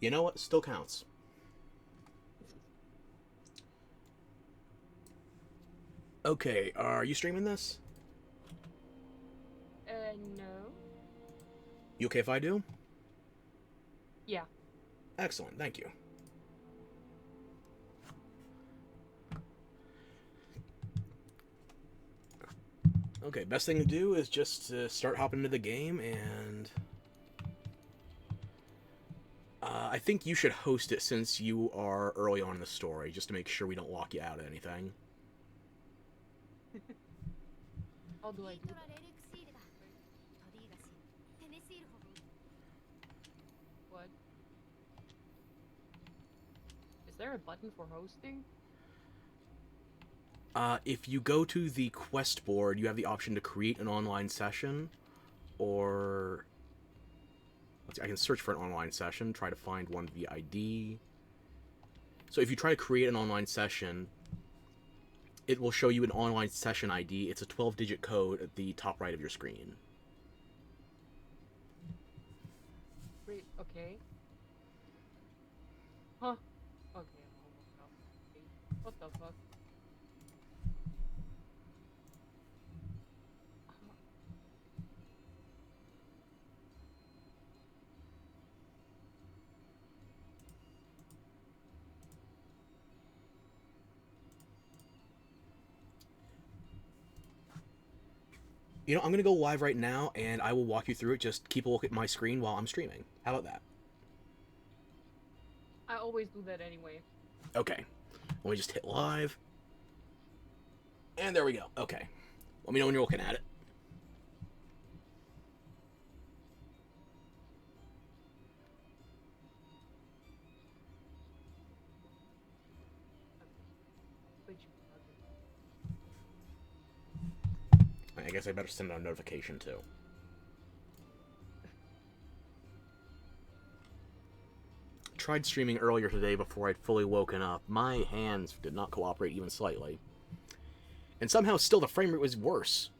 You know what? Still counts. Okay, are you streaming this? No. You okay if I do? Yeah. Excellent, thank you. Okay, best thing to do is just to start hopping into the game, and I think you should host it since you are early on in the story, just to make sure we don't lock you out of anything. How do I do that? Wait, what? Is there a button for hosting? If you go to the quest board, you have the option to create an online session, or let's see, I can search for an online session, try to find one via ID. So if you try to create an online session, it will show you an online session ID. It's a 12-digit code at the top right of your screen. Wait, okay. Huh. Okay, I'm almost out. Wait, what the fuck? Uh, You know, I'm going to go live right now, and I will walk you through it. Just keep a look at my screen while I'm streaming. How about that? I always do that anyway. Okay. Let me just hit live. And there we go. Okay. Let me know when you're looking at it. Okay. Switch browser. I guess I better send out a notification too. Tried streaming earlier today before I'd fully woken up. My hands did not cooperate even slightly. And somehow still the frame rate was worse.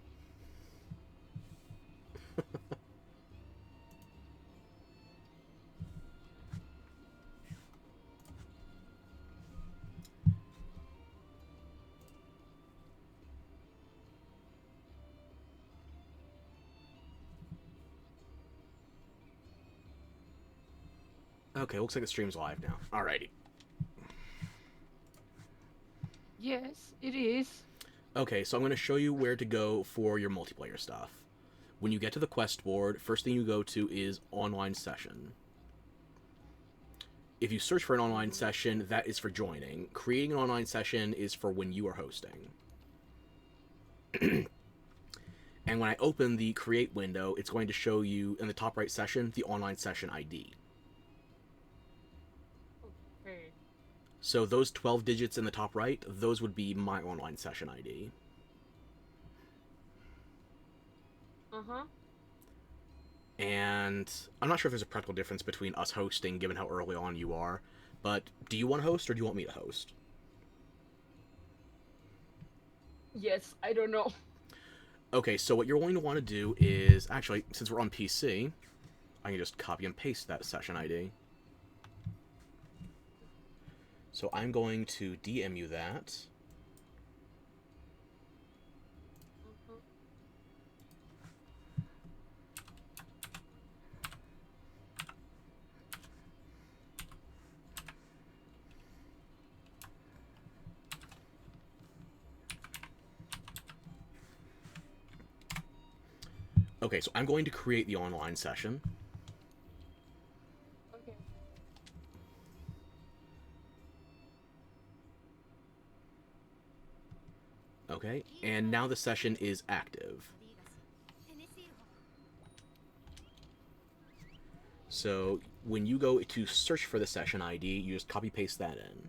Okay, looks like the stream's live now. Alrighty. Yes, it is. Okay, so I'm going to show you where to go for your multiplayer stuff. When you get to the quest board, first thing you go to is online session. If you search for an online Mm-hmm. session, that is for joining. Creating an online session is for when you are hosting. And when I open the create window, it's going to show you in the top right session the online session ID. Okay. So those 12 digits in the top right, those would be my online session ID. Uh-huh. And I'm not sure if there's a practical difference between us hosting, given how early on you are, but do you want to host or do you want me to host? Yes, I don't know. Okay, so what you're going to want to do is, actually, since we're on PC, I can just copy and paste that session ID. So I'm going to DMU that. Uh-huh. Okay, so I'm going to create the online session. Okay. Okay, and now the session is active. So when you go to search for the session ID, you just copy paste that in.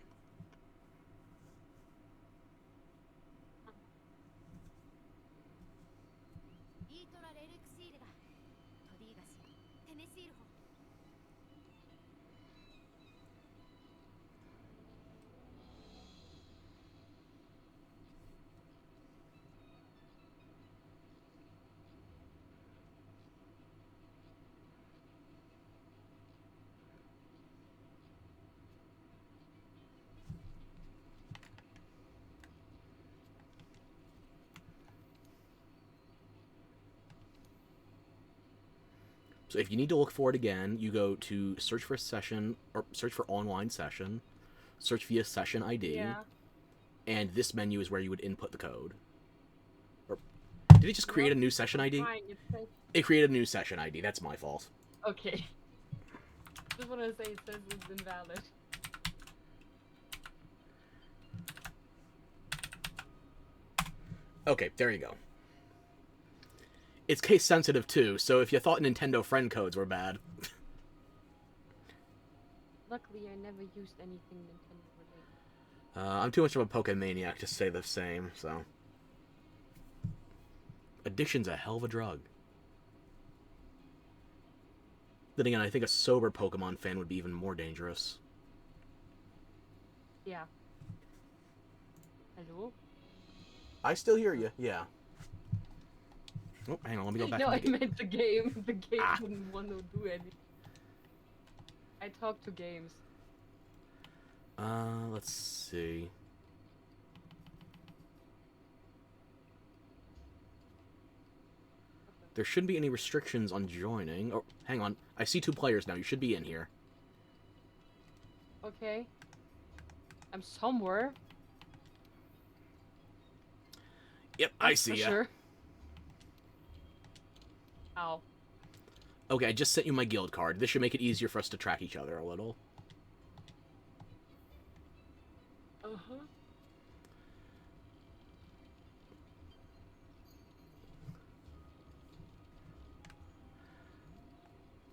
So if you need to look for it again, you go to search for session or search for online session, search via session ID, Yeah. and this menu is where you would input the code. Or did it just create a Nope, new session I'm ID? trying. It says It created a new session ID. That's my fault. okay. Just want to say it says it's invalid. Okay, there you go. It's case sensitive too, so if you thought Nintendo friend codes were bad, Luckily, I never used anything Nintendo related. I'm too much of a Pokemaniac to say the same, so. Addiction's a hell of a drug. Then again, I think a sober Pokemon fan would be even more dangerous. Yeah. Hello? I still hear you, yeah. Oh, hang on, let me go back No, to I the game. meant the game. The game Ah. wouldn't want to do anything. I talk to games. Let's see. There shouldn't be any restrictions on joining. Oh, hang on. I see 2 players now. You should be in here. Okay. I'm somewhere. Yep, I see for ya. sure. Ow. Okay, I just sent you my guild card. This should make it easier for us to track each other a little. Uh-huh.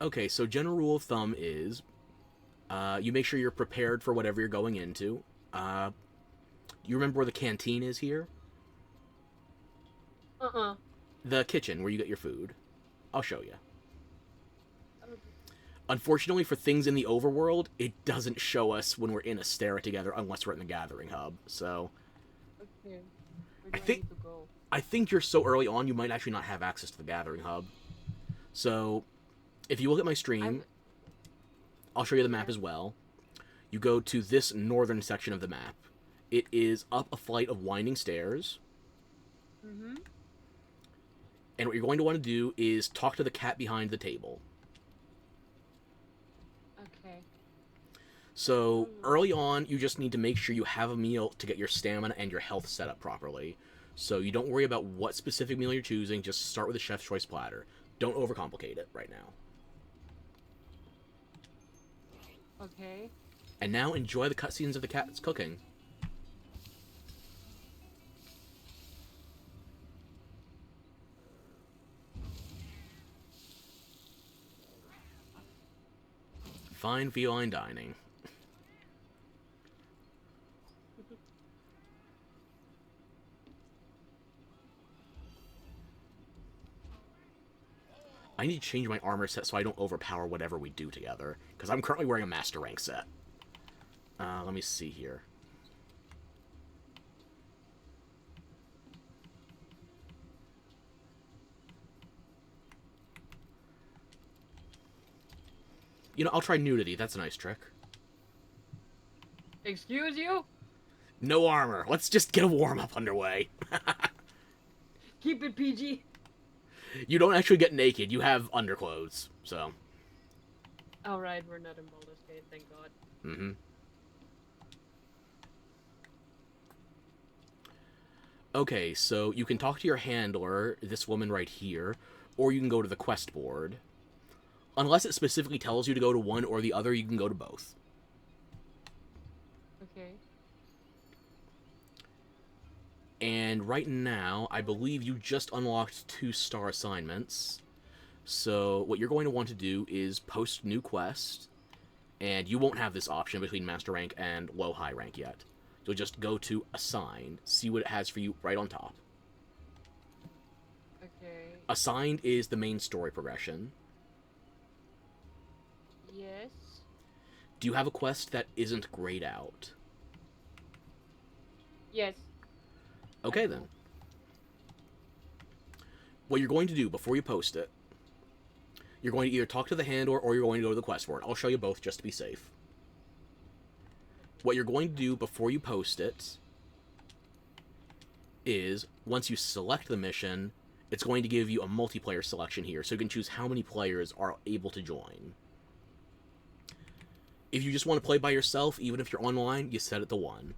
Okay, so general rule of thumb is you make sure you're prepared for whatever you're going into. You remember where the canteen is here? Uh-uh. The kitchen where you get your food. I'll show you. Okay. Unfortunately, for things in the overworld, it doesn't show us when we're in a Stera together unless we're in the gathering hub. So Where I do I think- need to go? I think you're so early on, you might actually not have access to the gathering hub. So if you look at my stream, I'll show you the map Yeah. as well. You go to this northern section of the map. It is up a flight of winding stairs. Mm-hmm. And what you're going to want to do is talk to the cat behind the table. Okay. So early on, you just need to make sure you have a meal to get your stamina and your health set up properly. So you don't worry about what specific meal you're choosing, just start with a chef's choice platter. Don't overcomplicate it right now. Okay. And now enjoy the cutscenes of the cat's cooking. Fine feline dining. I need to change my armor set so I don't overpower whatever we do together. Because I'm currently wearing a master rank set. Let me see here. You know, I'll try nudity. That's a nice trick. Excuse you? No armor. Let's just get a warm-up underway. Keep it PG. You don't actually get naked. You have underclothes. So. Alright, we're not in Baldur's Gate, thank God. Mm-hmm. Okay, so you can talk to your handler, this woman right here, or you can go to the quest board. Unless it specifically tells you to go to one or the other, you can go to both. Okay. And right now, I believe you just unlocked 2-star assignments. So what you're going to want to do is post new quest, and you won't have this option between master rank and low-high rank yet. You'll just go to assigned, see what it has for you right on top. Okay. Assigned is the main story progression. Yes. Do you have a quest that isn't grayed out? Yes. Okay, then. What you're going to do before you post it, you're going to either talk to the handler or you're going to go to the quest board. I'll show you both just to be safe. What you're going to do before you post it is, once you select the mission, it's going to give you a multiplayer selection here, so you can choose how many players are able to join. If you just want to play by yourself, even if you're online, you set it to 1.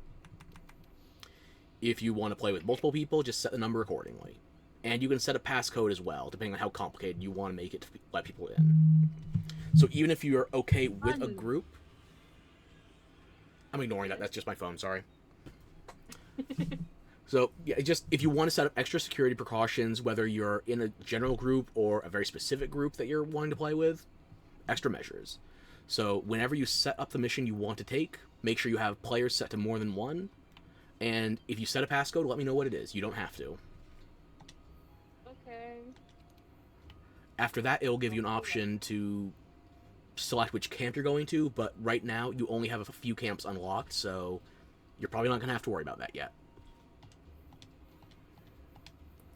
If you want to play with multiple people, just set the number accordingly. And you can set a passcode as well, depending on how complicated you want to make it to let people in. So even if you're okay with a group... I'm ignoring that, that's just my phone, sorry. So, yeah, just if you want to set up extra security precautions, whether you're in a general group or a very specific group that you're wanting to play with, extra measures. So, whenever you set up the mission you want to take, make sure you have players set to more than 1. And if you set a passcode, let me know what it is. You don't have to. Okay. After that, it'll give you an option to select which camp you're going to, but right now you only have a few camps unlocked, so you're probably not going to have to worry about that yet.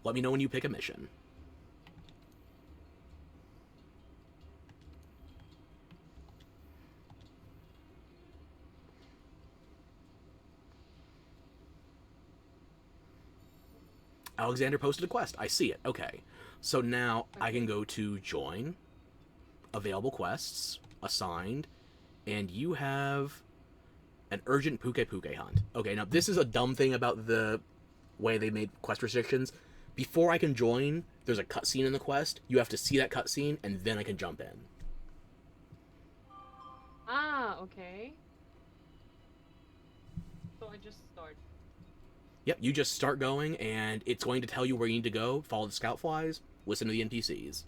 Let me know when you pick a mission. Alexander posted a quest. I see it. Okay. So now I can go to join, available quests, assigned, and you have an urgent Puke Puke hunt. Okay, now this is a dumb thing about the way they made quest restrictions. Before I can join, there's a cutscene in the quest. You have to see that cutscene, and then I can jump in. Ah, okay. So I just start. Yep, you just start going, and it's going to tell you where you need to go, follow the scout flies, listen to the NPCs.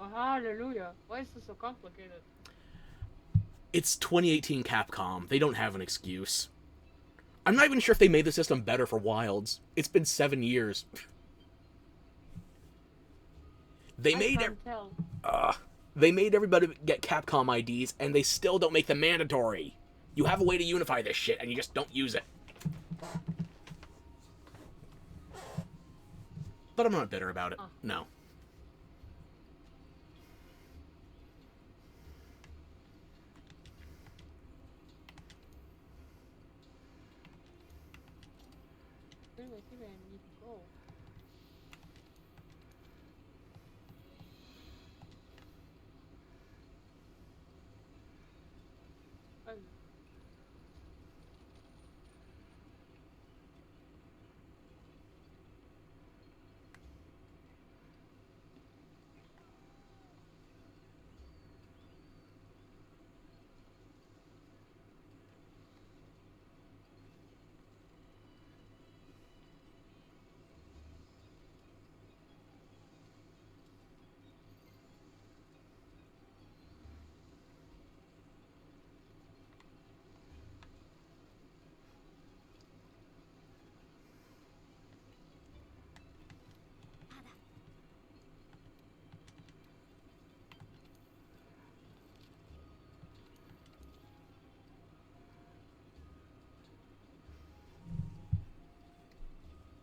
Oh, hallelujah. Why is this so complicated? It's 2018 Capcom. They don't have an excuse. I'm not even sure if they made the system better for Wilds. It's been 7 years. They made everybody get Capcom IDs, and they still don't make them mandatory. You have a way to unify this shit, and you just don't use it. But I'm not bitter about it. No. Where do I see where I need to go? Oh.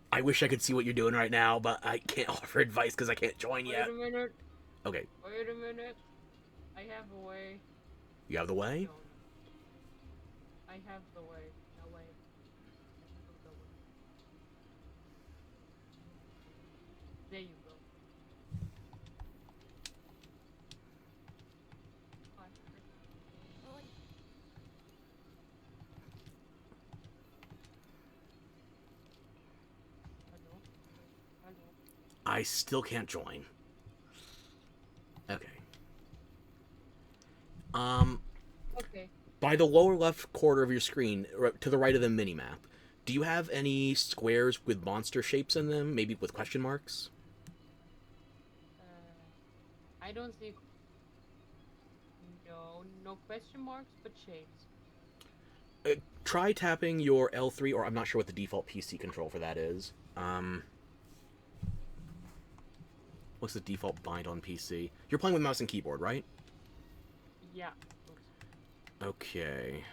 I wish I could see what you're doing right now, but I can't offer advice because I can't join yet. Wait a minute. Okay. Wait a minute. I have a way. You have the way? No. I have the way. No way. I have the way. There you go. Hello? Hello? I still can't join. Okay. Okay. By the lower left corner of your screen, to the right of the minimap, do you have any squares with monster shapes in them, maybe with question marks? I don't see. No question marks, but shapes. Try tapping your L3, or I'm not sure what the default PC control for that is. What's the default bind on PC? You're playing with mouse and keyboard, right? Yeah. Okay.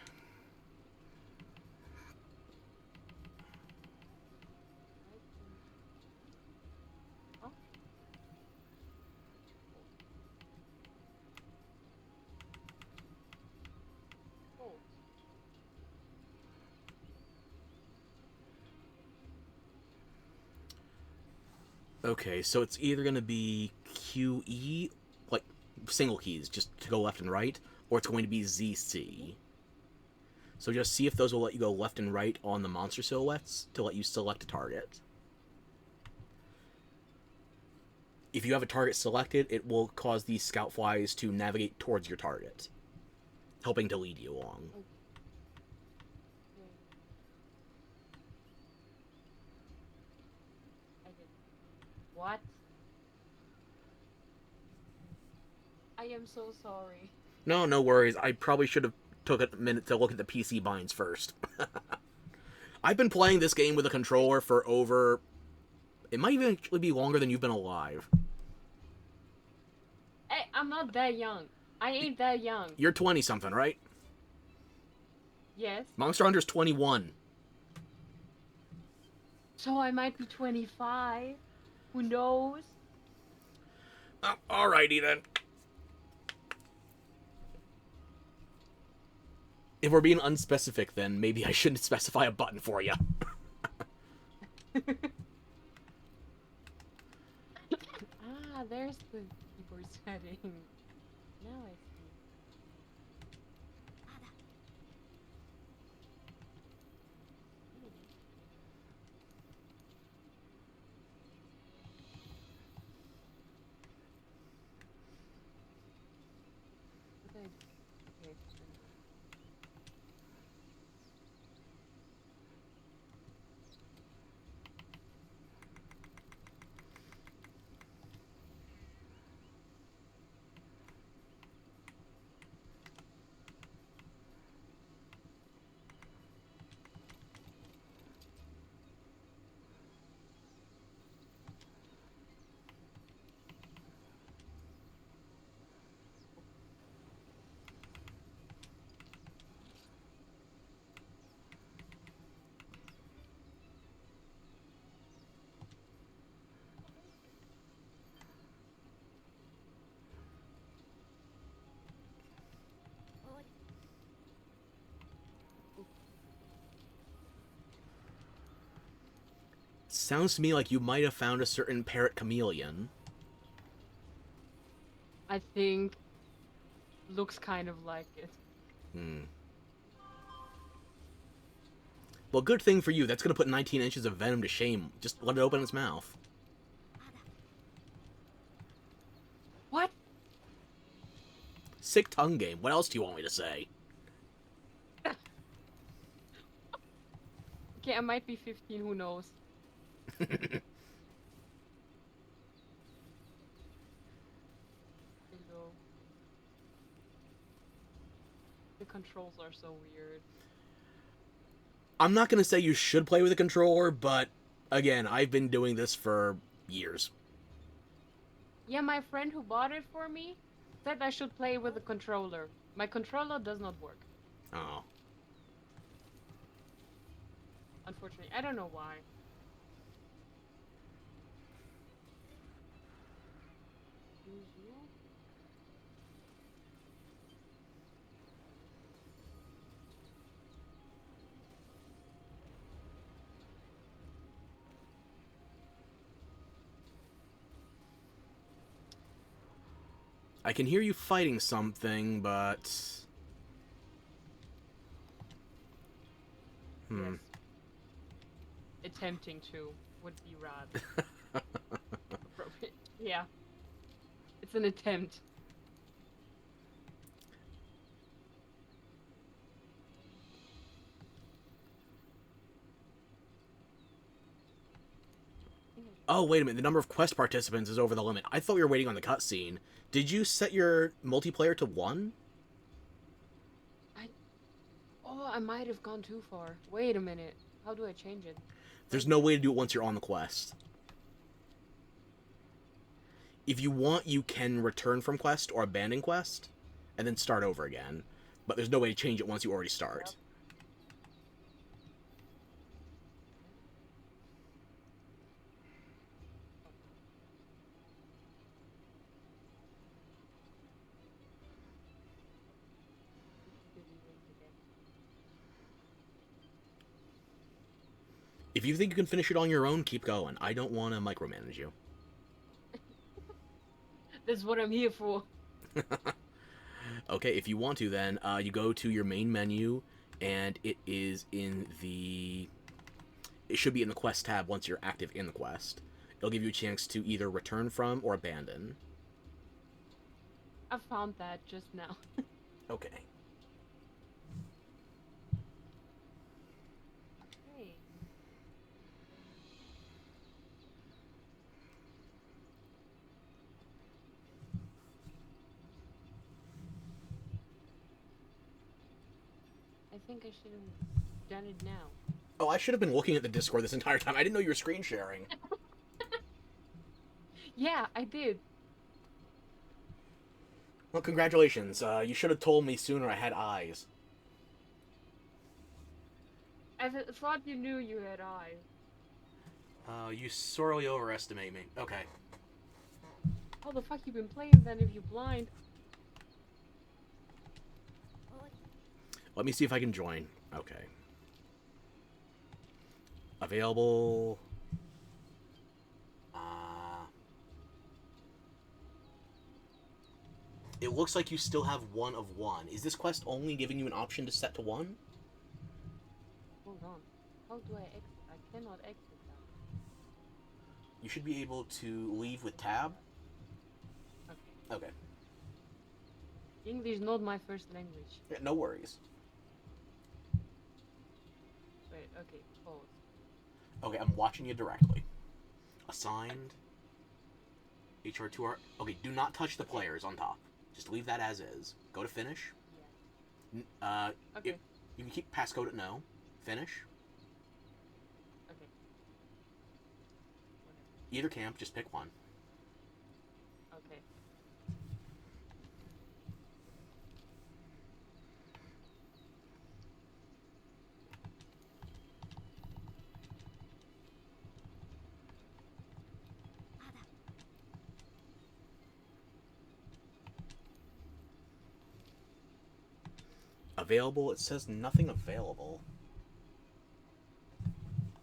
Huh? Oh. Okay, so it's either going to be QE, like single keys, just to go left and right, or it's going to be ZC. So just see if those will let you go left and right on the monster silhouettes to let you select a target. If you have a target selected, it will cause these scout flies to navigate towards your target, helping to lead you along. Okay. I did. What? I am so sorry. No, no worries. I probably should have took a minute to look at the PC binds first. I've been playing this game with a controller for over... It might even actually be longer than you've been alive. Hey, I'm not that young. I ain't that young. You're 20-something, right? Yes. Monster Hunter's 21. So I might be 25. Who knows? Alrighty then. If we're being unspecific, then maybe I shouldn't specify a button for you. There's the keyboard setting. Now I see. What did I do? Okay, Sounds to me like you might have found a certain parrot chameleon. I think looks kind of like it. Well, good thing for you. That's going to put 19 inches of venom to shame. Just let it open its mouth. What? Sick tongue game. What else do you want me to say? Okay, I might be 15, who knows? Hello. The controls are so weird. I'm not going to say you should play with a controller, but again, I've been doing this for years. Yeah, my friend who bought it for me said I should play with a controller. My controller does not work. Oh. Unfortunately, I don't know why. I can hear you fighting something, but... Yes. Attempting to would be rather appropriate. Yeah. It's an attempt. Oh, wait a minute. The number of quest participants is over the limit. I thought we were waiting on the cutscene. Did you set your multiplayer to 1? Oh, I might have gone too far. Wait a minute. How do I change it? There's no way to do it once you're on the quest. If you want, you can return from quest or abandon quest, and then start over again. But there's no way to change it once you already start. Yep. If you think you can finish it on your own, keep going. I don't want to micromanage you. That's what I'm here for. Okay, if you want to, then you go to your main menu, and it is in the. It should be in the quest tab once you're active in the quest. It'll give you a chance to either return from or abandon. I found that just now. Okay. Hey. I think I should have done it now. Oh, I should have been looking at the Discord this entire time. I didn't know you were screen sharing. Yeah, I did. Well, congratulations. You should have told me sooner I had eyes. Thought you knew you had eyes. You sorely overestimate me. Okay. How the fuck you been playing then if you're blind? Let me see if I can join. Okay. Available. It looks like you still have one of one. Is this quest only giving you an option to set to one? Hold on. How do I exit? I cannot exit that. You should be able to leave with tab. Okay. Okay. English not my first language. Yeah, no worries. Wait, okay, pause. Okay, I'm watching you directly. Assigned. HR2R. Okay, do not touch the players on top. Just leave that as is. Go to finish. Yeah. Okay. You can keep passcode at no. Finish. Okay. Either camp, just pick one. Okay. Available? It says nothing available.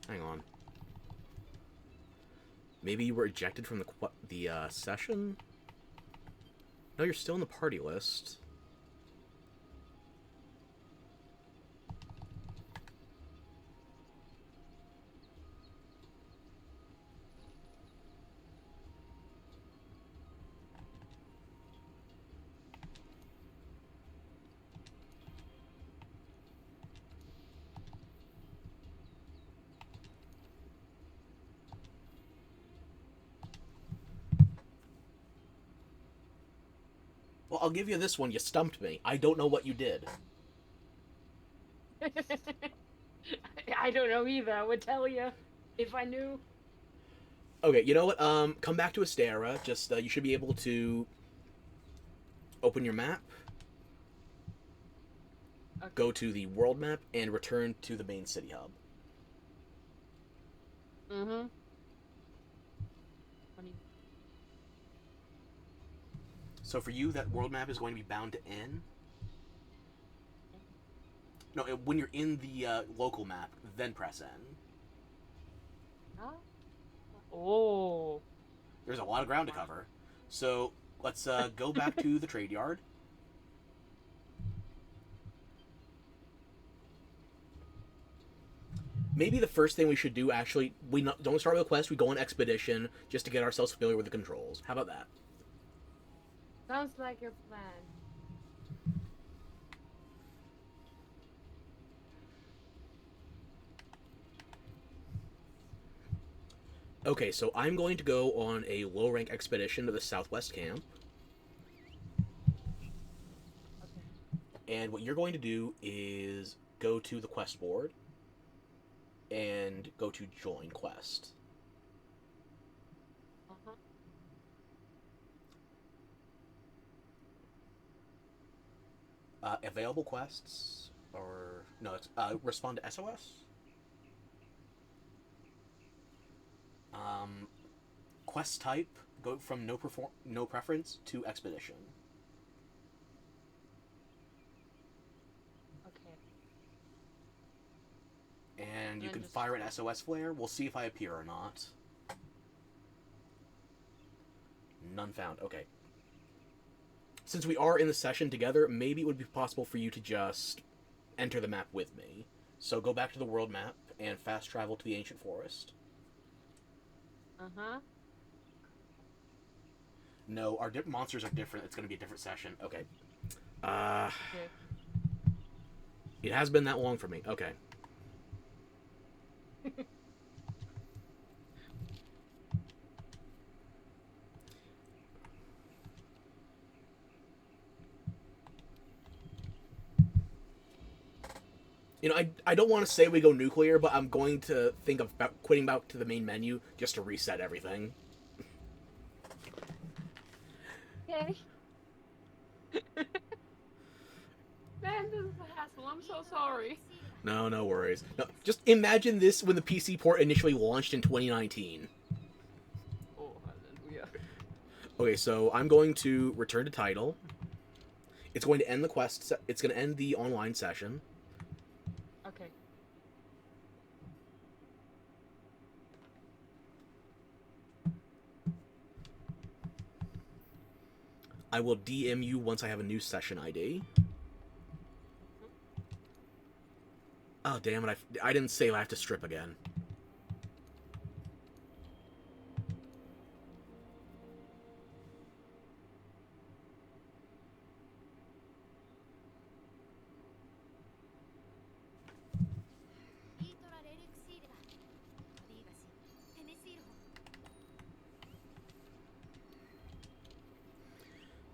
Hang on. Maybe you were ejected from the session? No, you're still in the party list. Well, I'll give you this one. You stumped me. I don't know what you did. I don't know either. I would tell you if I knew. Okay, you know what? Come back to Astera. Just you should be able to open your map, Okay. go to the world map, and return to the main city hub. Mm-hmm. Funny. So for you, that world map is going to be bound to N. No, when you're in the local map, then press N. Huh? Oh. There's a lot of ground to cover. So let's go back to the trade yard. Maybe the first thing we should do, actually, don't start with a quest. We go on expedition just to get ourselves familiar with the controls. How about that? Sounds like your plan. Okay, so I'm going to go on a low-rank expedition to the southwest camp. Okay. And what you're going to do is go to the quest board and go to join quest. Uh-huh. Available quests, or no, it's respond to SOS. Quest type, go from no preference to expedition. Okay. And you And can just fire an SOS flare. We'll see if I appear or not. None found. Okay. since we are in the session together, maybe it would be possible for you to just enter the map with me. So go back to the world map and fast travel to the ancient forest. Uh-huh. No, our monsters are different. It's going to be a different session. Okay. Okay. It has been that long for me. Okay. You know, I don't want to say we go nuclear, but I'm going to think of quitting back to the main menu just to reset everything. Okay. Man, this is a hassle. I'm so sorry. No, no worries. No, just imagine this when the PC port initially launched in 2019. Oh, hallelujah. Okay, so I'm going to return to title. It's going to end the quest. It's going to end the online session. Okay. I will DM you once I have a new session ID. Oh, damn it. I didn't save. I have to strip again.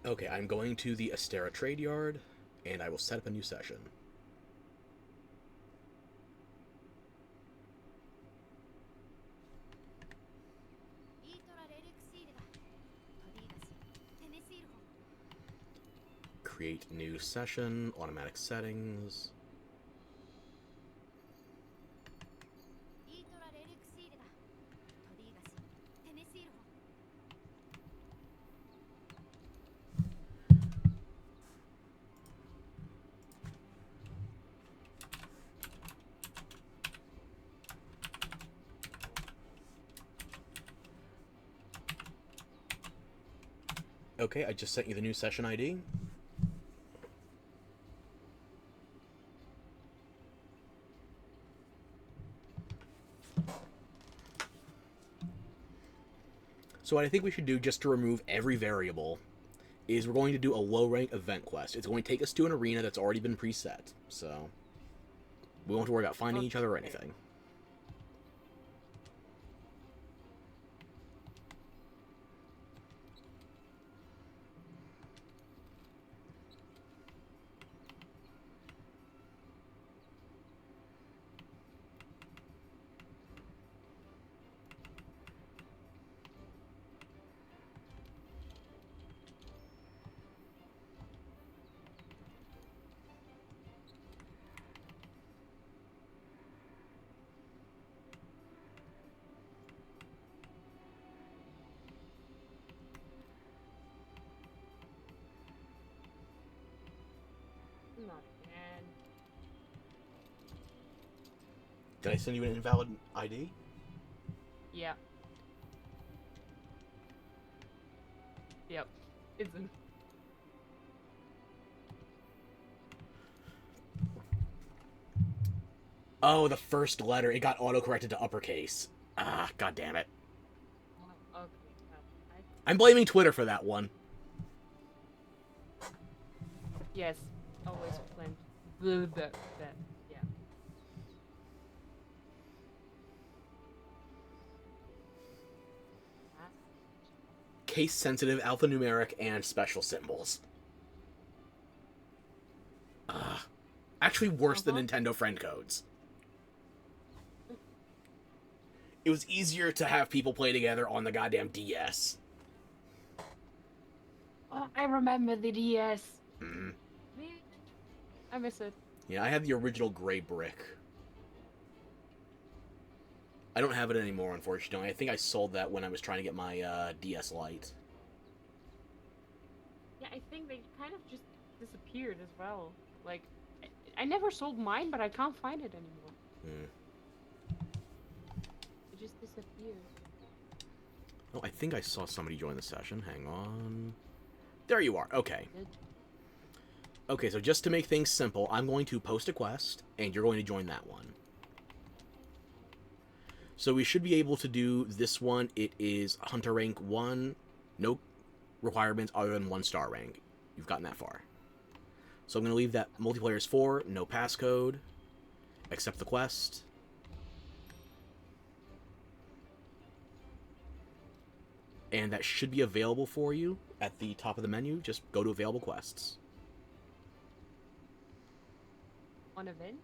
Okay, I'm going to the Astera Trade Yard, and I will set up a new session. Create new session, automatic settings. Okay, I just sent you the new session ID. So what I think we should do, just to remove every variable, is we're going to do a low rank event quest. It's going to take us to an arena that's already been preset, so we won't have to worry about finding each other or anything. Not again. Did I send you an invalid ID? Yeah. Yep. It's in. Oh, the first letter. It got auto-corrected to uppercase. Ah, god damn it. Oh, okay. I'm blaming Twitter for that one. Yes. Always blame. That. Yeah. Case-sensitive, alphanumeric, and special symbols. Actually worse than Nintendo friend codes. It was easier to have people play together on the goddamn DS. Oh, I remember the DS. Mm. Man, I miss it. Yeah, I had the original gray brick. I don't have it anymore, unfortunately. I think I sold that when I was trying to get my DS Lite. Yeah, I think they kind of just disappeared as well. Like, I never sold mine, but I can't find it anymore. Mm. It just disappeared. Oh, I think I saw somebody join the session. Hang on. There you are. Okay. Good. Okay, so just to make things simple, I'm going to post a quest, and you're going to join that one. So we should be able to do this one. It is Hunter rank 1, no requirements other than 1-star rank. You've gotten that far. So I'm going to leave that multiplayer is 4, no passcode, accept the quest. And that should be available for you at the top of the menu. Just go to available quests. On event?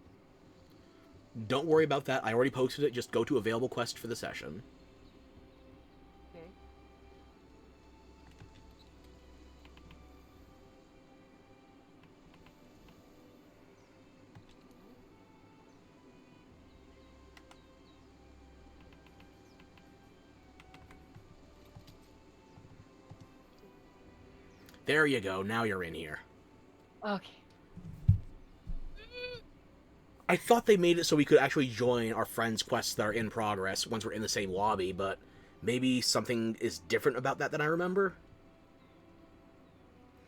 Don't worry about that. I already posted it. Just go to available quest for the session. Okay. There you go. Now you're in here. Okay. I thought they made it so we could actually join our friends' quests that are in progress once we're in the same lobby, but maybe something is different about that than I remember?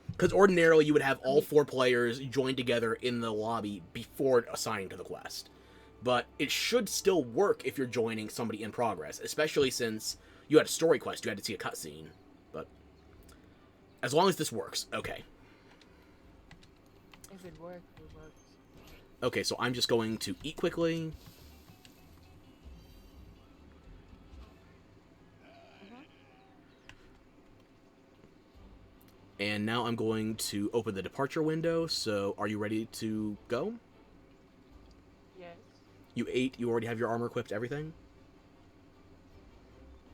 Because ordinarily you would have all 4 players join together in the lobby before assigning to the quest. But it should still work if you're joining somebody in progress, especially since you had a story quest, you had to see a cutscene. But as long as this works, okay. If it works, it works. Okay, so I'm just going to eat quickly. And now I'm going to open the departure window, so are you ready to go? Yes. You ate, you already have your armor equipped, everything?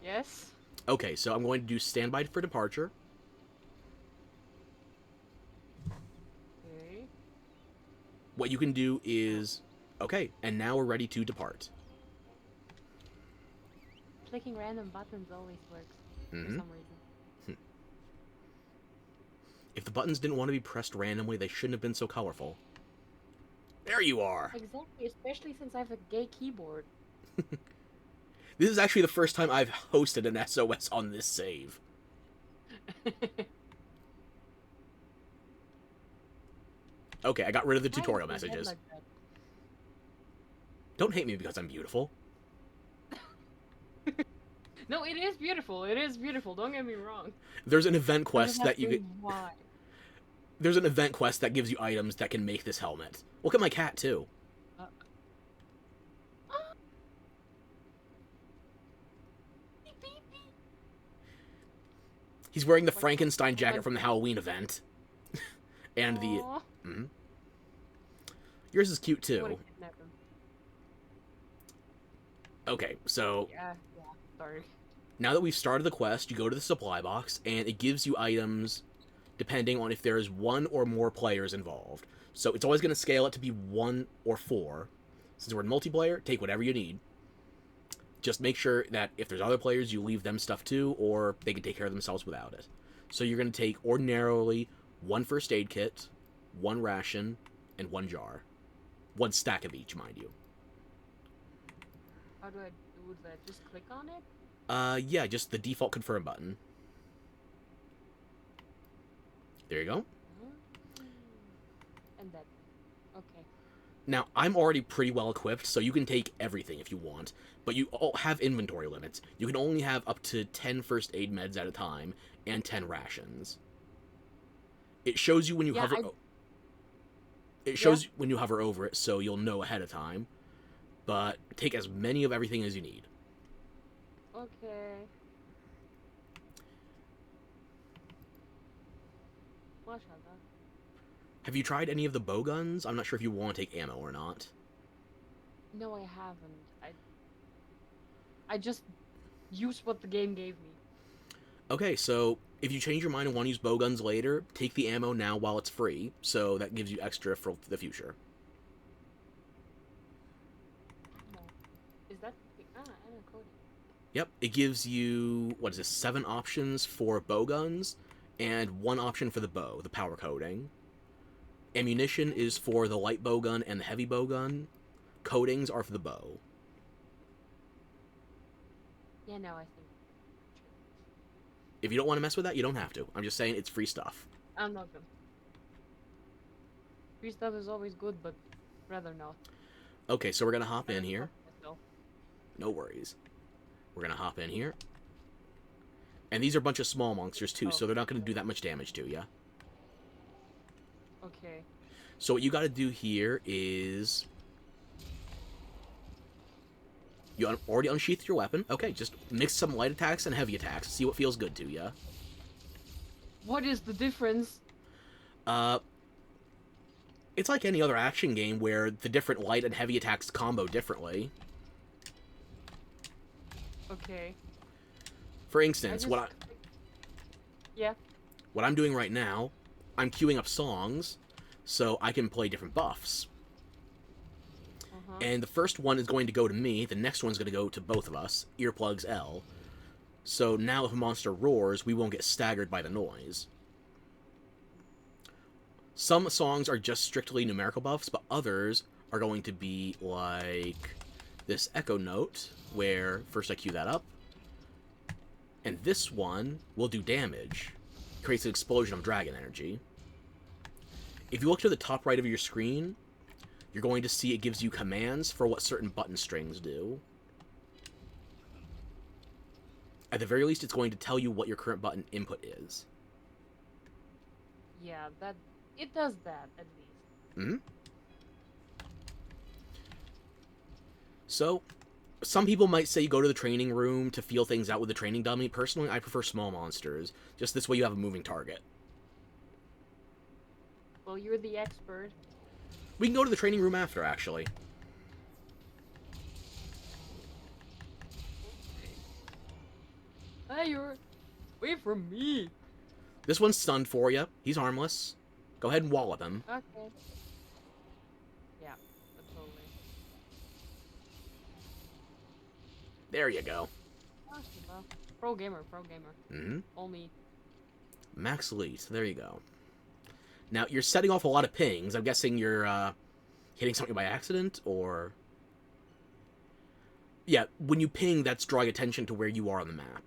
Yes. Okay, so I'm going to do standby for departure. Okay. What you can do is... Okay, and now we're ready to depart. Clicking random buttons always works for some reason. If the buttons didn't want to be pressed randomly, they shouldn't have been so colorful. There you are! Exactly, especially since I have a gay keyboard. This is actually the first time I've hosted an SOS on this save. Okay, I got rid of the tutorial Why is it messages. like that? Don't hate me because I'm beautiful. No, it is beautiful. It is beautiful. Don't get me wrong. There's an event quest that you get. could... Why? There's an event quest that gives you items that can make this helmet. Look at my cat, too. He's wearing the Frankenstein jacket from the Halloween event. And the... Mm-hmm. Yours is cute, too. Okay, so... Yeah, sorry. Now that we've started the quest, you go to the supply box, and it gives you items depending on if there is 1 or more players involved. So it's always going to scale it to be 1 or 4. Since we're in multiplayer, take whatever you need. Just make sure that if there's other players, you leave them stuff too, or they can take care of themselves without it. So you're going to take, ordinarily, 1 first aid kit, 1 ration, and 1 jar. 1 stack of each, mind you. How do I do that? Just click on it? Yeah, just the default confirm button. There you go. And that. Okay. Now, I'm already pretty well equipped, so you can take everything if you want, but you all have inventory limits. You can only have up to 10 first aid meds at a time, and 10 rations. It shows you when you hover... It shows when you hover over it, so you'll know ahead of time. But take as many of everything as you need. Okay. Mashallah. Have you tried any of the bow guns? I'm not sure if you want to take ammo or not. No, I haven't. I just used what the game gave me. Okay, so if you change your mind and want to use bow guns later, take the ammo now while it's free, so that gives you extra for the future. Is that... ammo coding. Yep, it gives you, 7 options for bow guns, and 1 option for the bow, the power coding. Ammunition is for the light bow gun and the heavy bow gun. Coatings are for the bow. Yeah, no, I think... If you don't want to mess with that, you don't have to. I'm just saying it's free stuff. I'm not gonna. Free stuff is always good, but rather not. Okay, so we're gonna hop in here. Myself. No worries. We're gonna hop in here. And these are a bunch of small monsters too, Oh. so they're not gonna do that much damage to you. Okay. So what you gotta do here is... You already unsheathed your weapon. Okay, just mix some light attacks and heavy attacks. See what feels good to you. What is the difference? It's like any other action game where the different light and heavy attacks combo differently. Okay. For instance, Yeah. what I'm doing right now, I'm queuing up songs so I can play different buffs. And the first one is going to go to me, the next one's going to go to both of us, earplugs L. So now if a monster roars, we won't get staggered by the noise. Some songs are just strictly numerical buffs, but others are going to be like this echo note, where first I cue that up, and this one will do damage. Creates an explosion of dragon energy. If you look to the top right of your screen, you're going to see it gives you commands for what certain button strings do. At the very least, it's going to tell you what your current button input is. Yeah, that it does that at least. Mm-hmm. So, some people might say go to the training room to feel things out with the training dummy. Personally, I prefer small monsters. Just this way you have a moving target. Well, you're the expert. We can go to the training room after, actually. Hey, you're away from me. This one's stunned for you. He's harmless. Go ahead and wallop him. Okay. Yeah, totally. There you go. Pro gamer, pro gamer. Mm-hmm. Only. Max elite. There you go. Now, you're setting off a lot of pings. I'm guessing you're hitting something by accident, or... Yeah, when you ping, that's drawing attention to where you are on the map.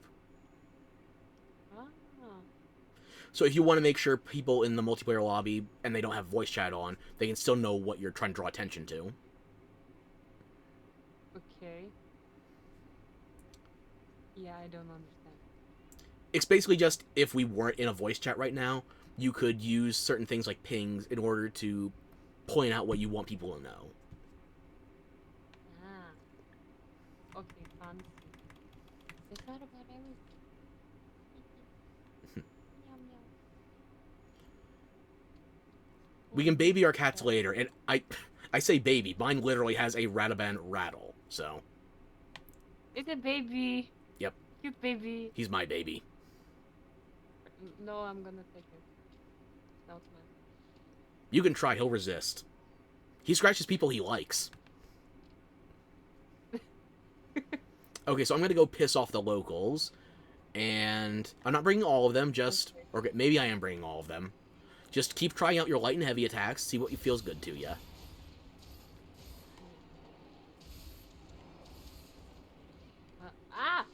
So if you want to make sure people in the multiplayer lobby, and they don't have voice chat on, they can still know what you're trying to draw attention to. Okay. Yeah, I don't understand. It's basically just, if we weren't in a voice chat right now, you could use certain things like pings in order to point out what you want people to know. Ah. Okay, fun. Is that about everything? Meow, meow. We can baby our cats later, and I say baby. Mine literally has a Rataban rattle, so... It's a baby. Yep. Cute baby. He's my baby. No, I'm gonna take it. No, it's mine. You can try, he'll resist. He scratches people he likes. Okay, so I'm gonna go piss off the locals. And I'm not bringing all of them, just... Okay, maybe I am bringing all of them. Just keep trying out your light and heavy attacks, see what feels good to you. Ah!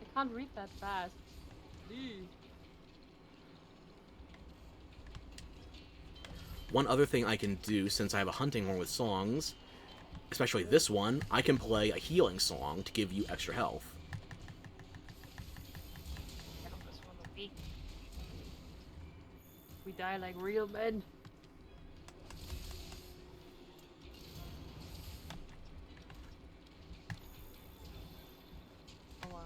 I can't read that fast. Please. One other thing I can do, since I have a hunting horn with songs, especially this one, I can play a healing song to give you extra health. We die like real men. Oh, wow.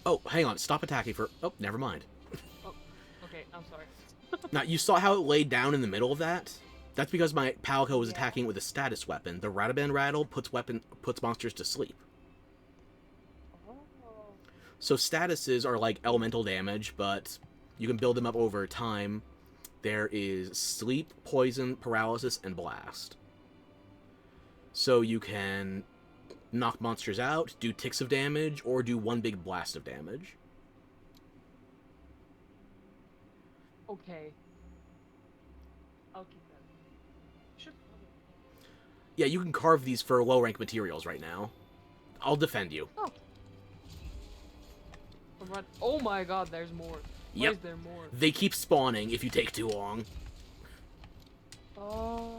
Oh, hang on, stop attacking for... Oh, never mind. Oh, okay, I'm sorry. Now, you saw how it laid down in the middle of that? That's because my Palco was attacking with a status weapon. The Rataban Rattle puts monsters to sleep. Oh. So statuses are like elemental damage, but you can build them up over time. There is sleep, poison, paralysis, and blast. So you can knock monsters out, do ticks of damage, or do one big blast of damage. Okay. I'll keep that. Should probably. Yeah, you can carve these for low rank materials right now. I'll defend you. Oh. What? Oh my god, there's more. Why Yep. is there more? They keep spawning if you take too long. Oh.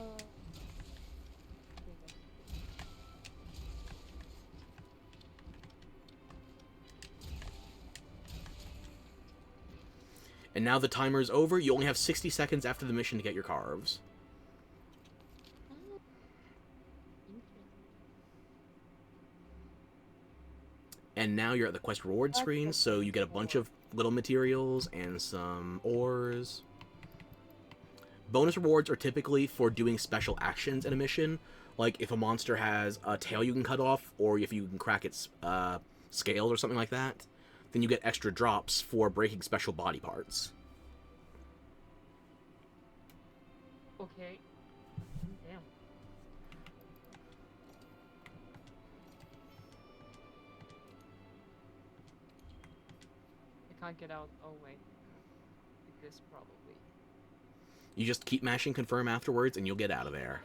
And now the timer is over. You only have 60 seconds after the mission to get your carves. And now you're at the quest reward screen, so you get a bunch of little materials and some ores. Bonus rewards are typically for doing special actions in a mission, like if a monster has a tail you can cut off, or if you can crack its scales or something like that, then you get extra drops for breaking special body parts. Okay. Damn. I can't get out. Oh wait. Like this probably. You just keep mashing confirm afterwards, and you'll get out of there.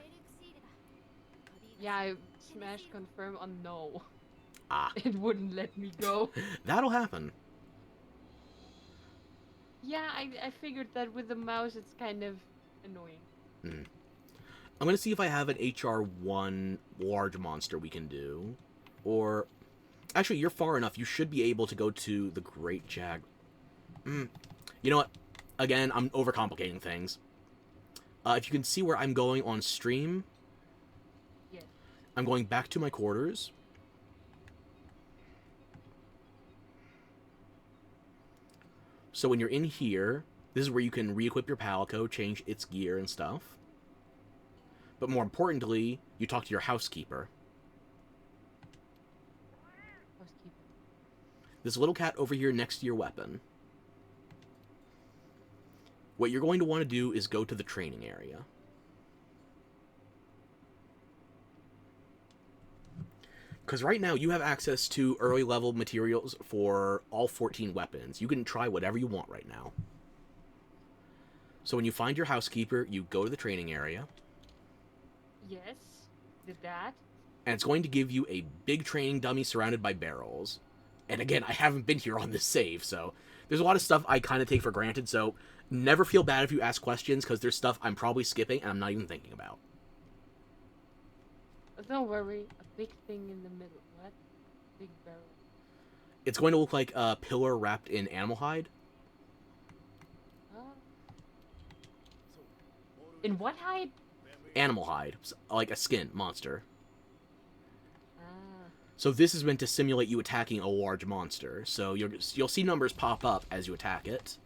Yeah, I smashed confirm on no. Ah. It wouldn't let me go. That'll happen. Yeah, I figured that with the mouse it's kind of annoying. Mm. I'm going to see if I have an HR1 large monster we can do. Or... Actually, you're far enough. You should be able to go to the Great Jag... You know what? Again, I'm overcomplicating things. If you can see where I'm going on stream... Yes. I'm going back to my quarters. So when you're in here, this is where you can re-equip your Palico, change its gear and stuff. But more importantly, you talk to your housekeeper. Housekeeper. This little cat over here next to your weapon. What you're going to want to do is go to the training area. Because right now you have access to early level materials for all 14 weapons. You can try whatever you want right now. So when you find your housekeeper, you go to the training area. Yes. Did that. And it's going to give you a big training dummy surrounded by barrels. And again, I haven't been here on this save, so there's a lot of stuff I kind of take for granted, so never feel bad if you ask questions, because there's stuff I'm probably skipping and I'm not even thinking about. Don't worry. A big thing in the middle. What? Big barrel. It's going to look like a pillar wrapped in animal hide. In what hide? Animal hide. Like a skin monster. Ah. So this is meant to simulate you attacking a large monster. So you'll see numbers pop up as you attack it.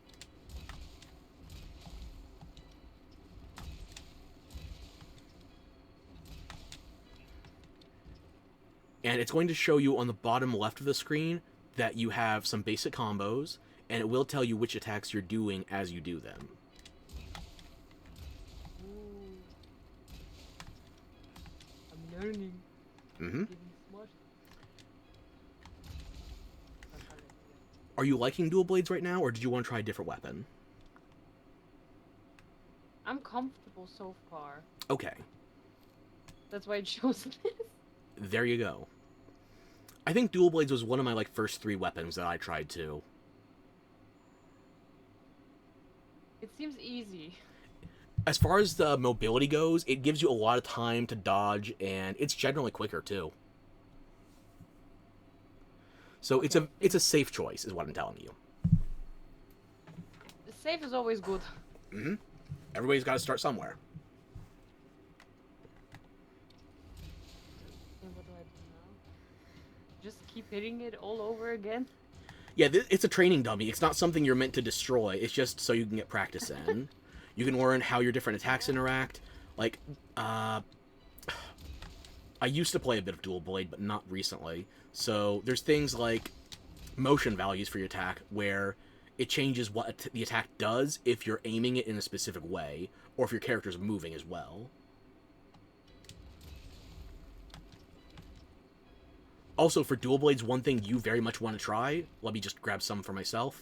And it's going to show you on the bottom left of the screen that you have some basic combos, and it will tell you which attacks you're doing as you do them. Ooh. I'm learning. Mm-hmm. Getting smart. Are you liking dual blades right now, or did you want to try a different weapon? I'm comfortable so far. Okay. That's why I chose this. There you go. I think dual blades was one of my first 3 weapons that I tried too. It seems easy. As far as the mobility goes, it gives you a lot of time to dodge, and it's generally quicker too. So Okay. it's a safe choice, is what I'm telling you. The safe is always good. Mm-hmm. Everybody's got to start somewhere. And what do I do now? Just keep hitting it all over again? Yeah, it's a training dummy. It's not something you're meant to destroy. It's just so you can get practice in. You can learn how your different attacks interact. I used to play a bit of dual blade, but not recently. So there's things like motion values for your attack, where it changes what the attack does if you're aiming it in a specific way, or if your character's moving as well. Also, for dual blades, one thing you very much want to try, let me just grab some for myself.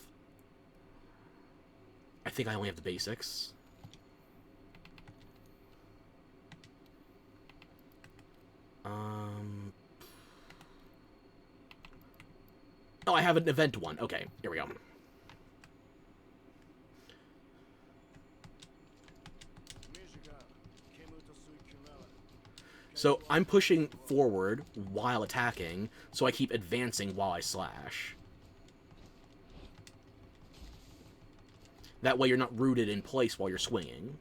I think I only have the basics. Oh, I have an event one. Okay, here we go. So I'm pushing forward while attacking, so I keep advancing while I slash. That way you're not rooted in place while you're swinging.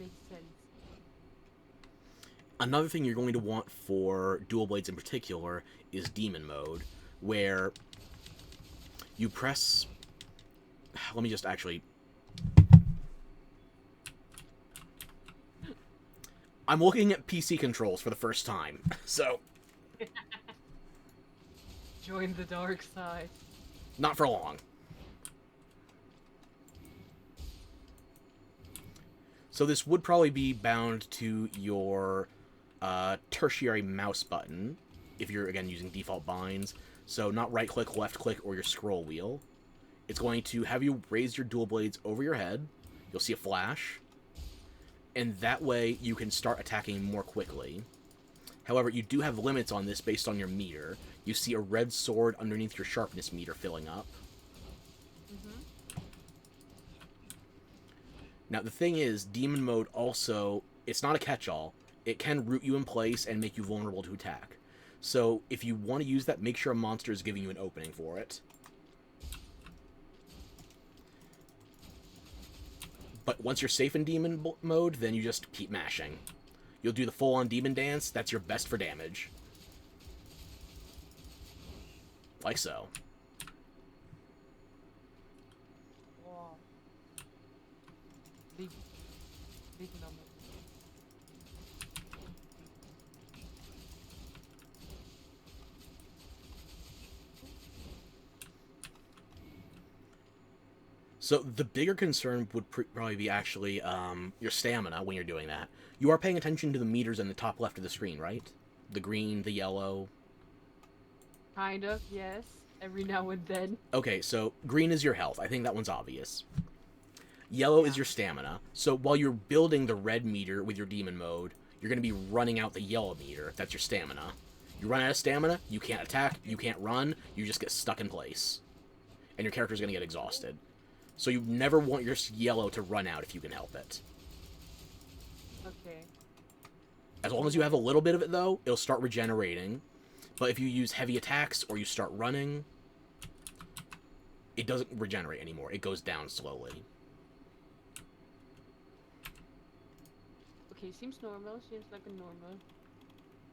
Makes sense. Another thing you're going to want for dual blades in particular is demon mode, where you press... Let me just actually... I'm looking at PC controls for the first time, so... Join the dark side. Not for long. So this would probably be bound to your tertiary mouse button, if you're, again, using default binds. So not right-click, left-click, or your scroll wheel. It's going to have you raise your dual blades over your head. You'll see a flash. And that way you can start attacking more quickly. However, you do have limits on this based on your meter. You see a red sword underneath your sharpness meter filling up. Now, the thing is, Demon Mode also, it's not a catch-all. It can root you in place and make you vulnerable to attack. So, if you want to use that, make sure a monster is giving you an opening for it. But once you're safe in Demon Mode, then you just keep mashing. You'll do the full-on Demon Dance, that's your best for damage. Like so. Wow. Big number. So the bigger concern would probably be actually your stamina when you're doing that. You are paying attention to the meters in the top left of the screen, right? The green, the yellow. Kind of, yes. Every now and then. Okay, so green is your health. I think that one's obvious. Yellow is your stamina. So while you're building the red meter with your demon mode, you're going to be running out the yellow meter. That's your stamina. You run out of stamina, you can't attack, you can't run, you just get stuck in place. And your character's going to get exhausted. So you never want your yellow to run out if you can help it. Okay. As long as you have a little bit of it, though, it'll start regenerating. But if you use heavy attacks or you start running, it doesn't regenerate anymore. It goes down slowly. Okay, seems normal. Seems like a normal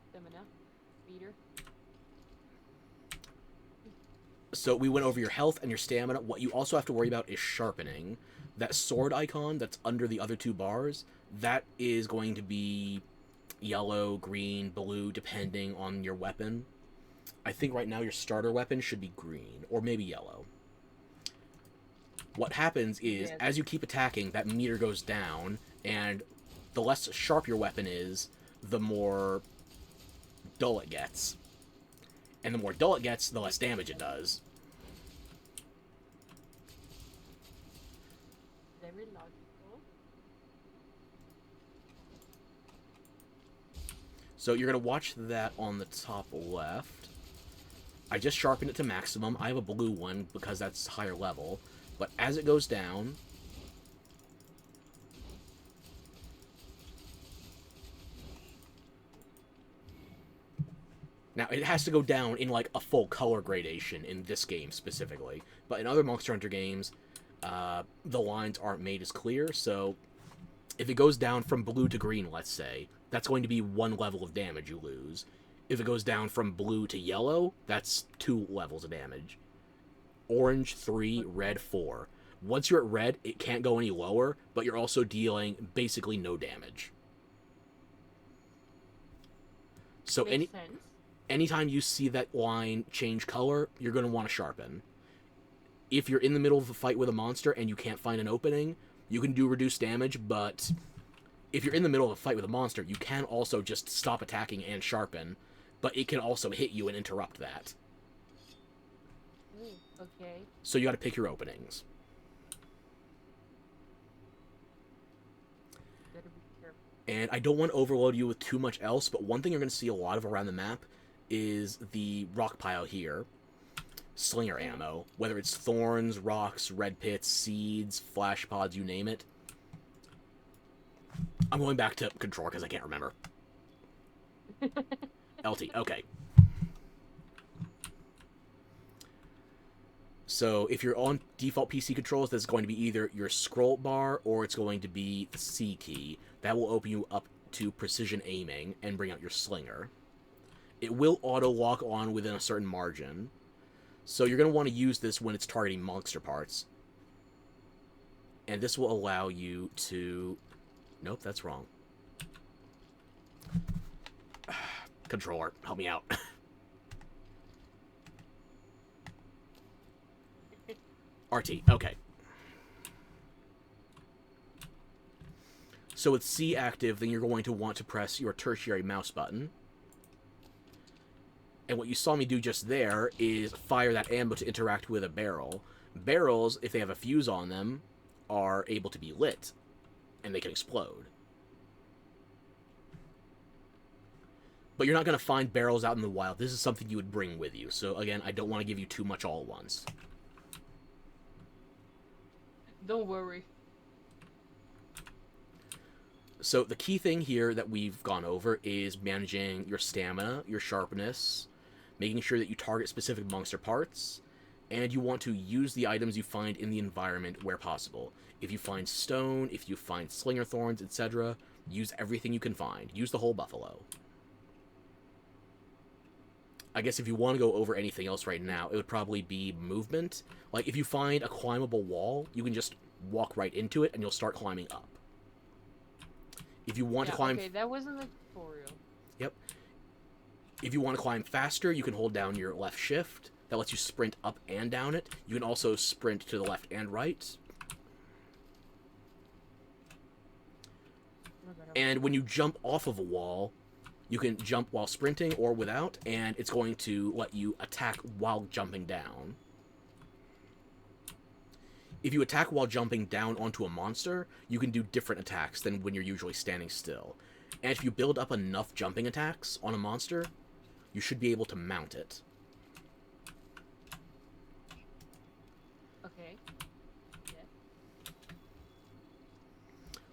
stamina meter. So we went over your health and your stamina. What you also have to worry about is sharpening. That sword icon that's under the other two bars, that is going to be yellow, green, blue, depending on your weapon. I think right now your starter weapon should be green, or maybe yellow. What happens is, as you keep attacking, that meter goes down, and the less sharp your weapon is, the more dull it gets. And the more dull it gets, the less damage it does. Very logical. So you're going to watch that on the top left. I just sharpened it to maximum. I have a blue one because that's higher level. But as it goes down... Now, it has to go down in, like, a full color gradation in this game, specifically. But in other Monster Hunter games, the lines aren't made as clear, so if it goes down from blue to green, let's say, that's going to be one level of damage you lose. If it goes down from blue to yellow, that's 2 levels of damage. Orange, 3, red, 4. Once you're at red, it can't go any lower, but you're also dealing basically no damage. So Makes sense. anytime you see that line change color, you're going to want to sharpen. if you're in the middle of a fight with a monster and you can't find an opening, you can do reduced damage, but if you're in the middle of a fight with a monster, you can also just stop attacking and sharpen, but it can also hit you and interrupt that. Ooh, okay. So you gotta pick your openings. Better be careful. And I don't want to overload you with too much else, but one thing you're going to see a lot of around the map is the rock pile here. Slinger ammo. Whether it's thorns, rocks, red pits, seeds, flash pods, you name it. I'm going back to controller because I can't remember. LT, okay. So if you're on default PC controls, that's going to be either your scroll bar or it's going to be the C key. That will open you up to precision aiming and bring out your slinger. It will auto-lock on within a certain margin. So you're going to want to use this when it's targeting monster parts. And this will allow you to... Nope, that's wrong. Controller, help me out. RT, okay. So with C active, then you're going to want to press your tertiary mouse button. And what you saw me do just there is fire that ammo to interact with a barrel. Barrels, if they have a fuse on them, are able to be lit, and they can explode. But you're not going to find barrels out in the wild. This is something you would bring with you. So again, I don't want to give you too much all at once. Don't worry. So the key thing here that we've gone over is managing your stamina, your sharpness, making sure that you target specific monster parts, and you want to use the items you find in the environment where possible. If you find stone, if you find slinger thorns, etc., use everything you can find. Use the whole buffalo. I guess if you want to go over anything else right now, it would probably be movement. Like, if you find a climbable wall, you can just walk right into it, and you'll start climbing up. If you want to climb... Okay, that wasn't a tutorial. Yep. If you want to climb faster, you can hold down your left shift. That lets you sprint up and down it. You can also sprint to the left and right. And when you jump off of a wall, you can jump while sprinting or without, and it's going to let you attack while jumping down. If you attack while jumping down onto a monster, you can do different attacks than when you're usually standing still. And if you build up enough jumping attacks on a monster, you should be able to mount it. Okay. Yeah.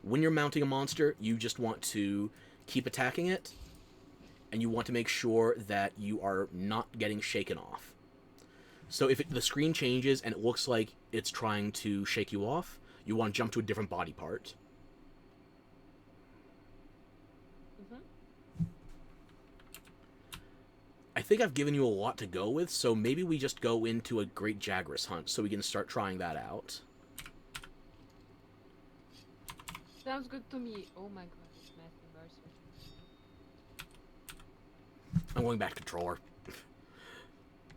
When you're mounting a monster, you just want to keep attacking it, and you want to make sure that you are not getting shaken off. So if the screen changes and it looks like it's trying to shake you off, you want to jump to a different body part. I think I've given you a lot to go with, so maybe we just go into a Great Jagras hunt so we can start trying that out. Sounds good to me. Oh my god, it's Matthew Mercer. I'm going back to controller.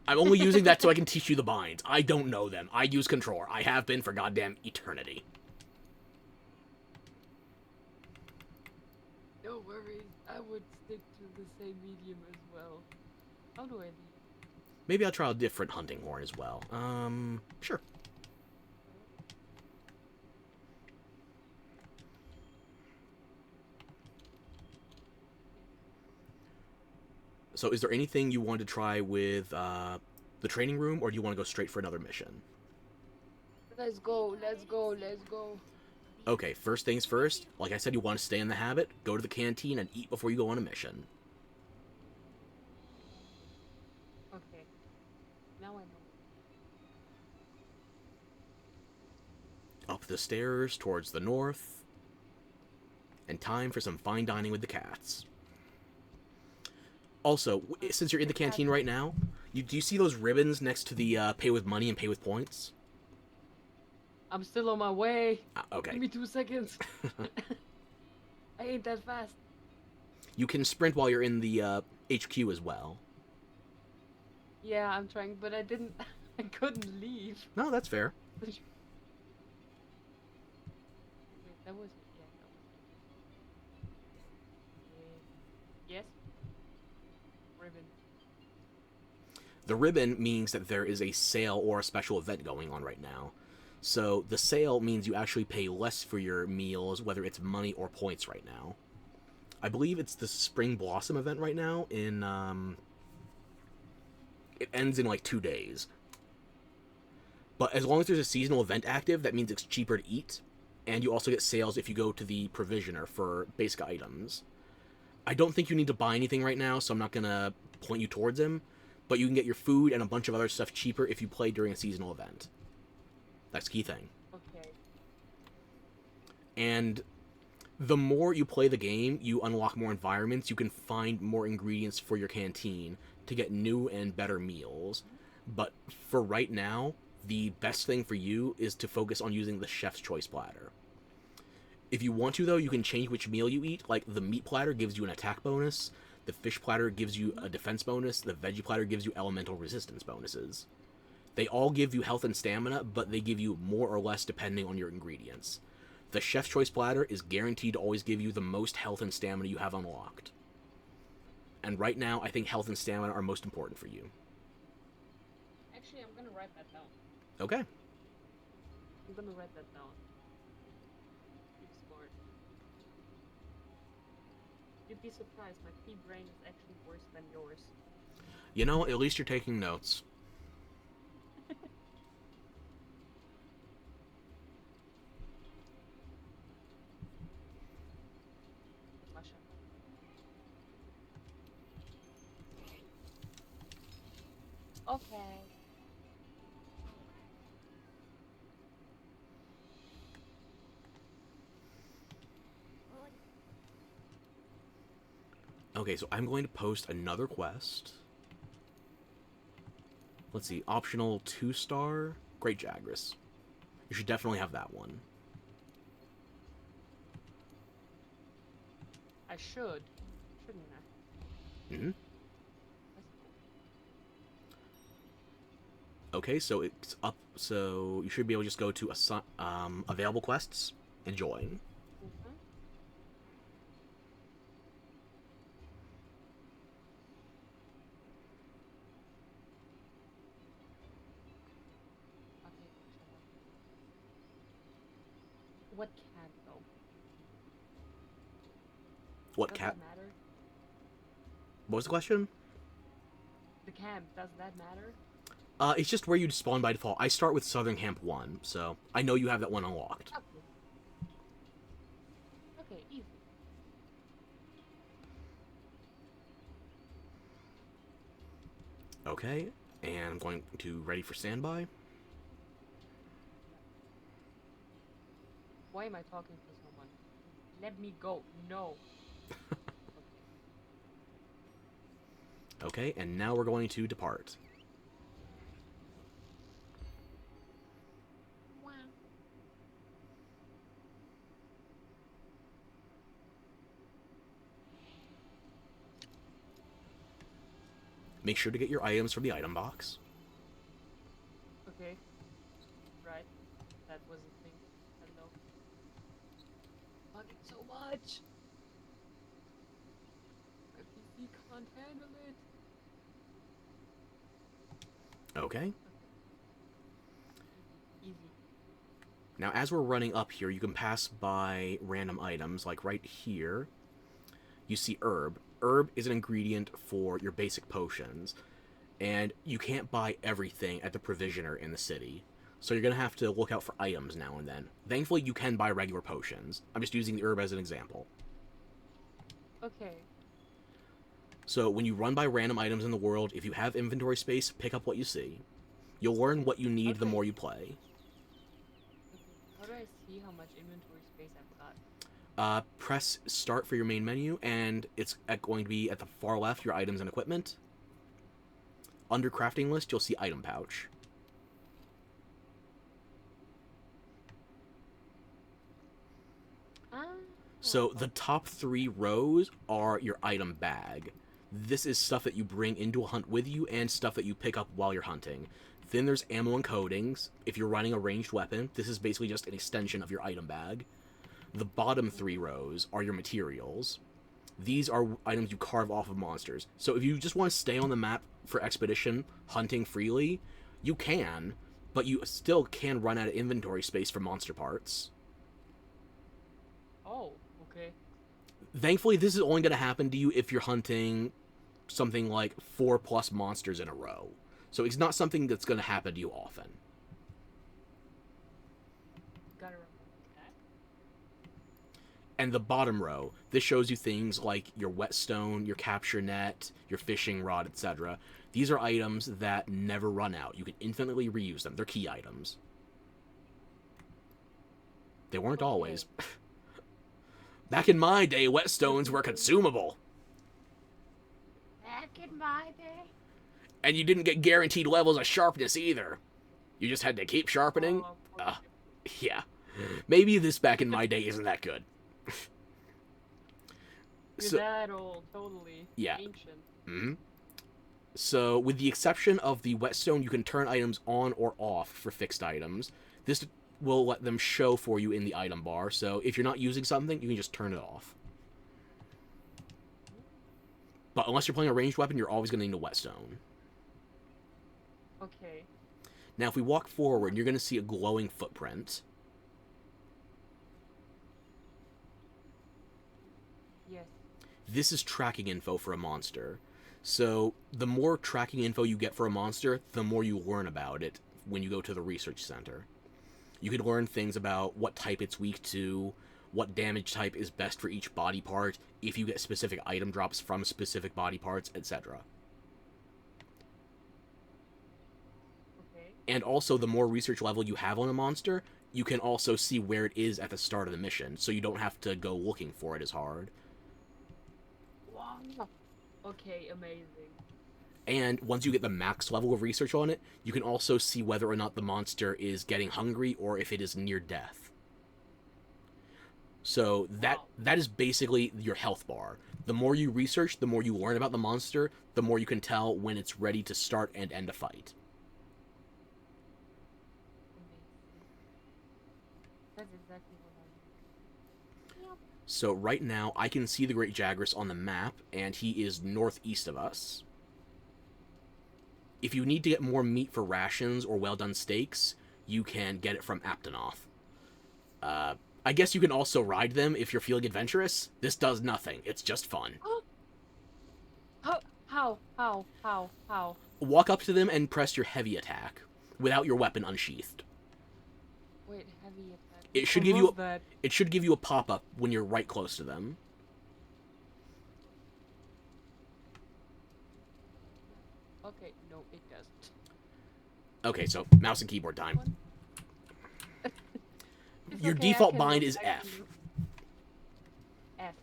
I'm only using that so I can teach you the binds. I don't know them. I use controller. I have been for goddamn eternity. No worries. I would stick to the same medium as well. How do I leave? Maybe I'll try a different hunting horn as well. Sure. So is there anything you want to try with the training room, or do you want to go straight for another mission? Let's go, let's go, let's go. Okay, first things first. Like I said, you want to stay in the habit, go to the canteen, and eat before you go on a mission. Okay. Now I know. Up the stairs towards the north. And time for some fine dining with the cats. Also, since you're in the canteen right now, do you see those ribbons next to the pay with money and pay with points? I'm still on my way. Okay. Give me 2 seconds. I ain't that fast. You can sprint while you're in the HQ as well. Yeah, I'm trying, but I didn't. I couldn't leave. No, that's fair. Wait, that was yeah, that was yes. Ribbon. The ribbon means that there is a sale or a special event going on right now. So the sale means you actually pay less for your meals, whether it's money or points right now. I believe it's the Spring Blossom event right now in it ends in like 2 days. But as long as there's a seasonal event active, that means it's cheaper to eat, and you also get sales if you go to the provisioner for basic items. I don't think you need to buy anything right now, so I'm not gonna point you towards him, but you can get your food and a bunch of other stuff cheaper if you play during a seasonal event. That's the key thing. Okay. And the more you play the game, you unlock more environments, you can find more ingredients for your canteen to get new and better meals. But for right now, the best thing for you is to focus on using the chef's choice platter. If you want to, though, you can change which meal you eat. Like, the meat platter gives you an attack bonus, the fish platter gives you a defense bonus, the veggie platter gives you elemental resistance bonuses. They all give you health and stamina, but they give you more or less depending on your ingredients. The chef's choice platter is guaranteed to always give you the most health and stamina you have unlocked. And right now, I think health and stamina are most important for you. Actually, I'm gonna write that down. Okay. I'm gonna write that down. Keep smart. You'd be surprised. My pea brain is actually worse than yours. You know, at least you're taking notes. Masha. Okay. Okay, so I'm going to post another quest. Let's see, optional 2-star, Great Jagras. You should definitely have that one. I should, shouldn't I? Mm-hmm. That's cool. Okay, so it's up, so you should be able to just go to available quests and join. Mm-hmm. Okay, shut up. What can though? What Does cat? that matter? What was the question? The camp, does that matter? It's just where you spawn by default. I start with Southern Camp 1, so I know you have that one unlocked. Okay. Okay, easy. Okay, and I'm going to ready for standby. Why am I talking to someone? Let me go. No. Okay, and now we're going to depart. Wow. Make sure to get your items from the item box. Okay. Right. That was a thing. Hello. Fucking so much. My PC can't handle it. Okay. Easy. Now, as we're running up here, you can pass by random items, like right here. You see herb. Herb is an ingredient for your basic potions, and you can't buy everything at the provisioner in the city. So you're going to have to look out for items now and then. Thankfully, you can buy regular potions. I'm just using the herb as an example. Okay. So when you run by random items in the world, if you have inventory space, pick up what you see. You'll learn what you need the Okay. more you play. Okay. How do I see how much inventory space I've got? Press start for your main menu, and it's going to be at the far left, your items and equipment. Under crafting list, you'll see item pouch. So the top 3 rows are your item bag. This is stuff that you bring into a hunt with you and stuff that you pick up while you're hunting. Then there's ammo and coatings. If you're running a ranged weapon, this is basically just an extension of your item bag. The bottom 3 rows are your materials. These are items you carve off of monsters. So if you just want to stay on the map for expedition, hunting freely, you can, but you still can run out of inventory space for monster parts. Oh, okay. Thankfully, this is only going to happen to you if you're hunting something like 4+ monsters in a row. So it's not something that's going to happen to you often. Gotta remember that. And the bottom row, this shows you things like your whetstone, your capture net, your fishing rod, etc. These are items that never run out. You can infinitely reuse them. They're key items. They weren't always. Back in my day, whetstones were consumable. Back in my day. And you didn't get guaranteed levels of sharpness either. You just had to keep sharpening. Yeah. Maybe this back in my day isn't that good. You're that old, totally. Yeah. Ancient. Mm-hmm. So, with the exception of the whetstone, you can turn items on or off for fixed items. This will let them show for you in the item bar, so if you're not using something, you can just turn it off. But unless you're playing a ranged weapon, you're always going to need a whetstone. Okay. Now, if we walk forward, you're going to see a glowing footprint. Yes. This is tracking info for a monster. So, the more tracking info you get for a monster, the more you learn about it when you go to the research center. You can learn things about what type it's weak to, what damage type is best for each body part, if you get specific item drops from specific body parts, etc. Okay. And also, the more research level you have on a monster, you can also see where it is at the start of the mission, so you don't have to go looking for it as hard. Wow. Okay, amazing. And once you get the max level of research on it, you can also see whether or not the monster is getting hungry or if it is near death. So that is basically your health bar. The more you research, the more you learn about the monster, the more you can tell when it's ready to start and end a fight. That's exactly what I need. Yep. So right now, I can see the Great Jagras on the map, and he is northeast of us. If you need to get more meat for rations or well-done steaks, you can get it from Aptonoth. I guess you can also ride them if you're feeling adventurous. This does nothing. It's just fun. How? Walk up to them and press your heavy attack without your weapon unsheathed. Wait, heavy attack. It should give you it should give you a pop-up when you're right close to them. Okay, no, it doesn't. Okay, so mouse and keyboard time. It's Your okay, default bind is I F. can- F.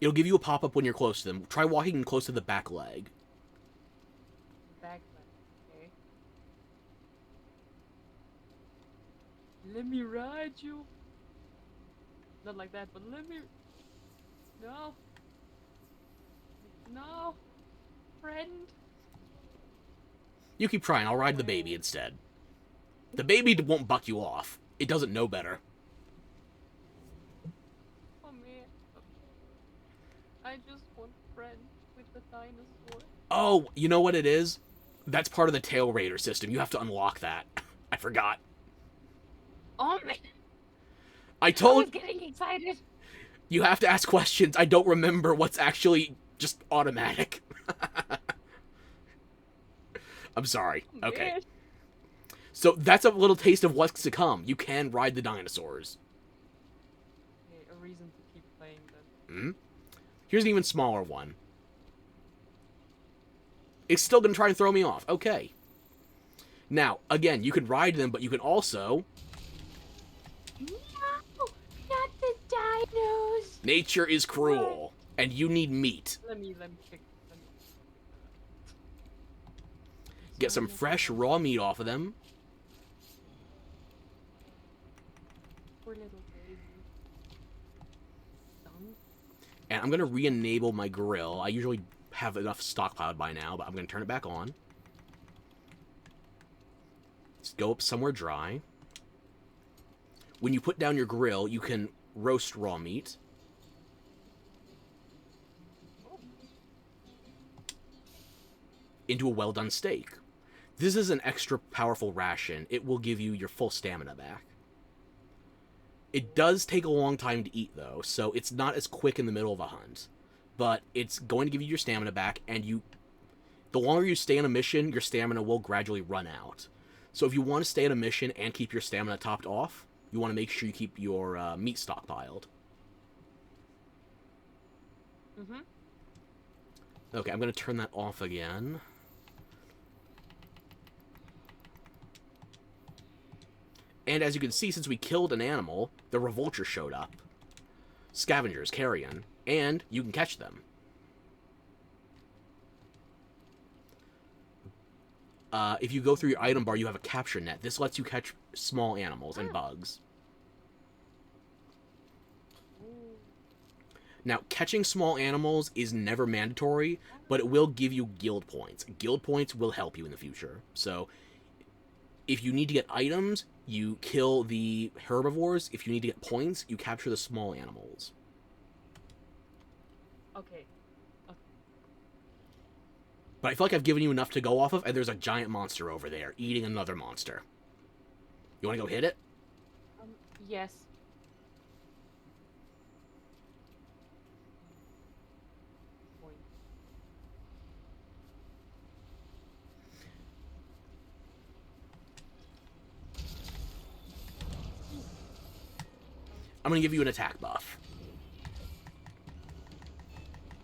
It'll give you a pop-up when you're close to them. Try walking close to the back leg. Back leg. Okay. Let me ride you. Not like that, but let me. No. No. Friend. You keep trying. I'll ride the baby instead. The baby won't buck you off. It doesn't know better. Oh man. I just want friend with the dinosaur. Oh, you know what it is? That's part of the Tail Raider system. You have to unlock that. I forgot. Oh man. I I told was getting excited. you have to ask questions. I don't remember what's actually just automatic. I'm sorry. Oh, Okay. man. So that's a little taste of what's to come. You can ride the dinosaurs. Okay, a reason to keep playing then. Mm-hmm. Here's an even smaller one. It's still going to try and throw me off. Okay. Now, again, you can ride them, but you can also... No! Not the dinos! Nature is cruel, and you need meat. Let me pick. Get some fresh, raw meat off of them. Poor little baby. And I'm going to re-enable my grill. I usually have enough stockpiled by now, but I'm going to turn it back on. go up somewhere dry. When you put down your grill, you can roast raw meat. Into a well-done steak. This is an extra powerful ration. It will give you your full stamina back. It does take a long time to eat, though, so it's not as quick in the middle of a hunt. But it's going to give you your stamina back, and the longer you stay on a mission, your stamina will gradually run out. So if you want to stay on a mission and keep your stamina topped off, you want to make sure you keep your meat stockpiled. Mm-hmm. Okay, I'm going to turn that off again. And as you can see, since we killed an animal, the revolture showed up. Scavengers, carrion, and you can catch them. If you go through your item bar, you have a capture net. This lets you catch small animals and bugs. Now, catching small animals is never mandatory, but it will give you guild points. Guild points will help you in the future. So, if you need to get items, you kill the herbivores. If you need to get points, you capture the small animals. Okay. But I feel like I've given you enough to go off of, and there's a giant monster over there eating another monster. You want to go hit it? Yes. I'm going to give you an attack buff.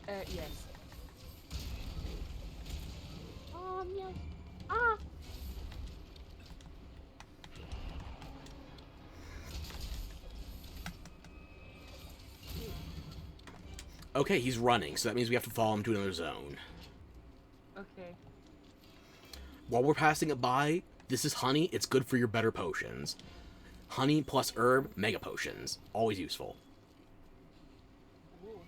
Yes. Yes. Ah! Okay, he's running, so that means we have to follow him to another zone. Okay. While we're passing it by, this is honey. It's good for your better potions. Honey plus herb, mega potions. Always useful. Ooh.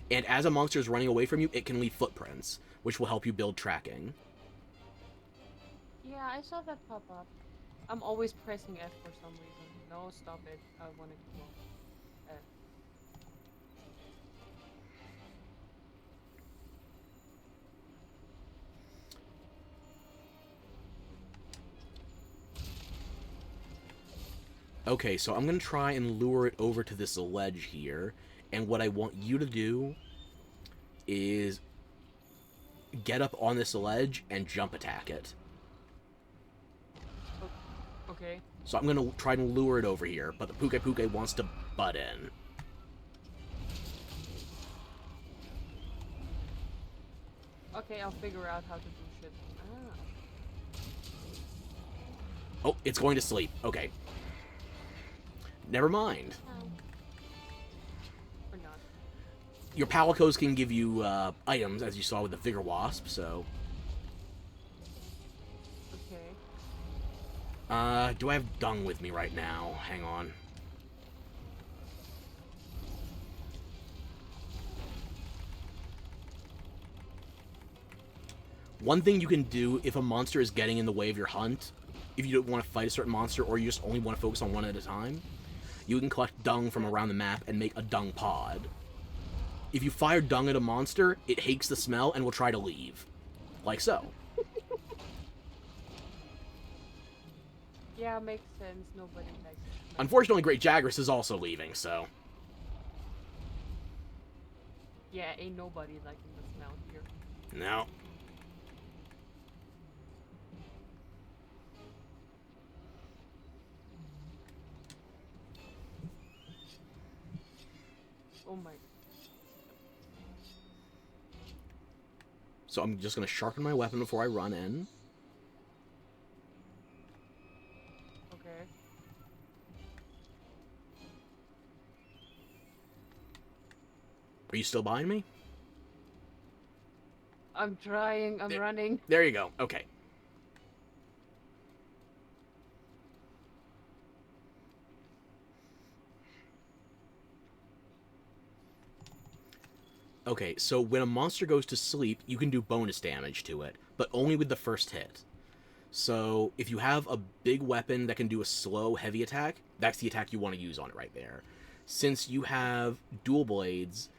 And as a monster is running away from you, it can leave footprints, which will help you build tracking. Yeah, I saw that pop up. I'm always pressing F for some reason. No, stop it. I want it to go. F. Okay, so I'm going to try and lure it over to this ledge here. And what I want you to do is get up on this ledge and jump attack it. Okay. So I'm going to try and lure it over here, but the Puke Puke wants to butt in. Okay, I'll figure out how to do shit. Oh, it's going to sleep. Okay. Never mind. Or not. Your Palicos can give you items, as you saw with the Vigor Wasp, so... Okay. Do I have dung with me right now? Hang on. One thing you can do if a monster is getting in the way of your hunt, if you don't want to fight a certain monster or you just only want to focus on one at a time, you can collect dung from around the map and make a dung pod. If you fire dung at a monster, it hates the smell and will try to leave. Like so. Yeah, makes sense. Nobody likes it. Unfortunately, Great Jagras is also leaving, so... Yeah, ain't nobody liking the smell here. No. Oh my. So I'm just going to sharpen my weapon before I run in. Okay. Are you still behind me? I'm trying. I'm running. There you go. Okay. Okay, so when a monster goes to sleep, you can do bonus damage to it, but only with the first hit. So if you have a big weapon that can do a slow, heavy attack, that's the attack you want to use on it right there. Since you have dual blades,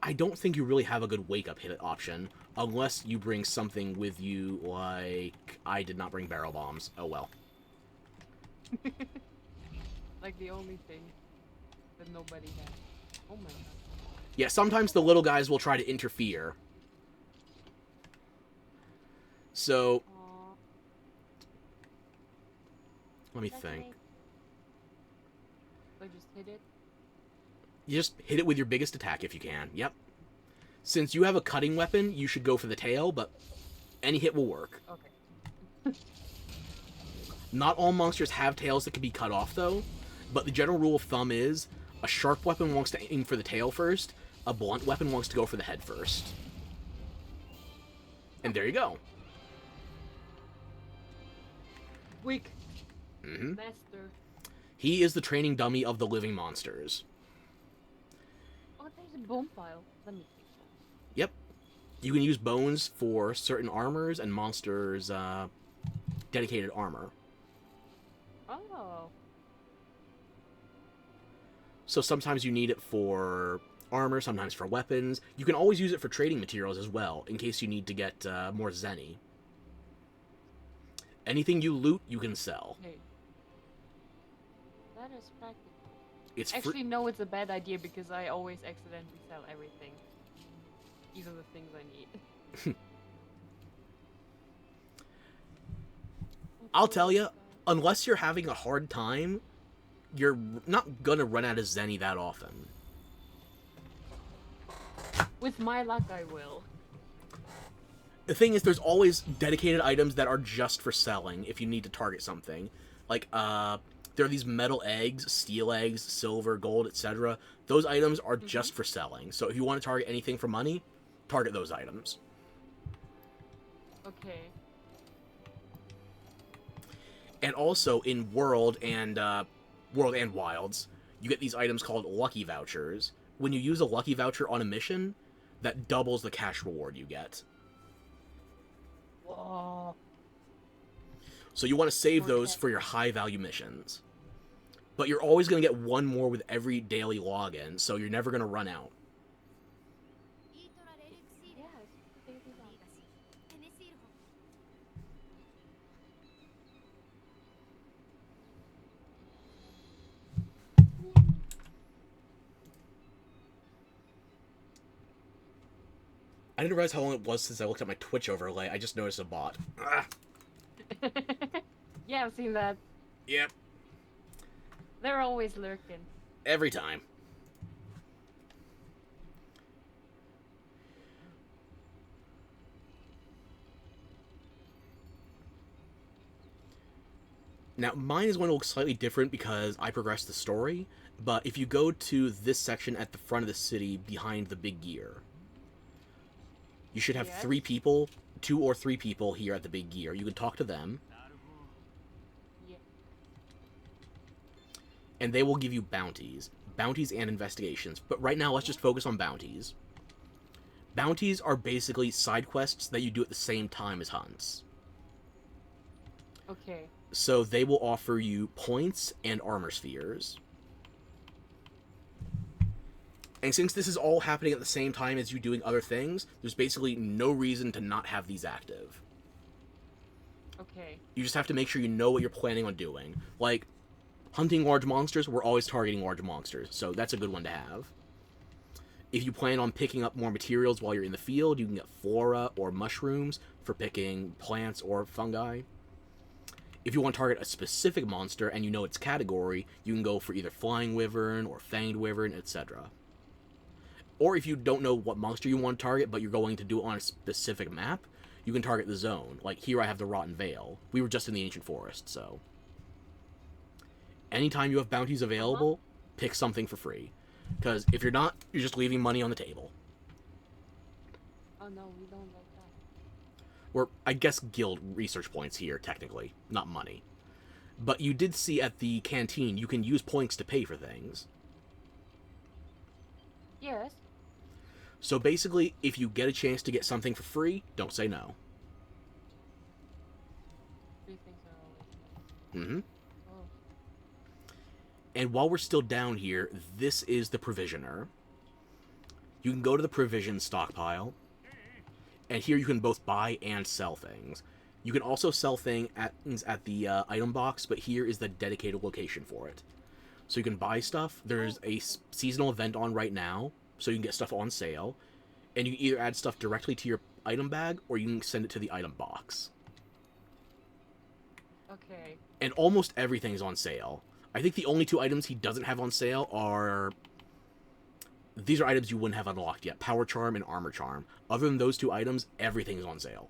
I don't think you really have a good wake-up hit option, unless you bring something with you like... I did not bring barrel bombs. Oh well. Like the only thing that nobody has. Oh my god. Yeah, sometimes the little guys will try to interfere. So, Aw, let me That's think. amazing. I just hit it. You just hit it with your biggest attack if you can. Yep. Since you have a cutting weapon, you should go for the tail, but any hit will work. Okay. Not all monsters have tails that can be cut off, though, but the general rule of thumb is a sharp weapon wants to aim for the tail first, a blunt weapon wants to go for the head first. And there you go. Weak. Mm-hmm. Master. He is the training dummy of the living monsters. Oh, there's a bone pile. Let me take that. Yep. You can use bones for certain armors and monsters' dedicated armor. Oh. So sometimes you need it for armor, sometimes for weapons. You can always use it for trading materials as well, in case you need to get more zenny. Anything you loot, you can sell. Hey. That is practical. It's Actually, no, it's a bad idea because I always accidentally sell everything. Even the things I need. I'll tell you, unless you're having a hard time, you're not gonna run out of zenny that often. With my luck, I will. The thing is, there's always dedicated items that are just for selling if you need to target something. Like, there are these metal eggs, steel eggs, silver, gold, etc. Those items are just for selling. So if you want to target anything for money, target those items. Okay. And also in World and Wilds, you get these items called Lucky Vouchers. When you use a Lucky Voucher on a mission, that doubles the cash reward you get. Whoa. So you want to save Or those cash. for your high-value missions. But you're always going to get one more with every daily login, so you're never going to run out. Yes, baby doll. I didn't realize how long it was since I looked at my Twitch overlay. I just noticed a bot. Ah, Yeah, I've seen that. yep, They're always lurking. every time. Now, mine is going to look slightly different because I progressed the story, but if you go to this section at the front of the city behind the big gear, you should have Yes. 3 people, 2 or 3 people here at the big gear. You can talk to them, Yeah. and they will give you bounties. Bounties and investigations. But right now, let's just focus on bounties. Bounties are basically side quests that you do at the same time as hunts. Okay. So they will offer you points and armor spheres. And since this is all happening at the same time as you doing other things, there's basically no reason to not have these active. Okay. You just have to make sure you know what you're planning on doing. Like, hunting large monsters, we're always targeting large monsters, so that's a good one to have. If you plan on picking up more materials while you're in the field, you can get flora or mushrooms for picking plants or fungi. If you want to target a specific monster and you know its category, you can go for either flying wyvern or fanged wyvern, etc. Or if you don't know what monster you want to target, but you're going to do it on a specific map, you can target the zone. Like here I have the Rotten Vale. We were just in the Ancient Forest, so. Anytime you have bounties available, pick something for free. Because if you're not, you're just leaving money on the table. Oh no, we don't like that. Or, I guess, guild research points here, technically, not money. But you did see at the canteen, you can use points to pay for things. Yes. So basically, if you get a chance to get something for free, don't say no. Free things are always nice. Mm-hmm. Oh. And while we're still down here, this is the provisioner. You can go to the provision stockpile, and here you can both buy and sell things. You can also sell things at the item box, but here is the dedicated location for it. So you can buy stuff. There's a seasonal event on right now, so you can get stuff on sale. And you can either add stuff directly to your item bag, or you can send it to the item box. Okay. And almost everything's on sale. I think the only 2 items he doesn't have on sale are... These are items you wouldn't have unlocked yet. Power Charm and Armor Charm. Other than those 2 items, everything's on sale.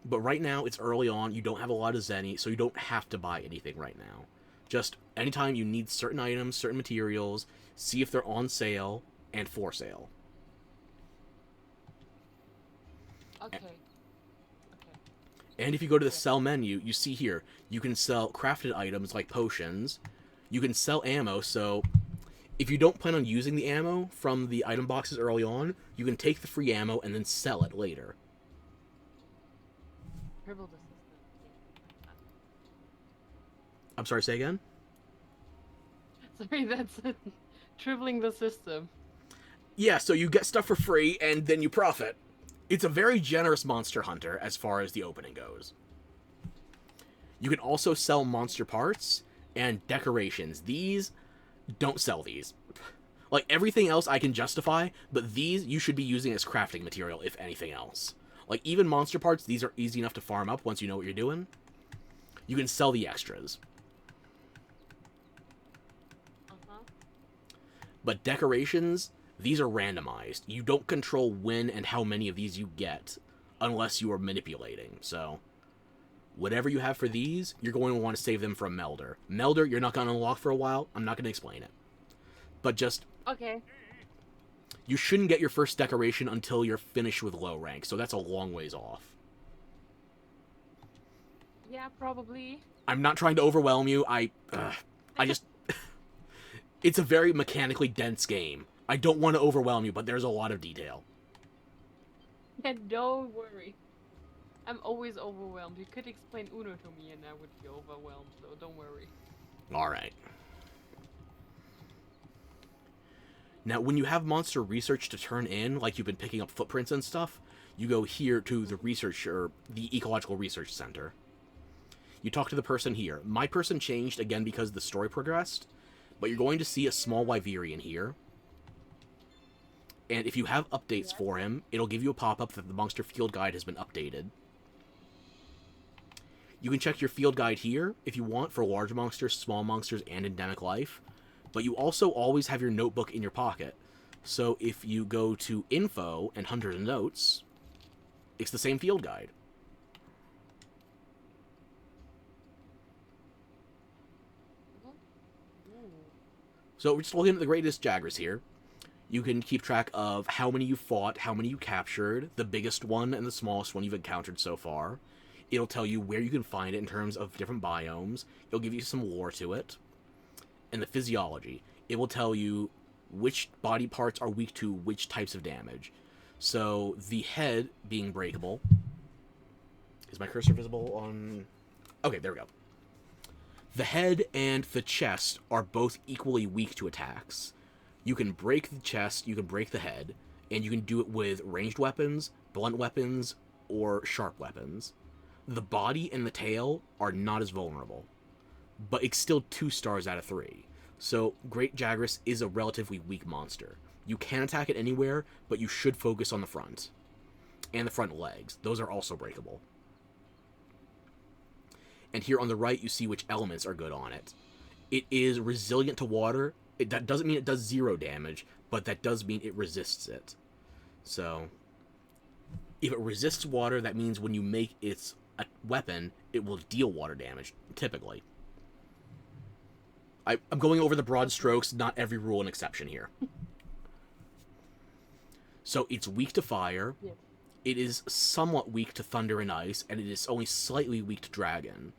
But right now, it's early on. You don't have a lot of Zenny, so you don't have to buy anything right now. Just anytime you need certain items, certain materials, see if they're on sale and for sale. Okay. And if you go to the sell menu, you see here, you can sell crafted items like potions. You can sell ammo, so if you don't plan on using the ammo from the item boxes early on, you can take the free ammo and then sell it later. Dribble the system. I'm sorry, say again? Sorry, that's it. Dribbling the system. Yeah, so you get stuff for free, and then you profit. It's a very generous monster hunter as far as the opening goes. You can also sell monster parts and decorations. These, don't sell these. Like, everything else I can justify, but these you should be using as crafting material, if anything else. Like, even monster parts, these are easy enough to farm up once you know what you're doing. You can sell the extras. But decorations, these are randomized. You don't control when and how many of these you get unless you are manipulating. So, whatever you have for these, you're going to want to save them for a Melder. Melder, you're not going to unlock for a while. I'm not going to explain it. But just... Okay. You shouldn't get your first decoration until you're finished with low rank, so that's a long ways off. Yeah, probably. I'm not trying to overwhelm you. I just... It's a very mechanically dense game. I don't want to overwhelm you, but there's a lot of detail. Yeah, don't worry. I'm always overwhelmed. You could explain Uno to me and I would be overwhelmed, so don't worry. Alright. Now, when you have monster research to turn in, like you've been picking up footprints and stuff, you go here to the research, or the Ecological Research Center. You talk to the person here. My person changed again because the story progressed, but you're going to see a small Wyverian here. And if you have updates for him, it'll give you a pop-up that the monster field guide has been updated. You can check your field guide here if you want for large monsters, small monsters, and endemic life. But you also always have your notebook in your pocket. So if you go to Info and Hundreds of Notes, it's the same field guide. So we're just looking at the greatest Jagras here. You can keep track of how many you fought, how many you captured, the biggest one and the smallest one you've encountered so far. It'll tell you where you can find it in terms of different biomes. It'll give you some lore to it. And the physiology. It will tell you which body parts are weak to which types of damage. So the head being breakable. Is my cursor visible on... Okay, there we go. The head and the chest are both equally weak to attacks. You can break the chest, you can break the head, and you can do it with ranged weapons, blunt weapons, or sharp weapons. The body and the tail are not as vulnerable, but it's still 2 stars out of 3. So Great Jagras is a relatively weak monster. You can attack it anywhere, but you should focus on the front. And the front legs. Those are also breakable. And here on the right, you see which elements are good on it. It is resilient to water. That doesn't mean it does 0 damage, but that does mean it resists it. So, if it resists water, that means when you make its a weapon, it will deal water damage, typically. I'm going over the broad strokes, not every rule and exception here. So, it's weak to fire. Yeah. It is somewhat weak to thunder and ice, and it is only slightly weak to dragon.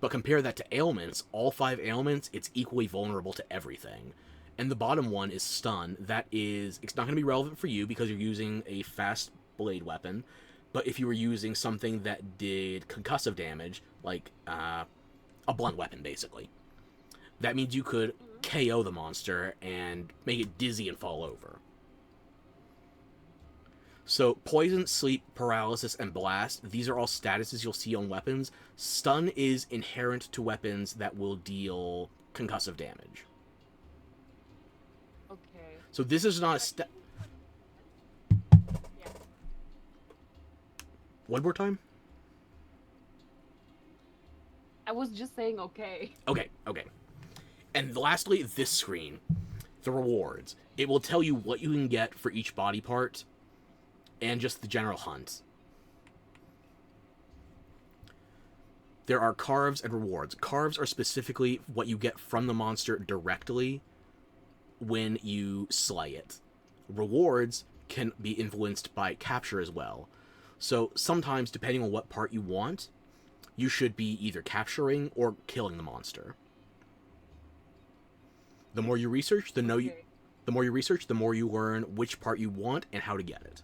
But compare that to ailments, all 5 ailments, it's equally vulnerable to everything. And the bottom one is stun. That is, it's not going to be relevant for you because you're using a fast blade weapon. But if you were using something that did concussive damage, like a blunt weapon, basically, that means you could KO the monster and make it dizzy and fall over. So, poison, sleep, paralysis, and blast, these are all statuses you'll see on weapons. Stun is inherent to weapons that will deal concussive damage. Okay. So this is not a stat... Yeah. One more time? I was just saying okay. Okay. And lastly, this screen. The rewards. It will tell you what you can get for each body part, and just the general hunt. There are carves and rewards. Carves are specifically what you get from the monster directly when you slay it. Rewards can be influenced by capture as well. So sometimes, depending on what part you want, you should be either capturing or killing the monster. The more you research, the more you learn which part you want and how to get it.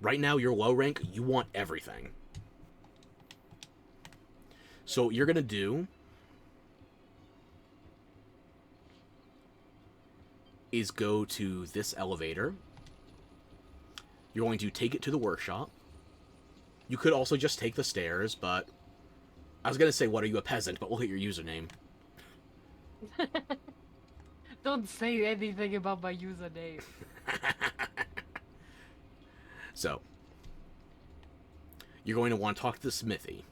Right now, you're low rank, you want everything. So what you're going to do is go to this elevator. You're going to take it to the workshop. You could also just take the stairs, but I was going to say, what are you, a peasant? But look at your username. Don't say anything about my username. So, you're going to want to talk to the smithy.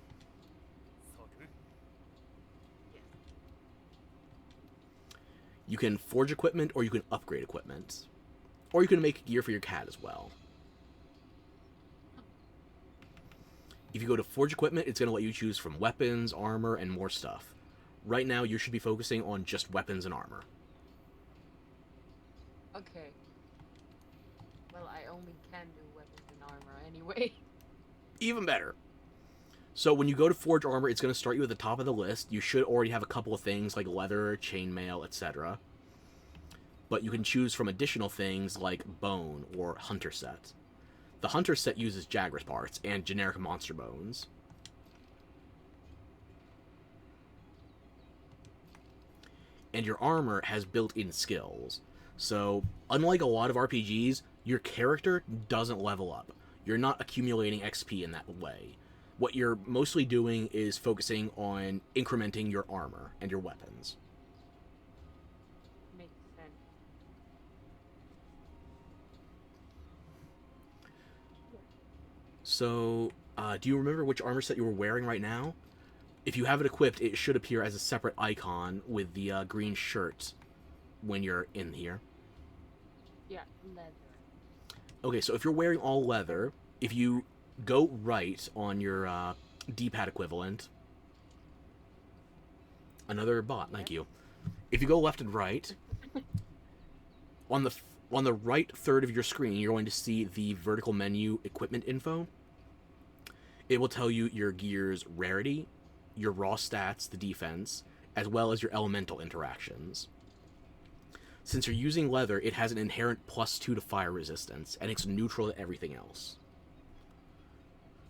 You can forge equipment, or you can upgrade equipment. Or you can make gear for your cat as well. If you go to forge equipment, it's going to let you choose from weapons, armor, and more stuff. Right now, you should be focusing on just weapons and armor. Okay. Well, I only can do weapons and armor anyway. Even better. So when you go to forge armor, it's going to start you at the top of the list. You should already have a couple of things like leather, chainmail, etc. But you can choose from additional things like bone or hunter set. The hunter set uses Jagras parts and generic monster bones. And your armor has built-in skills. So, unlike a lot of RPGs, your character doesn't level up. You're not accumulating XP in that way. What you're mostly doing is focusing on incrementing your armor and your weapons. Makes sense. So, do you remember which armor set you were wearing right now? If you have it equipped, it should appear as a separate icon with the green shirt when you're in here. Yeah, leather. Okay, so if you're wearing all leather, if you go right on your D-pad equivalent. Another bot, thank you. If you go left and right, on the right third of your screen, you're going to see the vertical menu equipment info. It will tell you your gear's rarity, your raw stats, the defense, as well as your elemental interactions. Since you're using leather, it has an inherent +2 to fire resistance, and it's neutral to everything else.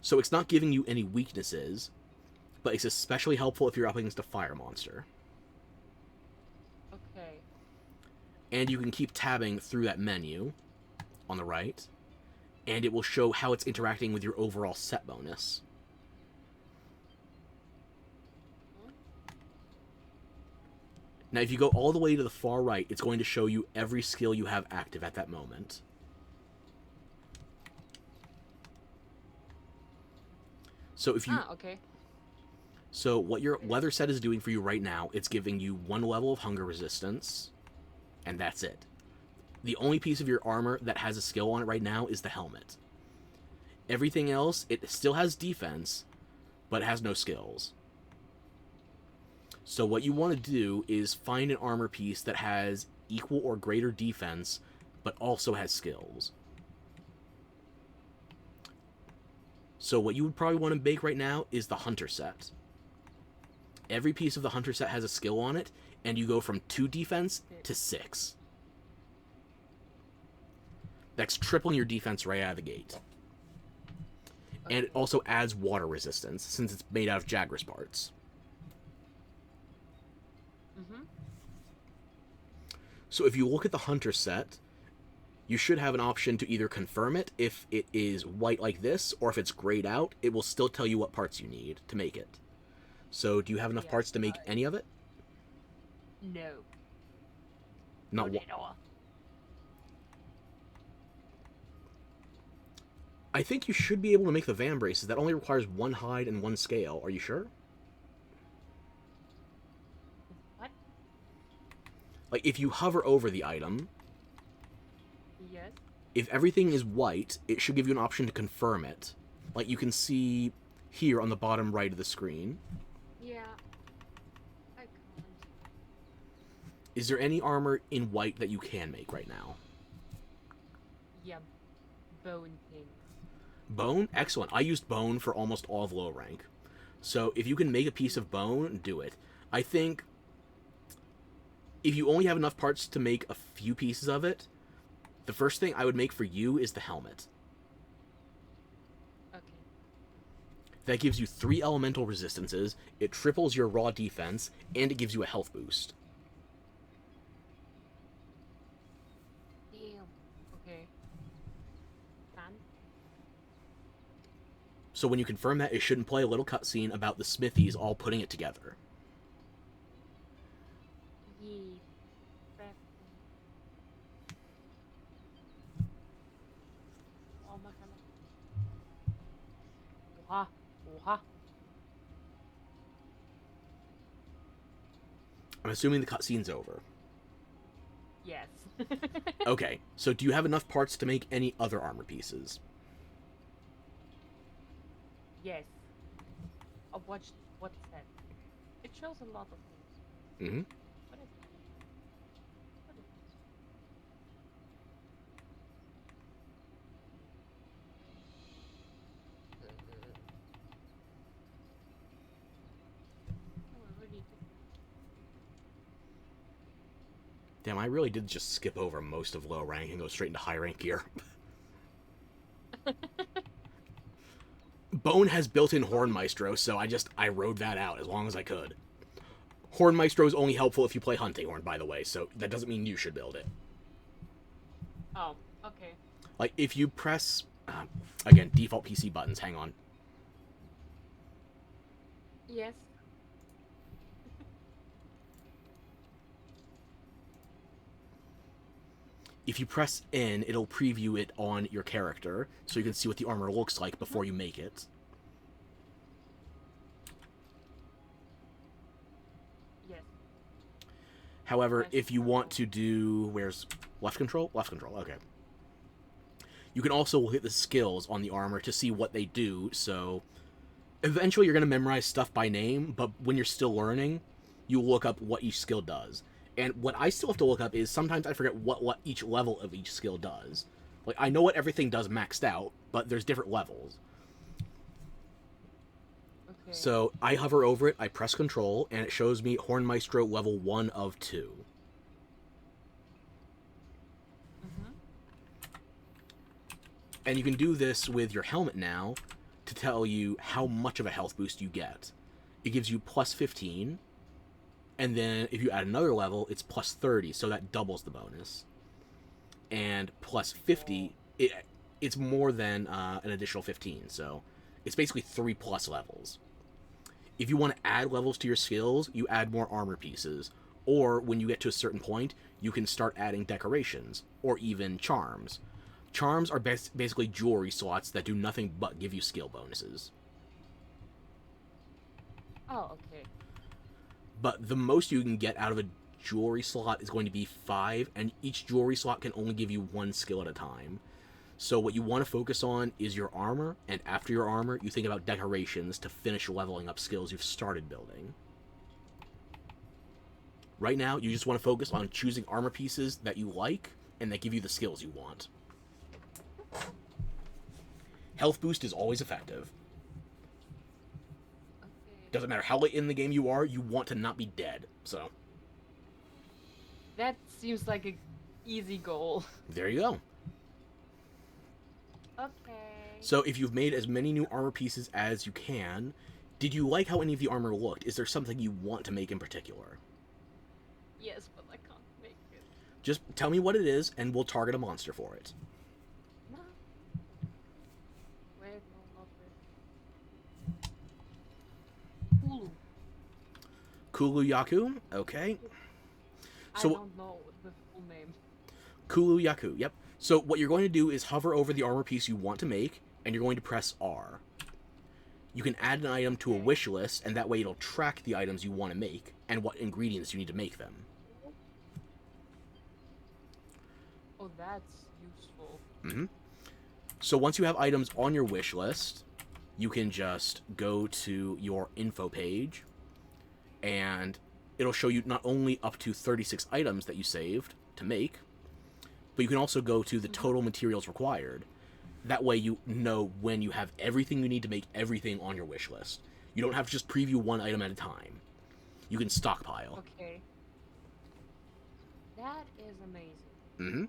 So it's not giving you any weaknesses, but it's especially helpful if you're up against a fire monster. Okay. And you can keep tabbing through that menu on the right, and it will show how it's interacting with your overall set bonus. Now, if you go all the way to the far right, it's going to show you every skill you have active at that moment. So if you... okay. So what your leather set is doing for you right now, it's giving you 1 level of hunger resistance, and that's it. The only piece of your armor that has a skill on it right now is the helmet. Everything else, it still has defense, but it has no skills. So what you want to do is find an armor piece that has equal or greater defense, but also has skills. So what you would probably want to make right now is the hunter set. Every piece of the hunter set has a skill on it, and you go from 2 defense to 6. That's tripling your defense right out of the gate. And it also adds water resistance, since it's made out of Jagras parts. Mm-hmm. So if you look at the hunter set, you should have an option to either confirm it if it is white like this, or if it's grayed out, it will still tell you what parts you need to make it. So do you have enough parts to make any of it? No. Not one. I think you should be able to make the van braces. That only requires 1 hide and 1 scale. Are you sure? What? Like, if you hover over the item, Yes. if everything is white, it should give you an option to confirm it. Like you can see here on the bottom right of the screen. Yeah. I can't. Is there any armor in white that you can make right now? Yeah. Bone thing. Bone? Excellent. I used bone for almost all of low rank. So if you can make a piece of bone, do it. I think if you only have enough parts to make a few pieces of it, the first thing I would make for you is the helmet. Okay. That gives you 3 elemental resistances, it triples your raw defense, and it gives you a health boost. Damn. Okay. Done. So when you confirm that, it shouldn't play a little cutscene about the smithies all putting it together. Yeah. Oh my god. Oha. I'm assuming the cutscene's over. Yes. Okay, so do you have enough parts to make any other armor pieces? Yes. I watched what's that? It shows a lot of things. Mm-hmm. What is it? What is it? Oh, I really Damn, I really did just skip over most of low rank and go straight into high rank gear. Bone has built-in Horn Maestro, so I rode that out as long as I could. Horn Maestro is only helpful if you play Hunting Horn, by the way, so that doesn't mean you should build it. Oh, okay. Like, if you press... again, default PC buttons, hang on. Yes. If you press N, it'll preview it on your character, so you can see what the armor looks like before you make it. Yes. However, if you want to do... Where's... Left control? Left control, okay. You can also look at the skills on the armor to see what they do, so... Eventually you're going to memorize stuff by name, but when you're still learning, you look up what each skill does. And what I still have to look up is sometimes I forget what each level of each skill does. Like, I know what everything does maxed out, but there's different levels. Okay. So I hover over it, I press control, and it shows me Horn Maestro level 1 of 2. Mm-hmm. And you can do this with your helmet now to tell you how much of a health boost you get. It gives you plus 15, and then if you add another level, it's plus 30, so that doubles the bonus. And plus 50, it's more than an additional 15, so it's basically 3 plus levels. If you want to add levels to your skills, you add more armor pieces, or when you get to a certain point, you can start adding decorations, or even charms. Charms are basically jewelry slots that do nothing but give you skill bonuses. Oh, okay. But the most you can get out of a jewelry slot is going to be 5, and each jewelry slot can only give you 1 skill at a time. So what you want to focus on is your armor, and after your armor, you think about decorations to finish leveling up skills you've started building. Right now, you just want to focus on choosing armor pieces that you like, and that give you the skills you want. Health boost is always effective. Okay. Doesn't matter how late in the game you are, you want to not be dead. So That seems like a easy goal. there you go. Okay. So if you've made as many new armor pieces as you can, did you like how any of the armor looked? Is there something you want to make in particular? Yes, but I can't make it. Just tell me what it is, and we'll target a monster for it. No. Wait, no, not this. Hulu. Kulu Yaku? Okay. So, I don't know the full name. Kulu Yaku, yep. So what you're going to do is hover over the armor piece you want to make, and you're going to press R. You can add an item to a wish list, and that way it'll track the items you want to make, and what ingredients you need to make them. Oh, that's useful. Mm-hmm. So once you have items on your wish list, you can just go to your info page, and it'll show you not only up to 36 items that you saved to make, but you can also go to the total materials required. That way you know when you have everything you need to make everything on your wish list. You don't have to just preview one item at a time. You can stockpile. Okay. That is amazing. Mm-hmm.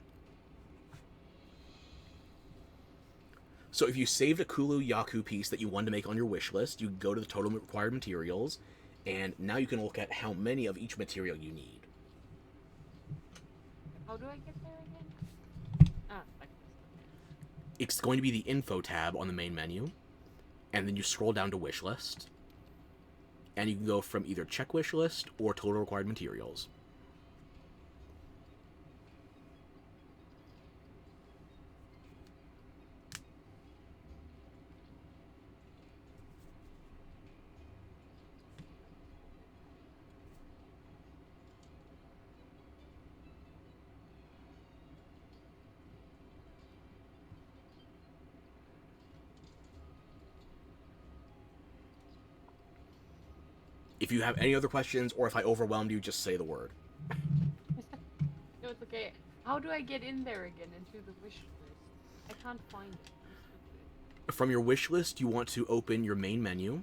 So if you saved a Kulu Yaku piece that you wanted to make on your wish list, you go to the total required materials, and now you can look at how many of each material you need. How do I get there again? Ah, like this. It's going to be the info tab on the main menu, and then you scroll down to wish list, and you can go from either check wish list or total required materials. If you have any other questions, or if I overwhelmed you, just say the word. No, it's okay. How do I get in there again into the wish list? I can't find it. I'm stupid. From your wish list, you want to open your main menu.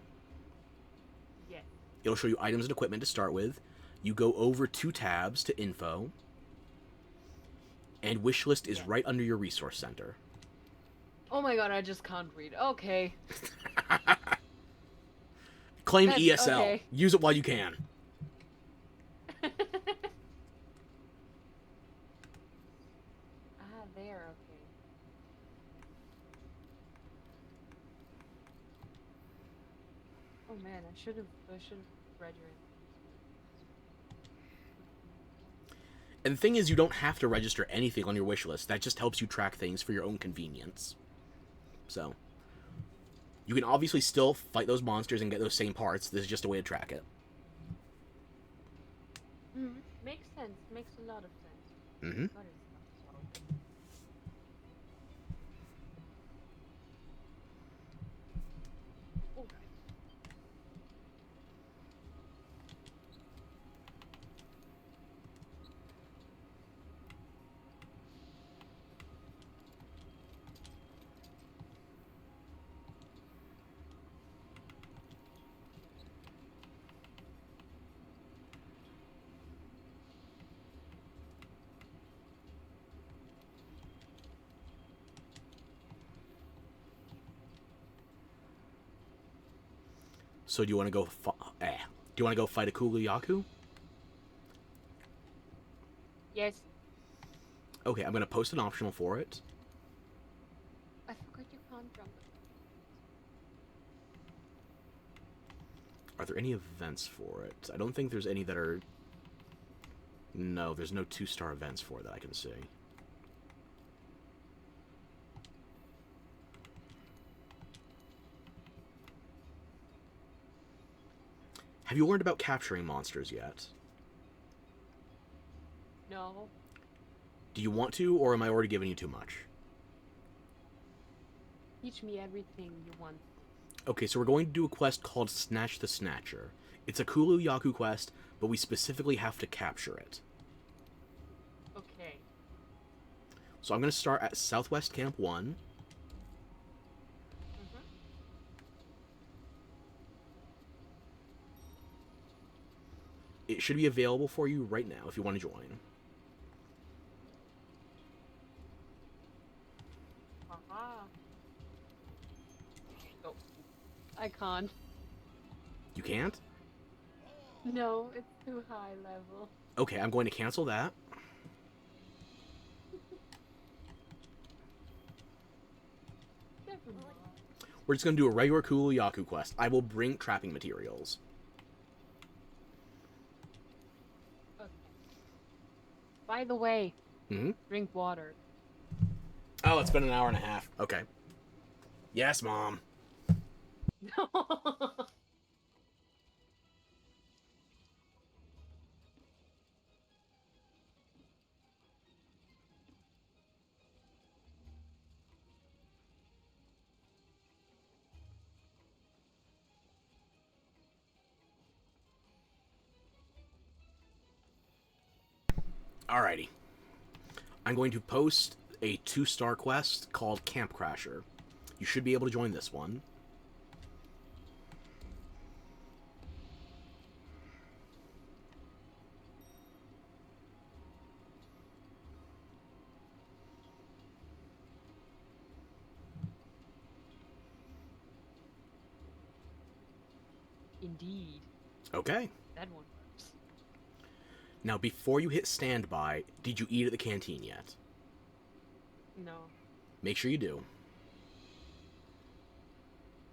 Yeah. It'll show you items and equipment to start with. You go over 2 tabs to info, and wish list is right under your resource center. Oh my god, I just can't read. Okay. Claim That's ESL. okay. Use it while you can. Ah, there, okay. Oh man, I should have read your. And the thing is, you don't have to register anything on your wish list. That just helps you track things for your own convenience. So, you can obviously still fight those monsters and get those same parts. This is just a way to track it. Makes sense. Makes a lot of sense. Mm-hmm. What is that? Okay. So do you want to go? Do you want to go fight a Kulu Yaku? Yes. Okay, I'm gonna post an optional for it. I forgot you can't jump. Are there any events for it? I don't think there's any that are... No, there's no 2-star events for it that I can see. Have you learned about capturing monsters yet? No. Do you want to, or am I already giving you too much? Teach me everything you want. Okay, so we're going to do a quest called Snatch the Snatcher. It's a Kulu Yaku quest, but we specifically have to capture it. Okay. So I'm going to start at Southwest Camp 1. It should be available for you right now if you want to join. Haha. Oh, I can't. You can't? No, it's too high level. Okay, I'm going to cancel that. Never mind. We're just going to do a regular Kulu-Yaku quest. I will bring trapping materials. Okay. By the way, Hmm? drink water. Oh, it's been an hour and a half. Okay. Yes, Mom. No. Alrighty. I'm going to post a 2-star quest called Camp Crasher. You should be able to join this one. Indeed. Okay. That one works. Now, before you hit standby, did you eat at the canteen yet? No. Make sure you do.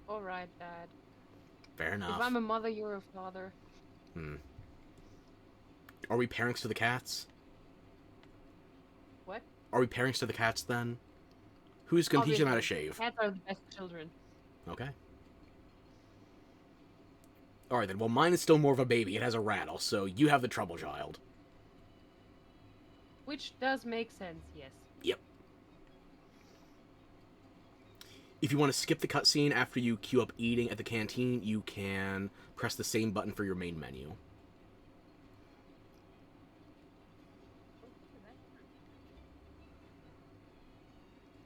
Alright, Dad. Fair enough. If I'm a mother, you're a father. Hmm. Are we parents to the cats? What? Are we parents to the cats, then? Who's going to teach them how to Obviously, shave? Cats are the best children. Okay. Alright then, well mine is still more of a baby. It has a rattle, so you have the trouble child. Which does make sense, yes. Yep. If you want to skip the cutscene after you queue up eating at the canteen, you can press the same button for your main menu.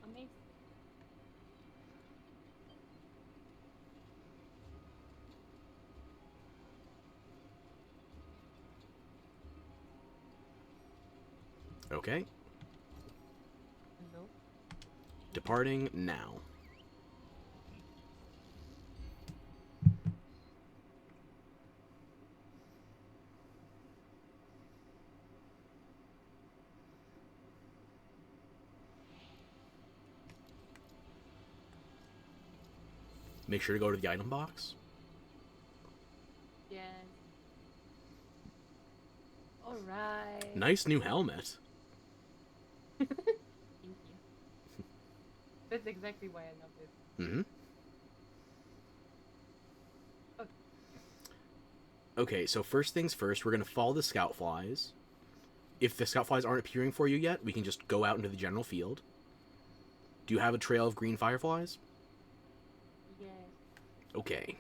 Amazing. Okay. Hello? Departing now. Make sure to go to the item box. Yes. Alright. Nice new helmet. Thank you. That's exactly why I love it. Mm-hmm. Okay, so first things first, we're going to follow the scout flies. If the scout flies aren't appearing for you yet, we can just go out into the general field. Do you have a trail of green fireflies? Yes. Okay.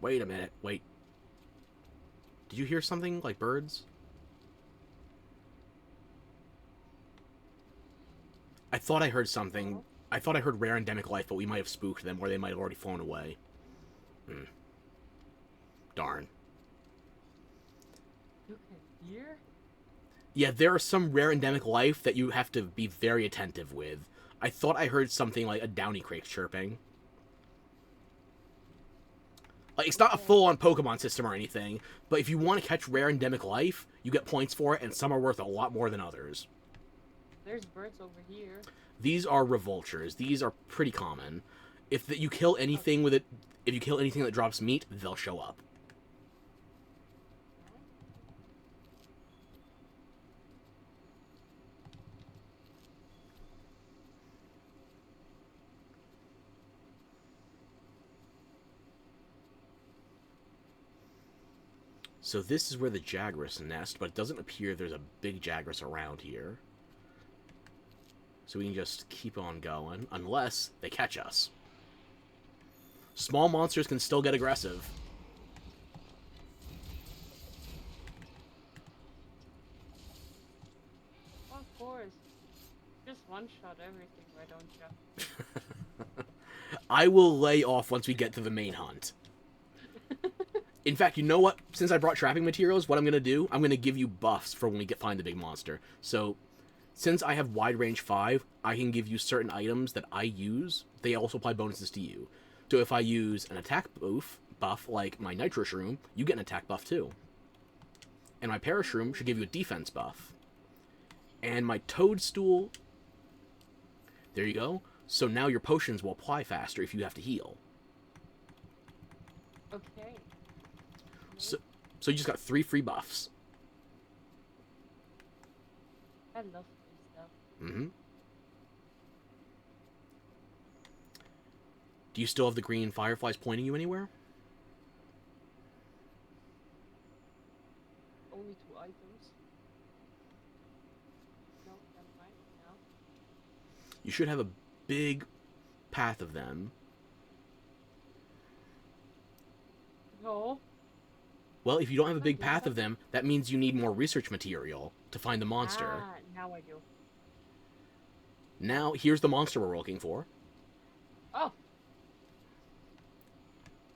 Wait a minute, wait. Did you hear something like birds? I thought I heard something. I thought I heard rare endemic life, but we might have spooked them, or they might have already flown away. Hmm. Darn. You can hear? Yeah, there are some rare endemic life that you have to be very attentive with. I thought I heard something like a downy crate chirping. Like, it's not a full-on Pokemon system or anything, but if you want to catch rare endemic life, you get points for it, and some are worth a lot more than others. There's birds over here. These are revoltures. These are pretty common. If you kill anything with it, if you kill anything that drops meat, they'll show up. So this is where the Jagras nest, but it doesn't appear there's a big Jagras around here. So we can just keep on going, unless they catch us. Small monsters can still get aggressive. one-shot everything, why don't you? I will lay off once we get to the main hunt. In fact, you know what? Since I brought trapping materials, what I'm going to do, I'm going to give you buffs for when we find the big monster. So, since I have wide range 5, I can give you certain items that I use. They also apply bonuses to you. So if I use an attack buff like my Nitro Shroom, you get an attack buff too. And my Parashroom should give you a defense buff. And my Toadstool... There you go. So now your potions will apply faster if you have to heal. Okay. So you just got 3 free buffs. I love free stuff. Mm-hmm. Do you still have the green fireflies pointing you anywhere? Only 2 items. No, never mind. No. You should have a big path of them. No. Well, if you don't have a big path of them, that means you need more research material to find the monster. Ah, now I do. Now, here's the monster we're looking for. Oh.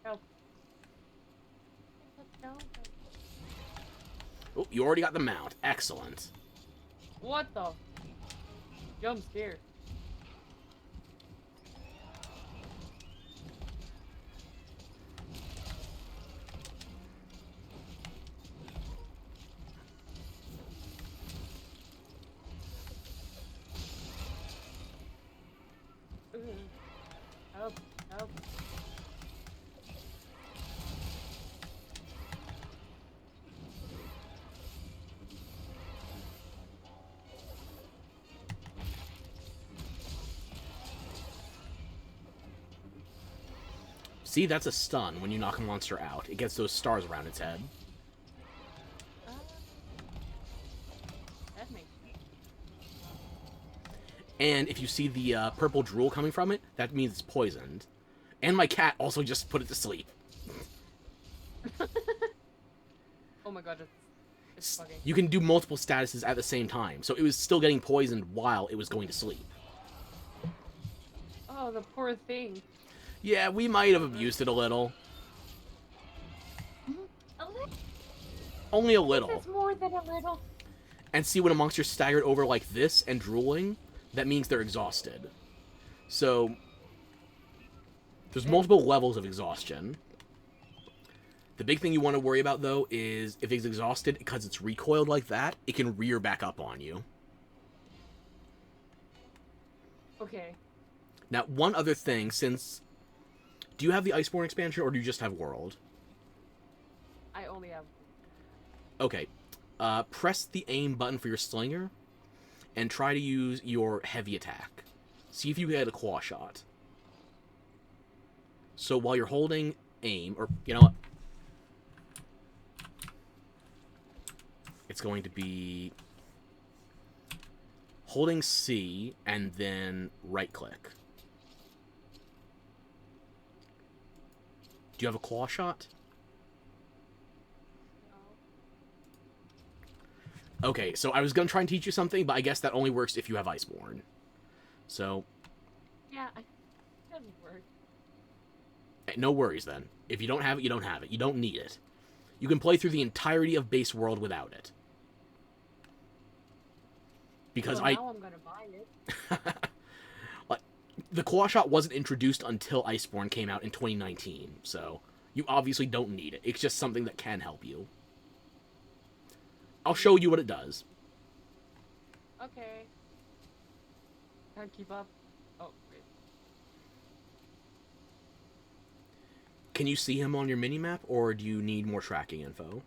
Help. No. Oh, you already got the mount. Excellent. What the? Jump scare. Help, help. See, that's a stun when you knock a monster out. It gets those stars around its head. That makes sense. And if you see the purple drool coming from it, that means it's poisoned. And my cat also just put it to sleep. Oh my god, it's bugging. You can do multiple statuses at the same time, so it was still getting poisoned while it was going to sleep. Oh, the poor thing. Yeah, we might have abused it a little. A little? Only a little. That's more than a little. And see, when a monster's staggered over like this and drooling, that means they're exhausted. So, there's multiple levels of exhaustion. The big thing you want to worry about, though, is if it's exhausted, because it's recoiled like that, it can rear back up on you. Okay. Now, one other thing, since... Do you have the Iceborne expansion, or do you just have World? I only have... Okay. Press the aim button for your slinger, and try to use your heavy attack. See if you get a claw shot. So while you're holding aim, or, you know what? It's going to be holding C and then right-click. Do you have a claw shot? No. Okay, so I was going to try and teach you something, but I guess that only works if you have Iceborne. So... Yeah, it doesn't work. No worries, then. If you don't have it, you don't have it. You don't need it. You can play through the entirety of Base World without it. Because well, now I'm gonna buy it. Like, the claw shot wasn't introduced until Iceborne came out in 2019, so you obviously don't need it. It's just something that can help you. I'll show you what it does. Okay. Can't keep up. Oh, wait. Can you see him on your minimap, or do you need more tracking info?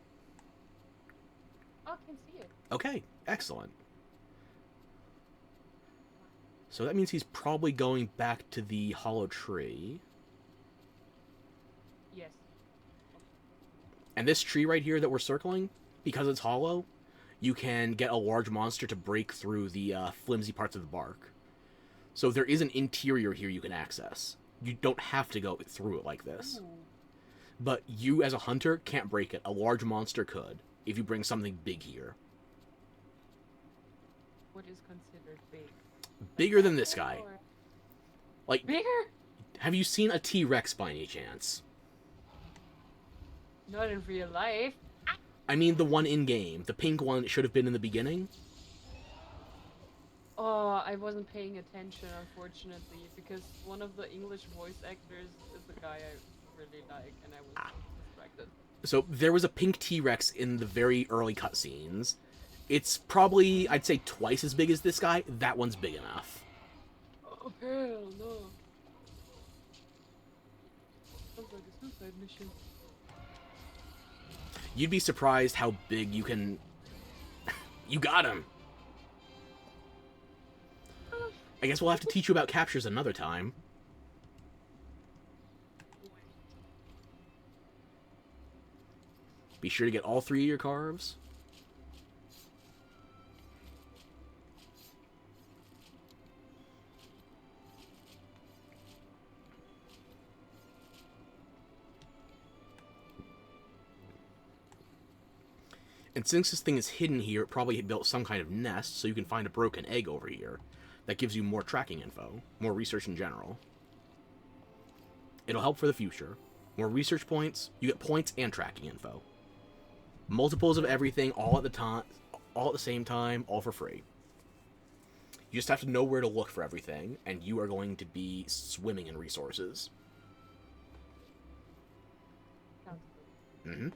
Oh, I can see it. Okay, excellent. So that means he's probably going back to the hollow tree. Yes. And this tree right here that we're circling, because it's hollow, you can get a large monster to break through the flimsy parts of the bark. So there is an interior here you can access. You don't have to go through it like this. Ooh. But you, as a hunter, can't break it. A large monster could, if you bring something big here. What is considered big? Bigger than this guy. Or- Like, Bigger? have you seen a T-Rex by any chance? Not in real life. I mean the one in-game. The pink one that should have been in the beginning. Oh, I wasn't paying attention, unfortunately, because one of the English voice actors is a guy I really like, and I was distracted. So there was a pink T-Rex in the very early cutscenes. It's probably, I'd say, twice as big as this guy. That one's big enough. Oh, hell no. Sounds like a suicide mission. You'd be surprised how big you can... You got him! I guess we'll have to teach you about captures another time. Be sure to get all 3 of your carves. And since this thing is hidden here, it probably built some kind of nest, so you can find a broken egg over here. That gives you more tracking info, more research in general. It'll help for the future. More research points, you get points and tracking info. Multiples of everything, all at the same time, all for free. You just have to know where to look for everything, and you are going to be swimming in resources. Mm-hmm.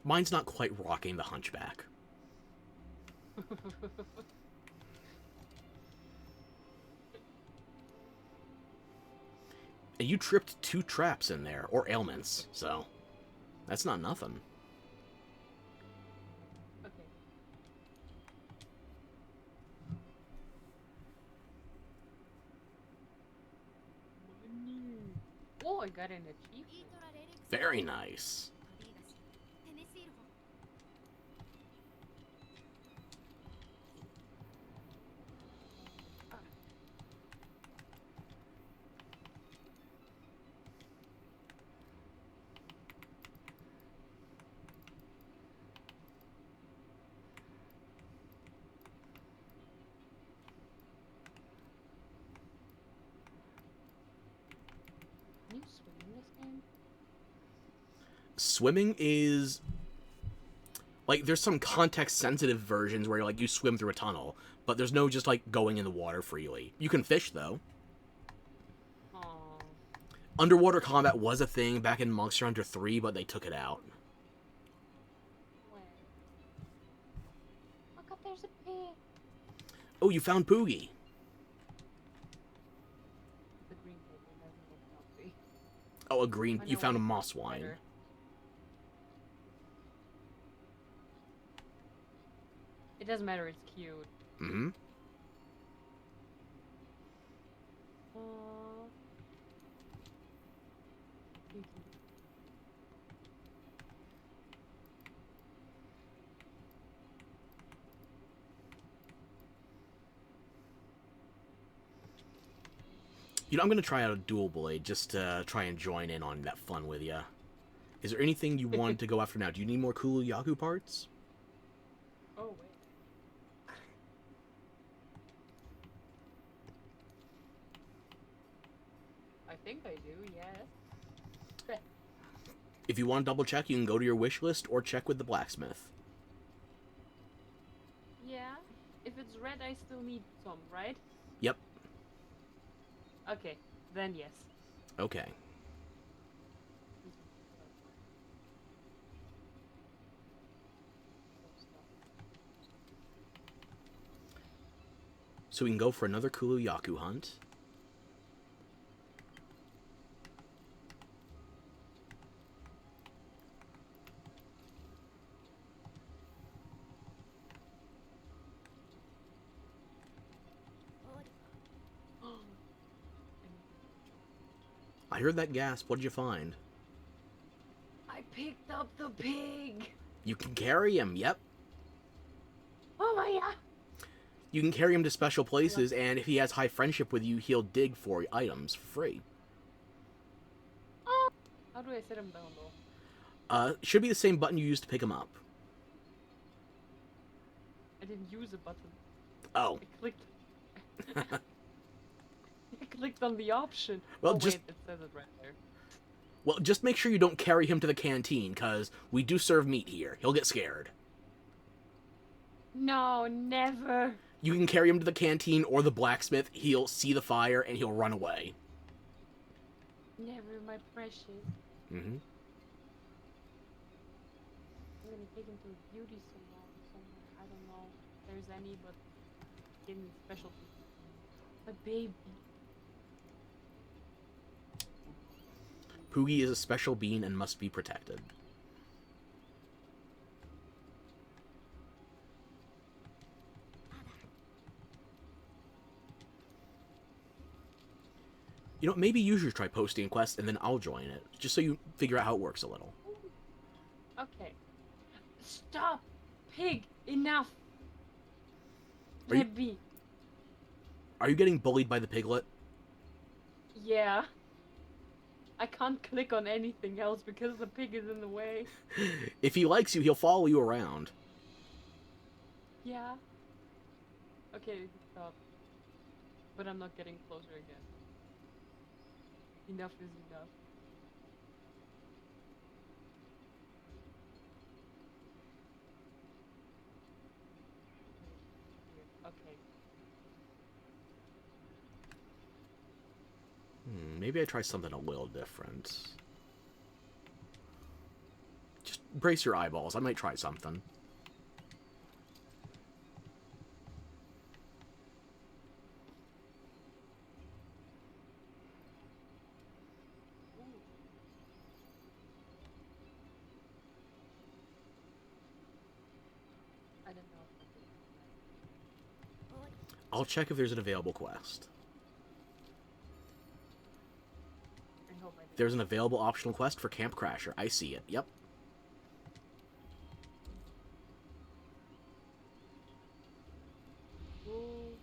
Mine's not quite rocking the hunchback. And you tripped 2 traps in there, or ailments, so that's not nothing. Okay. Oh, I got an achievement. Very nice. Can you swim in this game? Swimming is... Like, there's some context-sensitive versions where, like, you swim through a tunnel, but there's no just, like, going in the water freely. You can fish, though. Aww. Underwater combat was a thing back in Monster Hunter 3, but they took it out. Where? Look up, there's a pig. Oh, you found Poogie. The green pig doesn't look healthy. Oh, a green... I You know found a it's moss better. wine. It doesn't matter, it's cute. Mm-hmm. Aww. Thank you. You know, I'm going to try out a dual blade just to try and join in on that fun with ya. Is there anything you want to go after now? Do you need more Kulu Yaku parts? Oh, wait. I think I do, yes. If you want to double check, you can go to your wish list or check with the blacksmith. Yeah. If it's red, I still need some, right? Yep. Okay, then yes. Okay. So we can go for another Kulu Yaku hunt. I heard that gasp. What did you find? I picked up the pig! You can carry him, yep. Oh my god! You can carry him to special places, and if he has high friendship with you, he'll dig for items for free. Oh! How How do I set him down though? Should be the same button you used to pick him up. I didn't use a button. Oh. I clicked. I clicked on the option. Well, oh, just... wait, it says it right there. Well, just make sure you don't carry him to the canteen, because we do serve meat here. He'll get scared. No, never. You can carry him to the canteen or the blacksmith. He'll see the fire, and he'll run away. Never, my precious. Mm-hmm. I'm gonna take him to a beauty salon somewhere. I don't know if there's any, but give me specialty. A baby. Poogie is a special being and must be protected. You know, maybe you should try posting a quest and then I'll join it, just so you figure out how it works a little. Okay. Stop! Pig! Enough! Are you- Let be. Are you getting bullied by the piglet? Yeah. I can't click on anything else because the pig is in the way. If he likes you, he'll follow you around. Yeah. Okay, stop. But I'm not getting closer again. Enough is enough. Okay. Maybe I try something a little different. Just brace your eyeballs. I might try something. I don't know. I'll check if there's an available quest. I hope I do. There's an available optional quest for Camp Crasher. I see it. Yep. Ooh,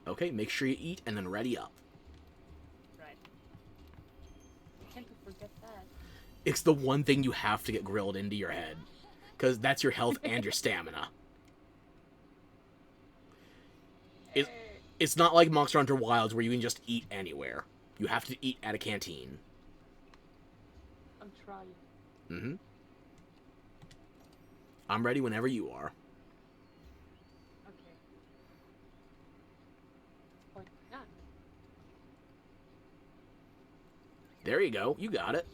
Okay, make sure you eat and then ready up. right. I tend to forget that. It's the one thing you have to get grilled into your head. Because that's your health and your stamina. It's not like Monster Hunter Wilds where you can just eat anywhere. You have to eat at a canteen. I'm trying. Mm-hmm. I'm ready whenever you are. Okay. Point not. There you go. You got it.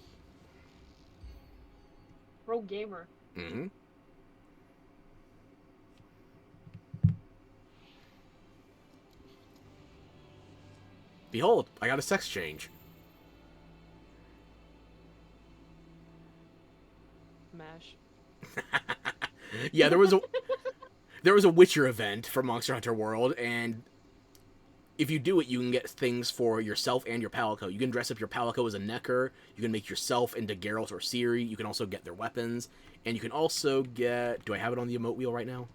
Pro gamer. Mm-hmm. Behold, I got a sex change. Smash. Yeah, there was a Witcher event for Monster Hunter World, and if you do it, you can get things for yourself and your Palico. You can dress up your Palico as a Necker. You can make yourself into Geralt or Ciri. You can also get their weapons, and you can also get. Do I have it on the emote wheel right now?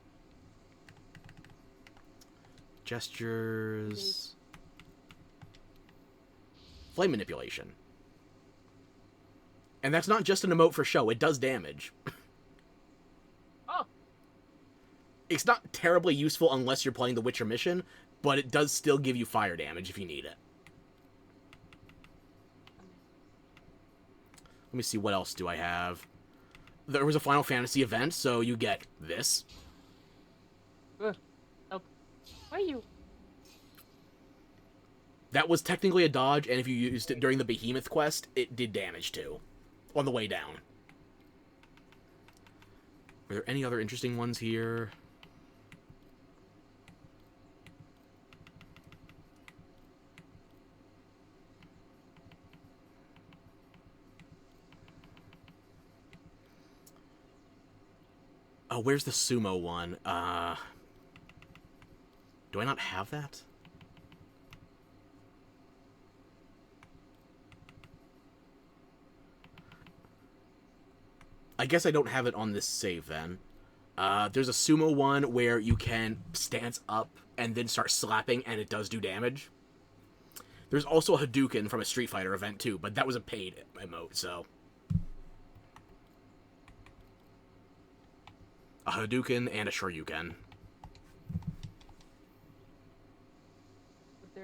Gestures. Flame manipulation. And that's not just an emote for show. It does damage. Oh! It's not terribly useful unless you're playing the Witcher mission, but it does still give you fire damage if you need it. Let me see, what else do I have? There was a Final Fantasy event, so you get this. Ugh. Oh. Why are you? That was technically a dodge, and if you used it during the Behemoth quest, it did damage too. On the way down. Are there any other interesting ones here? Oh, where's the sumo one? Do I not have that? I guess I don't have it on this save then. There's a sumo one where you can stance up and then start slapping and it does do damage. There's also a Hadouken from a Street Fighter event too, but that was a paid emote, so. A Hadouken and a Shoryuken. But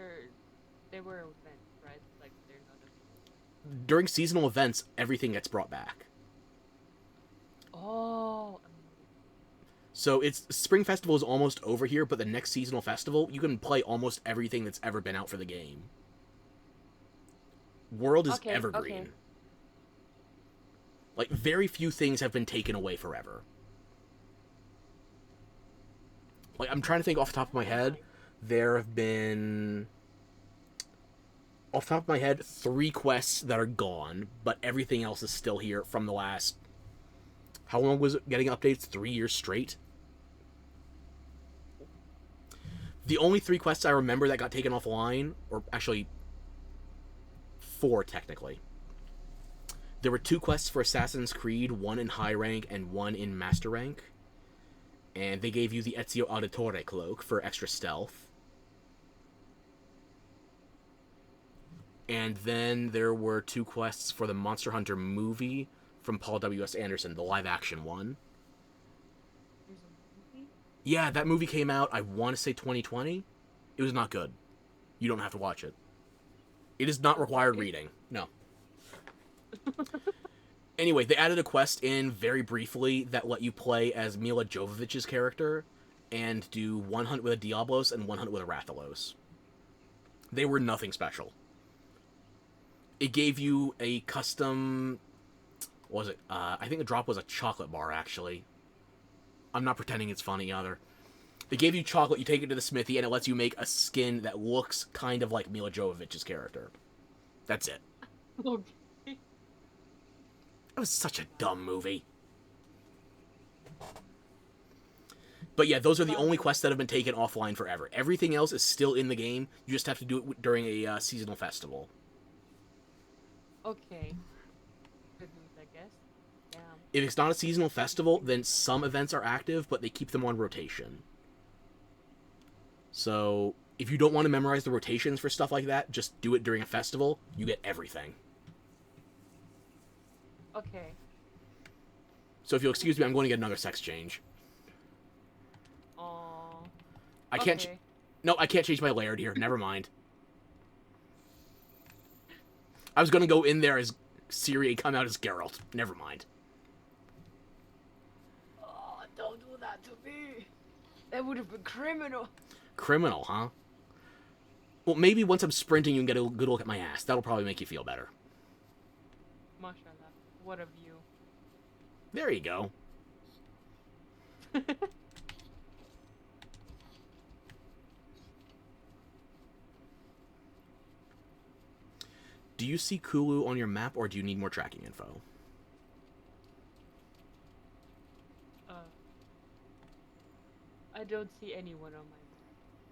they were events, right? Like they're not a... During seasonal events, everything gets brought back. Oh. So it's Spring Festival is almost over here, but the next seasonal festival, you can play almost everything that's ever been out for the game. World is evergreen. Okay. Like, very few things have been taken away forever. Like, I'm trying to think off the top of my head. There have been, off the top of my head, 3 quests that are gone, but everything else is still here from the last... How long was it getting updates? 3 years straight? The only 3 quests I remember that got taken offline, or actually 4 technically. There were 2 quests for Assassin's Creed, 1 in high rank and 1 in master rank. And they gave you the Ezio Auditore cloak for extra stealth. And then there were 2 quests for the Monster Hunter movie from Paul W.S. Anderson, the live-action one. There's a movie? Yeah, that movie came out, I want to say 2020. It was not good. You don't have to watch it. It is not required reading. No. Anyway, they added a quest in very briefly that let you play as Mila Jovovich's character and do 1 hunt with a Diablos and 1 hunt with a Rathalos. They were nothing special. It gave you a custom... What was it? I think the drop was a chocolate bar, actually. I'm not pretending it's funny, either. They gave you chocolate, you take it to the smithy, and it lets you make a skin that looks kind of like Mila Jovovich's character. That's it. Okay. That was such a dumb movie. But yeah, those are the only quests that have been taken offline forever. Everything else is still in the game. You just have to do it during a seasonal festival. Okay. Good news, I guess. Yeah. If it's not a seasonal festival, then some events are active, but they keep them on rotation. So, if you don't want to memorize the rotations for stuff like that, just do it during a festival. You get everything. Okay. So if you'll excuse me, I'm going to get another sex change. Aww. I can't... Okay. No, I can't change my laird here. Never mind. I was going to go in there as Ciri and come out as Geralt. Never mind. Oh, don't do that to me. That would have been criminal. Criminal, huh? Well, maybe once I'm sprinting, you can get a good look at my ass. That'll probably make you feel better. Mashallah. What a view. There you go. Do you see Kulu on your map, or do you need more tracking info? I don't see anyone on my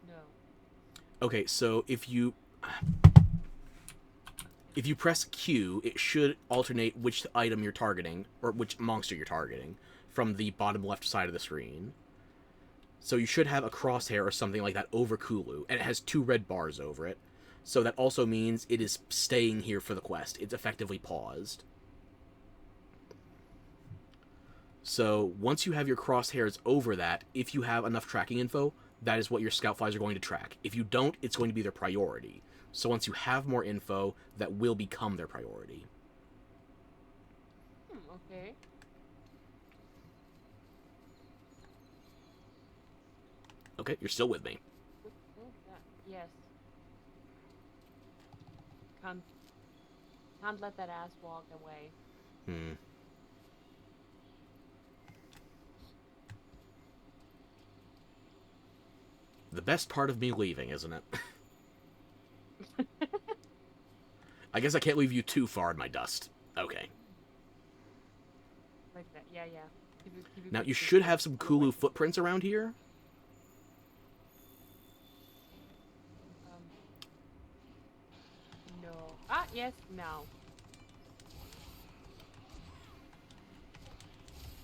map. No. Okay, so if you press Q, it should alternate which item you're targeting, or which monster you're targeting, from the bottom left side of the screen. So you should have a crosshair or something like that over Kulu, and it has 2 red bars over it. So that also means it is staying here for the quest. It's effectively paused. So once you have your crosshairs over that, if you have enough tracking info, that is what your scout flies are going to track. If you don't, it's going to be their priority. So once you have more info, that will become their priority. Okay. Okay, you're still with me. Yes. Can't let that ass walk away. The best part of me leaving, isn't it? I guess I can't leave you too far in my dust. Okay. Like that. Yeah. Keep it Now, you quick. should have some Kulu footprints around here. No. Ah, yes, now.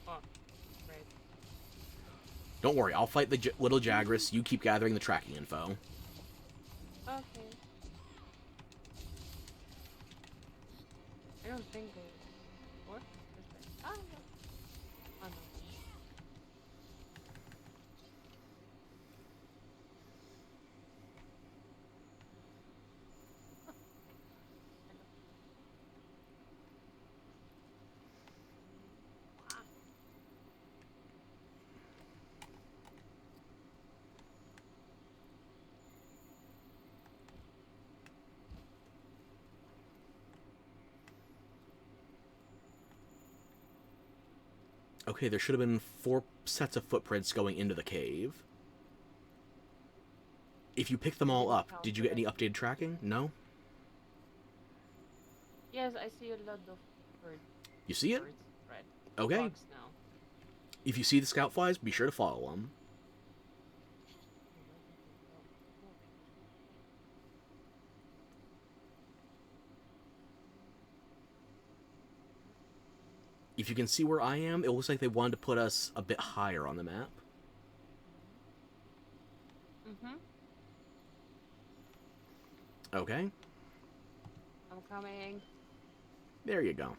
Oh, right. Don't worry, I'll fight the little Jagras. You keep gathering the tracking info. Okay. Okay, there should have been 4 sets of footprints going into the cave. If you pick them all Didn't up, count did you for get any that. updated tracking? No? Yes, I see a lot of birds. You see it? Birds, right? Okay. Bugs now. If you see the scout flies, be sure to follow them. If you can see where I am, it looks like they wanted to put us a bit higher on the map. Mm-hmm. Okay, I'm coming. there you go.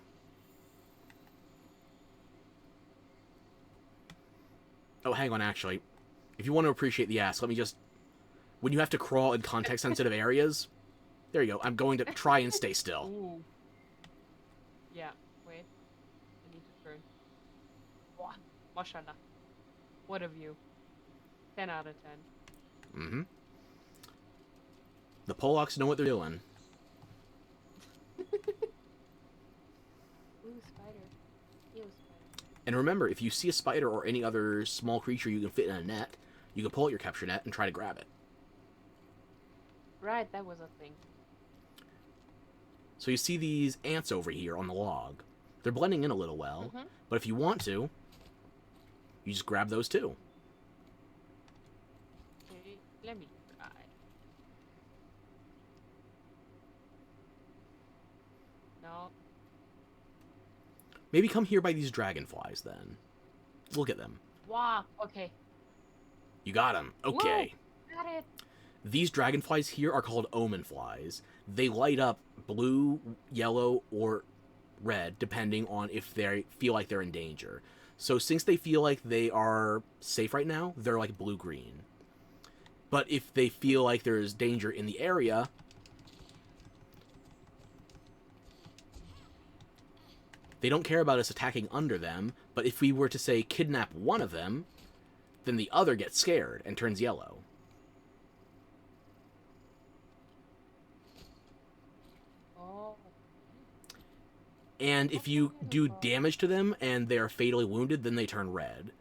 Oh, hang on, actually. If you want to appreciate the ass, let me just... When you have to crawl in context-sensitive areas... There you go. I'm going to try and stay still. Ooh. Yeah, wait. I need to turn. Wow. Mashallah. What a view. 10 out of 10. Mm-hmm. The Polacks know what they're doing. Ooh, spider. Ew, spider. And remember, if you see a spider or any other small creature you can fit in a net, you can pull out your capture net and try to grab it. Right, that was a thing. So you see these ants over here on the log. They're blending in a little well, but if you want to, you just grab those too. Okay, let me try. No. Maybe come here by these dragonflies then. Look at them. Wow, okay. You got them. Okay. Whoa, got it. These dragonflies here are called omen flies. They light up blue, yellow, or red, depending on if they feel like they're in danger. So since they feel like they are safe right now, they're like blue-green. But if they feel like there's danger in the area, they don't care about us attacking under them, but if we were to, say, kidnap one of them, then the other gets scared and turns yellow. Oh. And if you do damage to them and they are fatally wounded, then they turn red.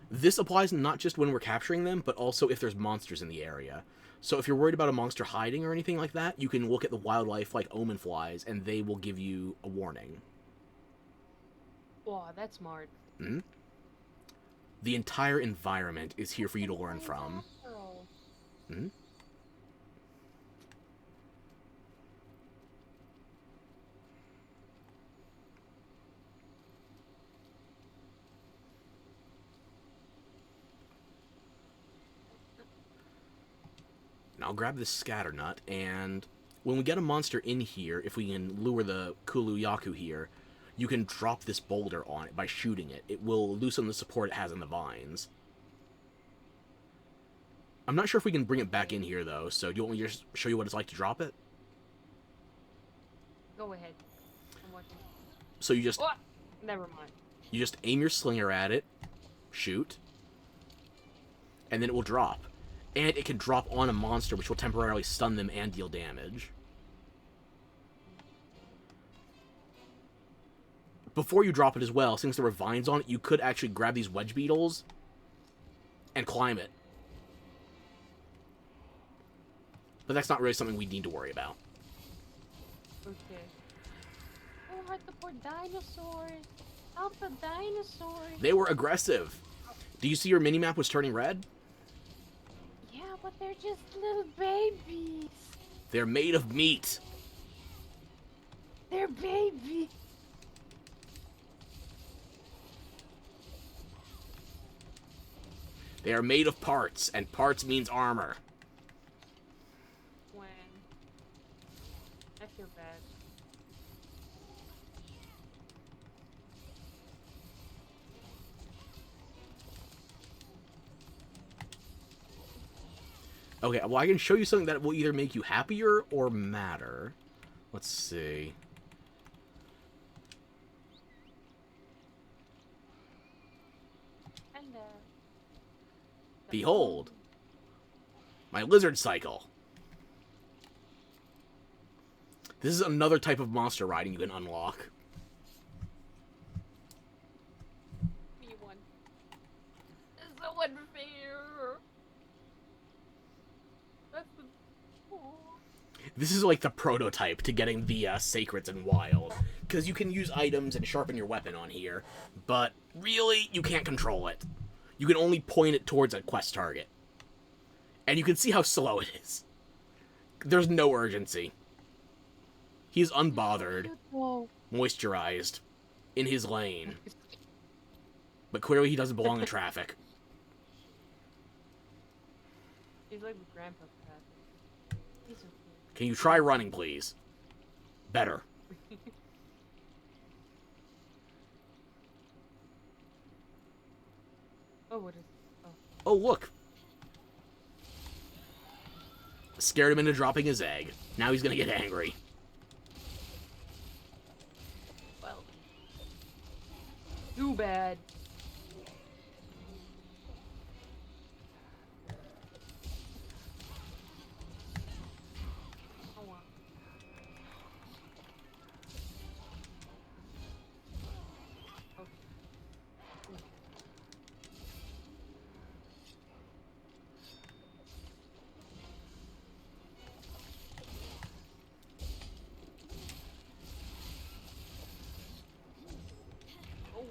This applies not just when we're capturing them, but also if there's monsters in the area. So if you're worried about a monster hiding or anything like that, you can look at the wildlife like omen flies, and they will give you a warning. Wow, that's smart. Mm-hmm. The entire environment is here for you to learn from. Mm-hmm. And I'll grab this scatter nut, and when we get a monster in here, if we can lure the Kulu Yaku here, you can drop this boulder on it by shooting it. It will loosen the support it has in the vines. I'm not sure if we can bring it back in here, though, so do you want me to just show you what it's like to drop it? Go ahead. I'm watching. So you just... Oh, never mind. You just aim your slinger at it, shoot, and then it will drop. And it can drop on a monster, which will temporarily stun them and deal damage. Before you drop it as well, since there were vines on it, you could actually grab these wedge beetles and climb it. But that's not really something we need to worry about. Okay. Oh, hard the poor dinosaurs. Help the dinosaurs. They were aggressive. Do you see your minimap was turning red? Yeah, but they're just little babies. They're made of meat. They're babies. They are made of parts, and parts means armor. When I feel bad. Okay, well, I can show you something that will either make you happier or madder. Let's see. And Behold, my lizard cycle. This is another type of monster riding you can unlock. You unfair. That's the. Oh. This is like the prototype to getting the Sacreds in Wild. Because you can use items and sharpen your weapon on here, but really, you can't control it. You can only point it towards a quest target. And you can see how slow it is. There's no urgency. He's unbothered, moisturized, in his lane. But clearly he doesn't belong in traffic. He's like Grandpa Pat. He's so cute. Can you try running, please? Better. Oh, what is? Oh, look. Scared him into dropping his egg. Now he's gonna get angry. Well, too bad. Oh, wow. Okay. Oh.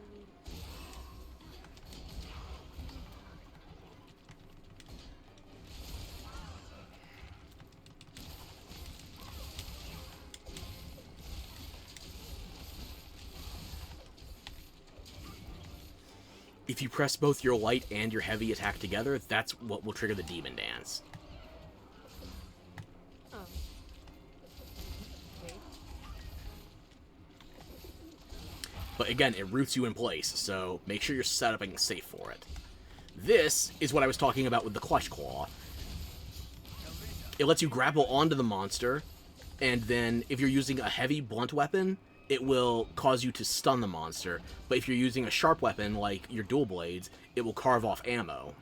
If you press both your light and your heavy attack together, that's what will trigger the demon dance. Oh. Okay. But again, it roots you in place, so make sure you're set up and safe for it. This is what I was talking about with the Clutch Claw. It lets you grapple onto the monster, and then if you're using a heavy blunt weapon, it will cause you to stun the monster. But if you're using a sharp weapon, like your dual blades, it will carve off ammo.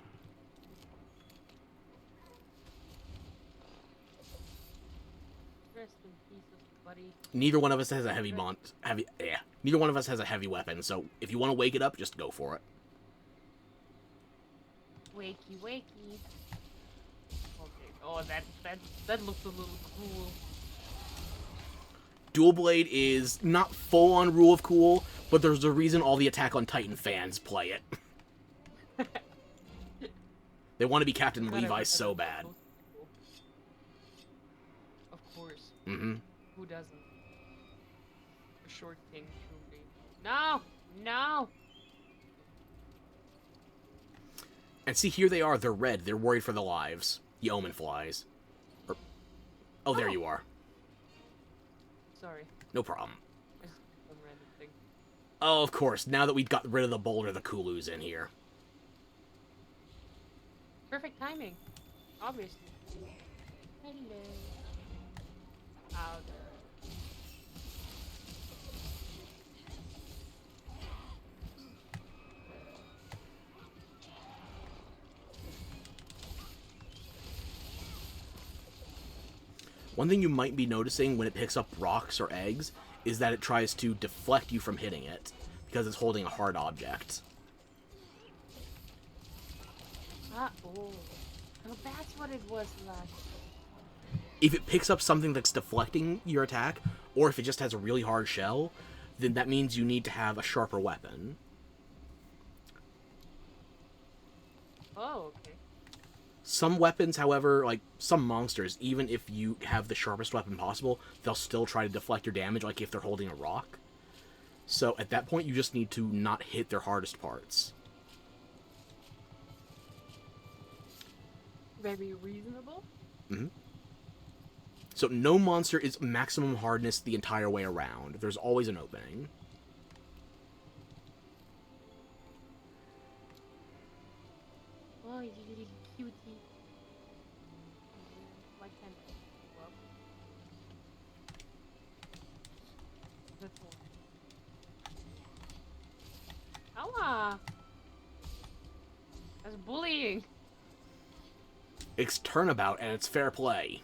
Rest in pieces, buddy. Neither one of us has a neither one of us has a heavy weapon, so if you want to wake it up, just go for it. Wakey, wakey. Okay. Oh, that looks a little cool. Dual Blade is not full-on rule of cool, but there's a reason all the Attack on Titan fans play it. They want to be Captain Levi so bad. Of course. Mm-hmm. Who doesn't? A short king, truly. No! No! And see, here they are. They're red. They're worried for their lives. The Omen flies. Oh, there you are. Sorry. No problem. It's some random thing. Oh, of course. Now that we've got rid of the boulder, the Kulu's in here. Perfect timing. Obviously. Hello. Out. One thing you might be noticing when it picks up rocks or eggs is that it tries to deflect you from hitting it, because it's holding a hard object. Oh. Oh, that's what it was like. If it picks up something that's deflecting your attack, or if it just has a really hard shell, then that means you need to have a sharper weapon. Oh, okay. Some weapons, however, like some monsters, even if you have the sharpest weapon possible, they'll still try to deflect your damage, like if they're holding a rock. So at that point, you just need to not hit their hardest parts. Very reasonable. Mm-hmm. So no monster is maximum hardness the entire way around. There's always an opening. Oh, you little cutie. Why can't I go up? That's all. Ow! That's bullying. It's turnabout and it's fair play.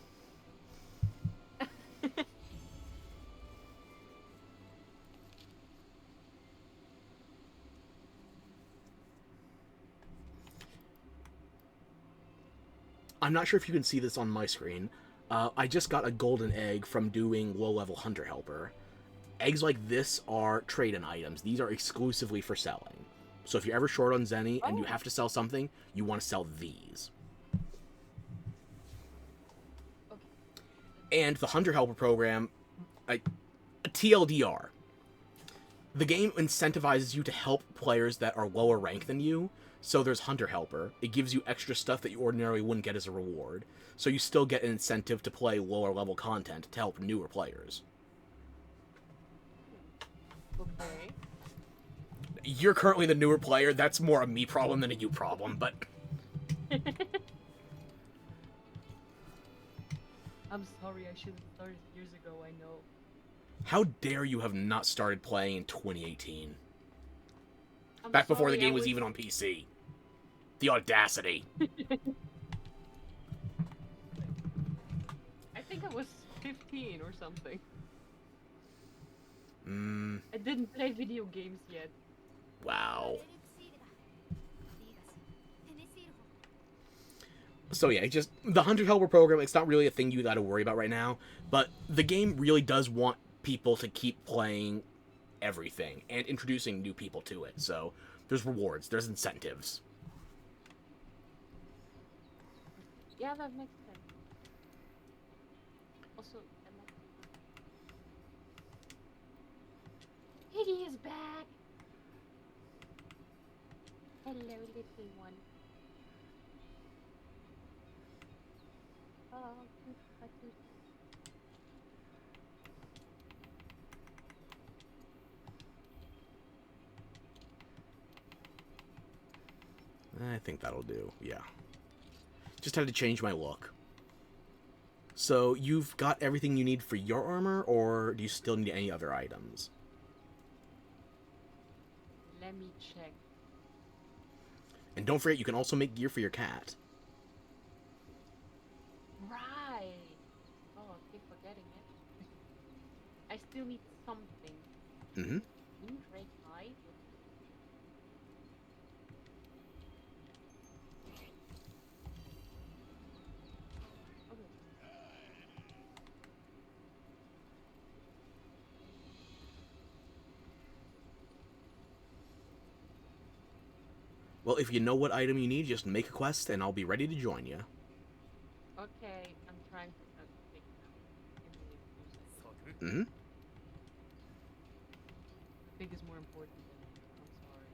I'm not sure if you can see this on my screen. I just got a golden egg from doing low-level Hunter Helper. Eggs like this are trade-in items. These are exclusively for selling. So if you're ever short on Zenny and you have to sell something, you want to sell these. Okay. And the Hunter Helper program, TLDR, the game incentivizes you to help players that are lower rank than you. So there's Hunter Helper. It gives you extra stuff that you ordinarily wouldn't get as a reward. So you still get an incentive to play lower level content to help newer players. Okay. You're currently the newer player. That's more a me problem than a you problem, but... I'm sorry, I should have started years ago, I know. How dare you have not started playing in 2018? I'm Back before sorry, the game was even on PC. The audacity. I think I was 15 or something. Hmm. I didn't play video games yet. Wow. レルクシールだリーガシーテネシールホ So yeah, just the Hunter Helper program, it's not really a thing you gotta worry about right now, but the game really does want people to keep playing everything and introducing new people to it. So there's rewards, there's incentives. Yeah, that makes sense. Also, Piggy is back! Hello, little one. Oh, I think that'll do, yeah. Just had to change my look. So you've got everything you need for your armor, or do you still need any other items? let me check. And don't forget, you can also make gear for your cat. Right! Oh, I keep forgetting it. I still need something. Mm-hmm. Drake hide? Okay. Well, if you know what item you need, just make a quest, and I'll be ready to join you. Okay, I'm trying to take that. Mm-hmm. Big is more important than I'm sorry.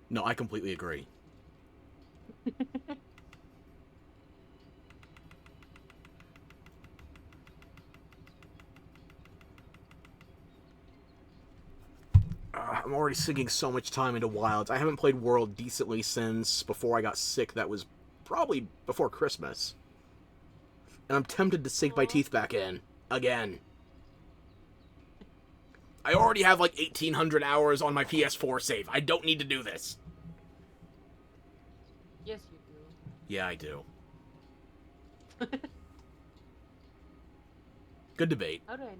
No, I completely agree. I'm already sinking so much time into Wilds. I haven't played World decently since before I got sick. That was probably before Christmas. And I'm tempted to sink my teeth back in. Again. I already have like 1,800 hours on my PS4 save. I don't need to do this. Yes, you do. Yeah, I do. Good debate. How do I...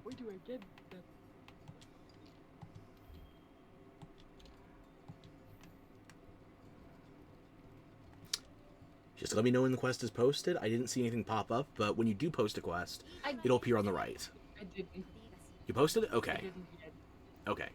Where do I get that? Just let me know when the quest is posted. I didn't see anything pop up, but when you do post a quest, I it'll appear on the right. didn't. You posted it? I Okay. didn't yet. Okay.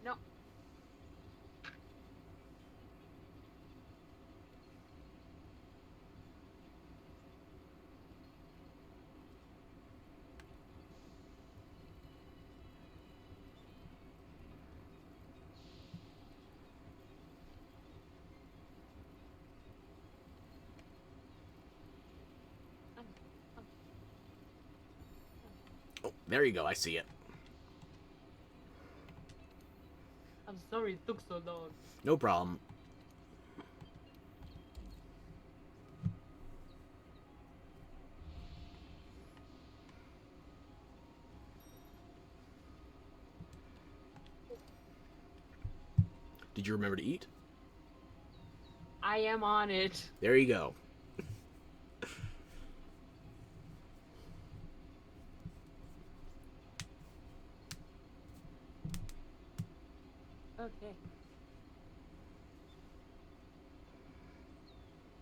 No. I'm, I'm, Oh, there you go. I see it. I'm sorry it took so long. No problem. Did you remember to eat? I am on it. There you go. Okay.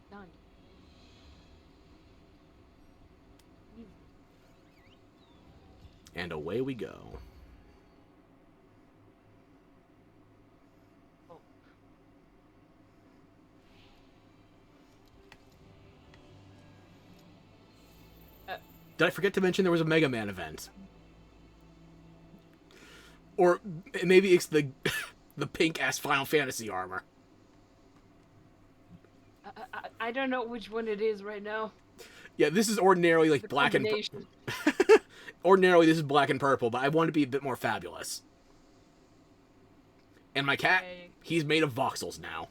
Done. Easy. And away we go. Oh. Did I forget to mention there was a Mega Man event? Or maybe it's the the pink ass Final Fantasy armor. I don't know which one it is right now. Yeah, this is ordinarily like The black and combination. ordinarily this is black and purple, but I want to be a bit more fabulous. And my cat, Okay. he's made of voxels now.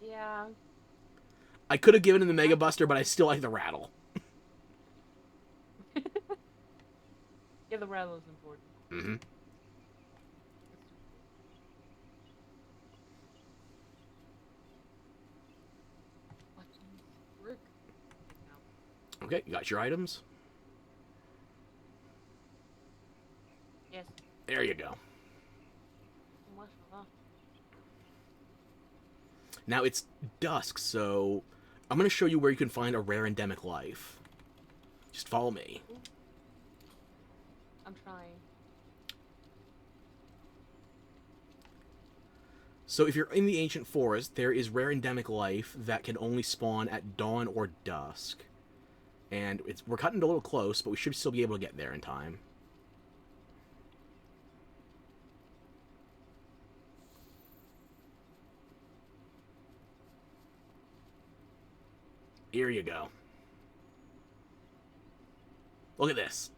Yeah. I could have given him the Mega Buster, but I still like the rattle. Yeah, the rattle is important. Mm-hmm. Buttons work. Now. Okay, you got your items. Yes. There you go. Mashallah. Now it's dusk, so I'm going to show you where you can find a rare endemic life. Just follow me. I'm trying. So if you're in the ancient forest, there is rare endemic life that can only spawn at dawn or dusk. And we're cutting it a little close, but we should still be able to get there in time. Here you go. Look at this.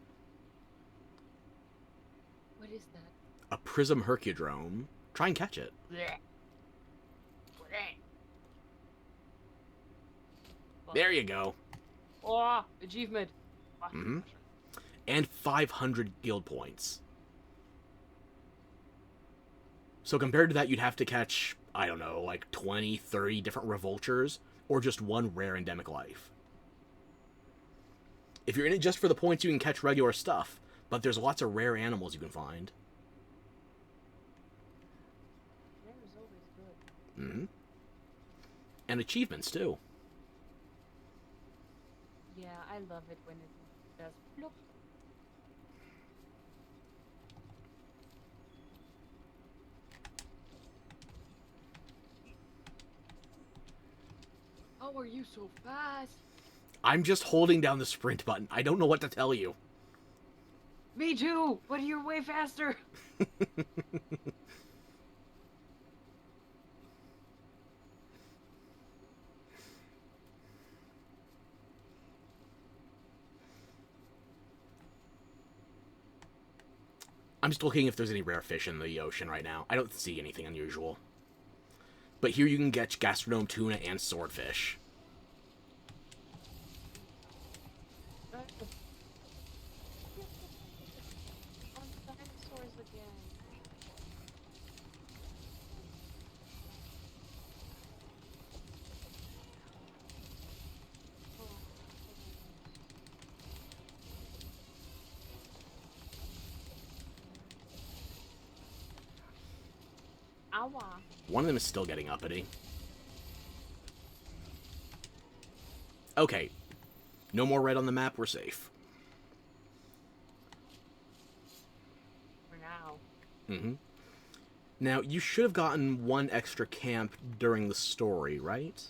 What is that? A prism hercudrome. Try and catch it. Blech. There you go. Oh, achievement. Mm-hmm. And 500 guild points. So compared to that, you'd have to catch, I don't know, like 20, 30 different revultures, or just one rare endemic life. If you're in it just for the points, you can catch regular stuff, but there's lots of rare animals you can find. Rare is always good. Mm-hmm. And achievements, too. Yeah, I love it when it does bloop. How are you so fast? I'm just holding down the sprint button. I don't know what to tell you. Me too, but you're way faster. I'm just looking if there's any rare fish in the ocean right now. I don't see anything unusual. But here you can catch gastronome tuna and swordfish. On dinosaurs again. Awa. One of them is still getting uppity. Okay. No more red on the map, we're safe. For now. Mm-hmm. Now, you should have gotten one extra camp during the story, right?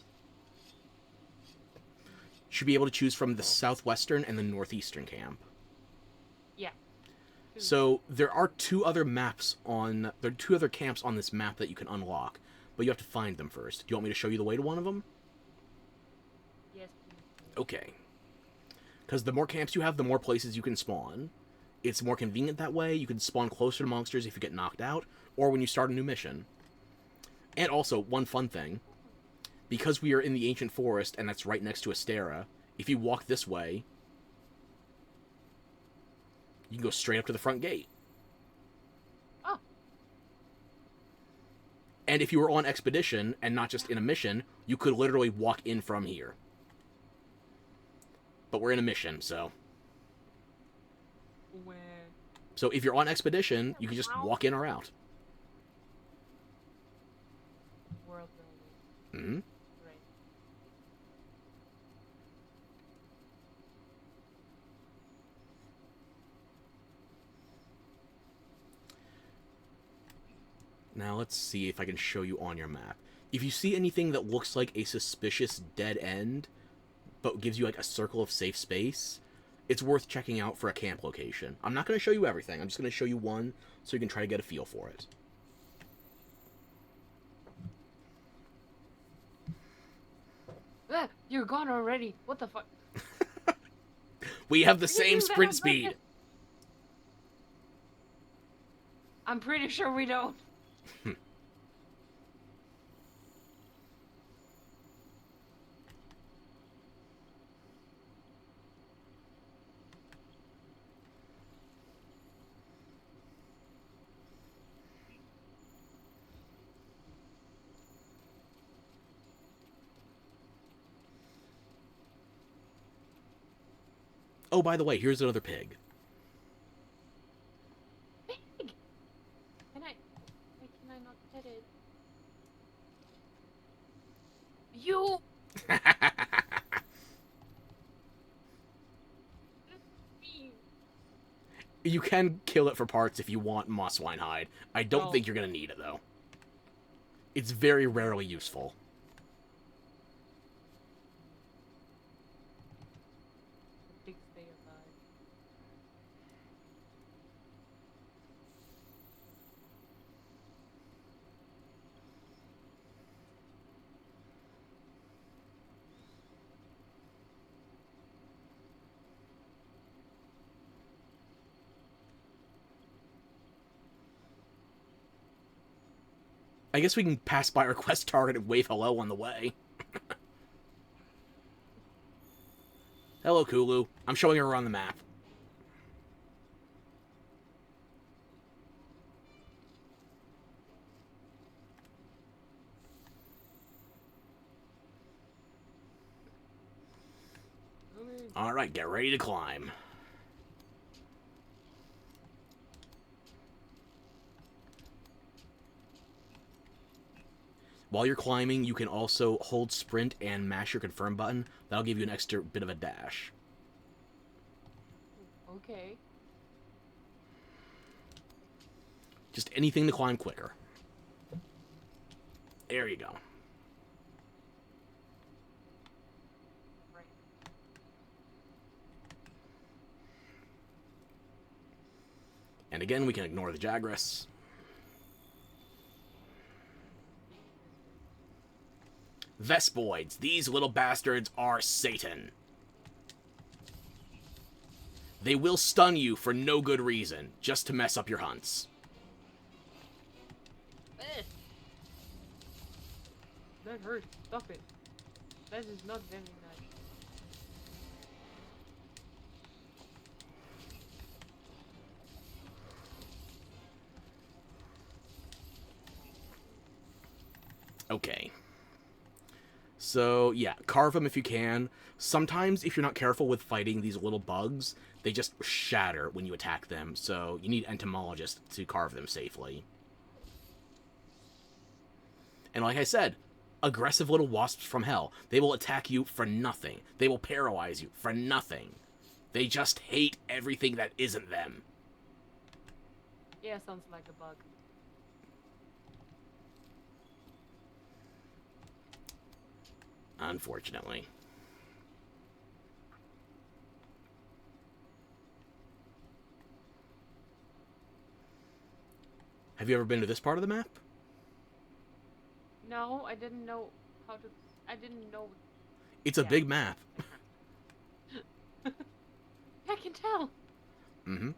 Should be able to choose from the southwestern and the northeastern camp. Yeah. So there are two other camps on this map that you can unlock, but you have to find them first. Do you want me to show you the way to one of them? Yes, please. Okay. Because the more camps you have, the more places you can spawn. It's more convenient that way. You can spawn closer to monsters if you get knocked out, or when you start a new mission. And also, one fun thing, because we are in the ancient forest, and that's right next to Astera, if you walk this way, you can go straight up to the front gate. Oh. And if you were on expedition, and not just in a mission, you could literally walk in from here. But we're in a mission, so... Where? So if you're on expedition, you can just walk in or out. World building. Mm-hmm. Right. Now let's see if I can show you on your map. If you see anything that looks like a suspicious dead end, but gives you like a circle of safe space, it's worth checking out for a camp location. I'm not going to show you everything. I'm just going to show you one so you can try to get a feel for it. Ah, you're gone already. What the fuck? We have the same sprint speed. I'm pretty sure we don't. Oh, by the way, here's another pig. Pig! Can I... Why can I not pet it? You! You can kill it for parts if you want mosswine hide. I don't Oh. think you're going to need it, though. It's very rarely useful. The pig stay alive. I guess we can pass by our quest target and wave hello on the way. Hello, Kulu. I'm showing her on the map. Alright, get ready to climb. While you're climbing, you can also hold sprint and mash your confirm button. That'll give you an extra bit of a dash. Okay. Just anything to climb quicker. There you go. Right. And again, we can ignore the Jagras. Vespoids. These little bastards are Satan. They will stun you for no good reason, just to mess up your hunts. That hurts. Stop it. That is not very nice. Okay. So, yeah, carve them if you can. Sometimes, if you're not careful with fighting these little bugs, they just shatter when you attack them, so you need entomologists to carve them safely. And like I said, aggressive little wasps from hell. They will attack you for nothing. They will paralyze you for nothing. They just hate everything that isn't them. Yeah, sounds like a bug. Unfortunately. Have you ever been to this part of the map? No, I didn't know how to. I didn't know. It's a Yeah. big map. I can tell. Mm-hmm.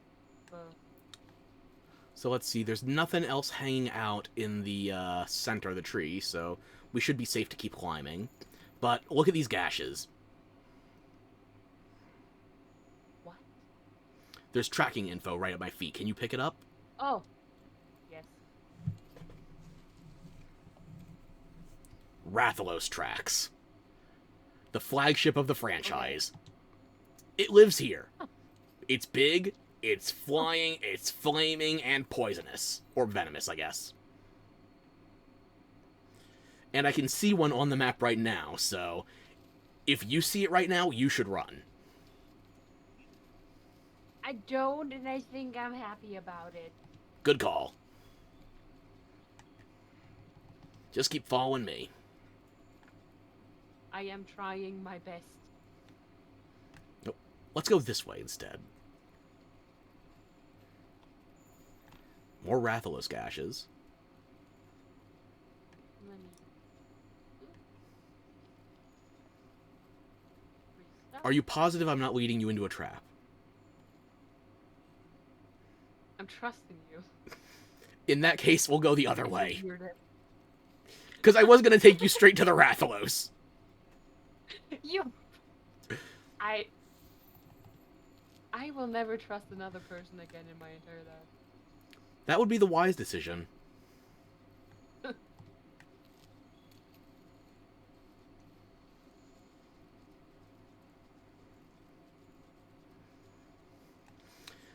Uh, So let's see, there's nothing else hanging out in the center of the tree, so we should be safe to keep climbing. But look at these gashes. what? There's tracking info right at my feet. Can you pick it up? Oh. Yes. Rathalos tracks. The flagship of the franchise. It lives here. It's big, it's flying, it's flaming, and poisonous. Or venomous, I guess. And I can see one on the map right now, so if you see it right now, you should run. I don't, and I think I'm happy about it. Good call. Just keep following me. I am trying my best. Nope. Let's go this way instead. More Rathalos gashes. Let me. Restart. Are you positive I'm not leading you into a trap? I'm trusting you. In that case, we'll go the other This is way. weird. Because I was going to take you straight to the Rathalos. You. I will never trust another person again in my entire life. That would be the wise decision.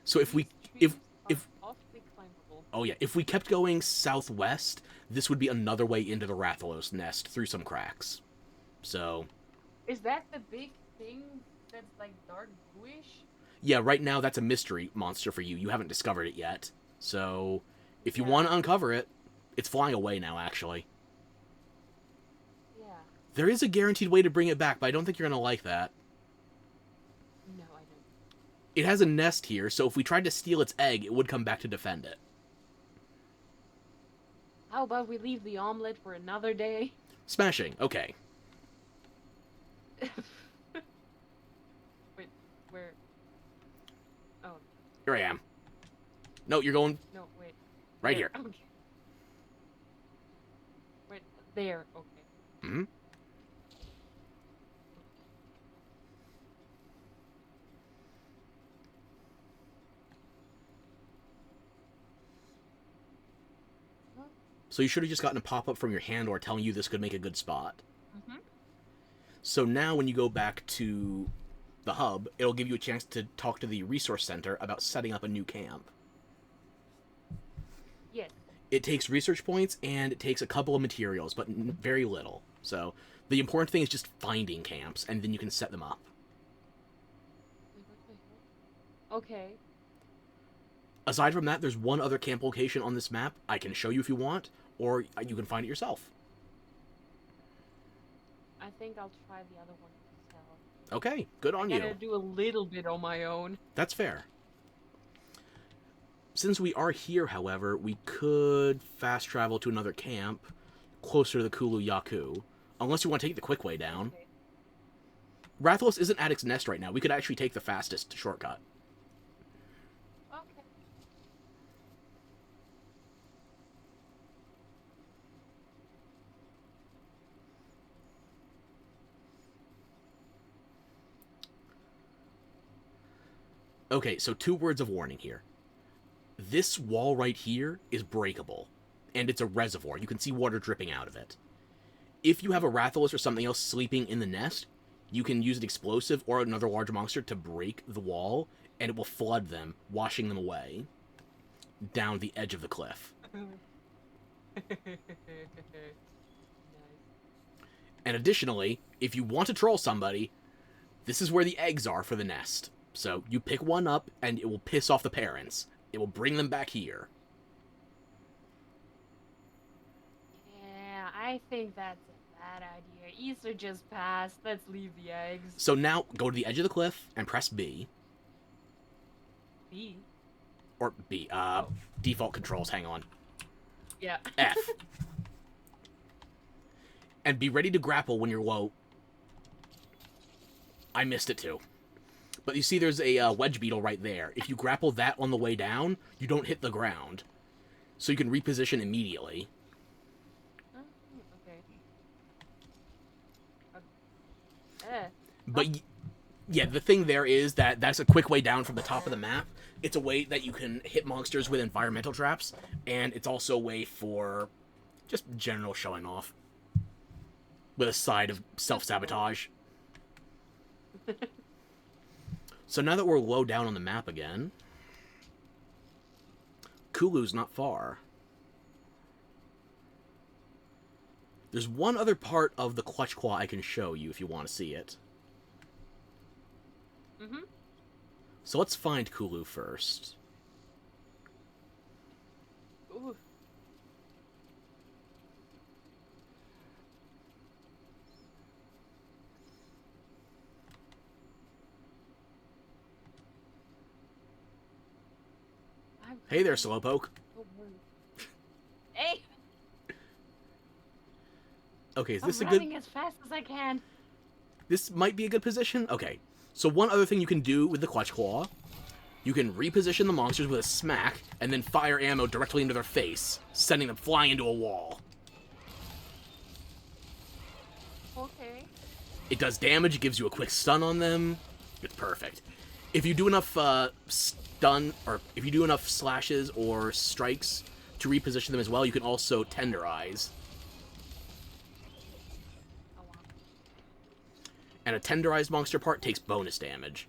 So if we... These if trees are awfully climbable. Oh yeah, if we kept going southwest, this would be another way into the Rathalos nest through some cracks. So... Is that the big thing that's like dark bluish? yeah, right now that's a mystery monster for you. You haven't discovered it yet. So, if you Yeah. want to uncover it, it's flying away now, actually. Yeah. There is a guaranteed way to bring it back, but I don't think you're going to like that. No, I don't. It has a nest here, so if we tried to steal its egg, it would come back to defend it. How about we leave the omelet for another day? Smashing. Okay. Wait, where? Oh, Here I am. No, you're going no, wait. right There, here. Okay. Wait, there, okay. Hmm. So you should have just gotten a pop-up from your hand or telling you this could make a good spot. Mm-hmm. So now when you go back to the hub, it'll give you a chance to talk to the resource center about setting up a new camp. Yes. It takes research points and it takes a couple of materials, but very little. So the important thing is just finding camps, and then you can set them up. Wait, what the hell? Okay. Aside from that, there's one other camp location on this map. I can show you if you want, or you can find it yourself. I think I'll try the other one myself. Okay, good on I you. gotta do a little bit on my own. That's fair. Since we are here, however, we could fast travel to another camp closer to the Kulu Yaku, unless you want to take the quick way down. Okay. Rathalos isn't at its nest right now. We could actually take the fastest shortcut. Okay. Okay, so 2 words of warning here. This wall right here is breakable, and it's a reservoir. You can see water dripping out of it. If you have a Rathalos or something else sleeping in the nest, you can use an explosive or another large monster to break the wall, and it will flood them, washing them away down the edge of the cliff. And additionally, if you want to troll somebody, this is where the eggs are for the nest. So you pick one up, and it will piss off the parents. It will bring them back here. Yeah, I think that's a bad idea. Easter just passed. Let's leave the eggs. So now, go to the edge of the cliff and press B. B. Or B. Default controls, hang on. Yeah. F. And be ready to grapple when you're low. I missed it too. But you see there's a wedge beetle right there. If you grapple that on the way down, you don't hit the ground. So you can reposition immediately. Oh, okay. But yeah, the thing there is that that's a quick way down from the top of the map. It's a way that you can hit monsters with environmental traps, and it's also a way for just general showing off. With a side of self-sabotage. So now that we're low down on the map again, Kulu's not far. There's one other part of the Clutch Claw I can show you if you want to see it. Mm-hmm. So let's find Kulu first. Ooh. Hey there, Slowpoke. Hey! Okay, is I'm this a running good... as fast as I can. This might be a good position? Okay. So one other thing you can do with the Clutch Claw, you can reposition the monsters with a smack, and then fire ammo directly into their face, sending them flying into a wall. Okay. It does damage, it gives you a quick stun on them. It's perfect. If you do enough if you do enough slashes or strikes to reposition them as well, you can also tenderize. Oh, wow. And a tenderized monster part takes bonus damage.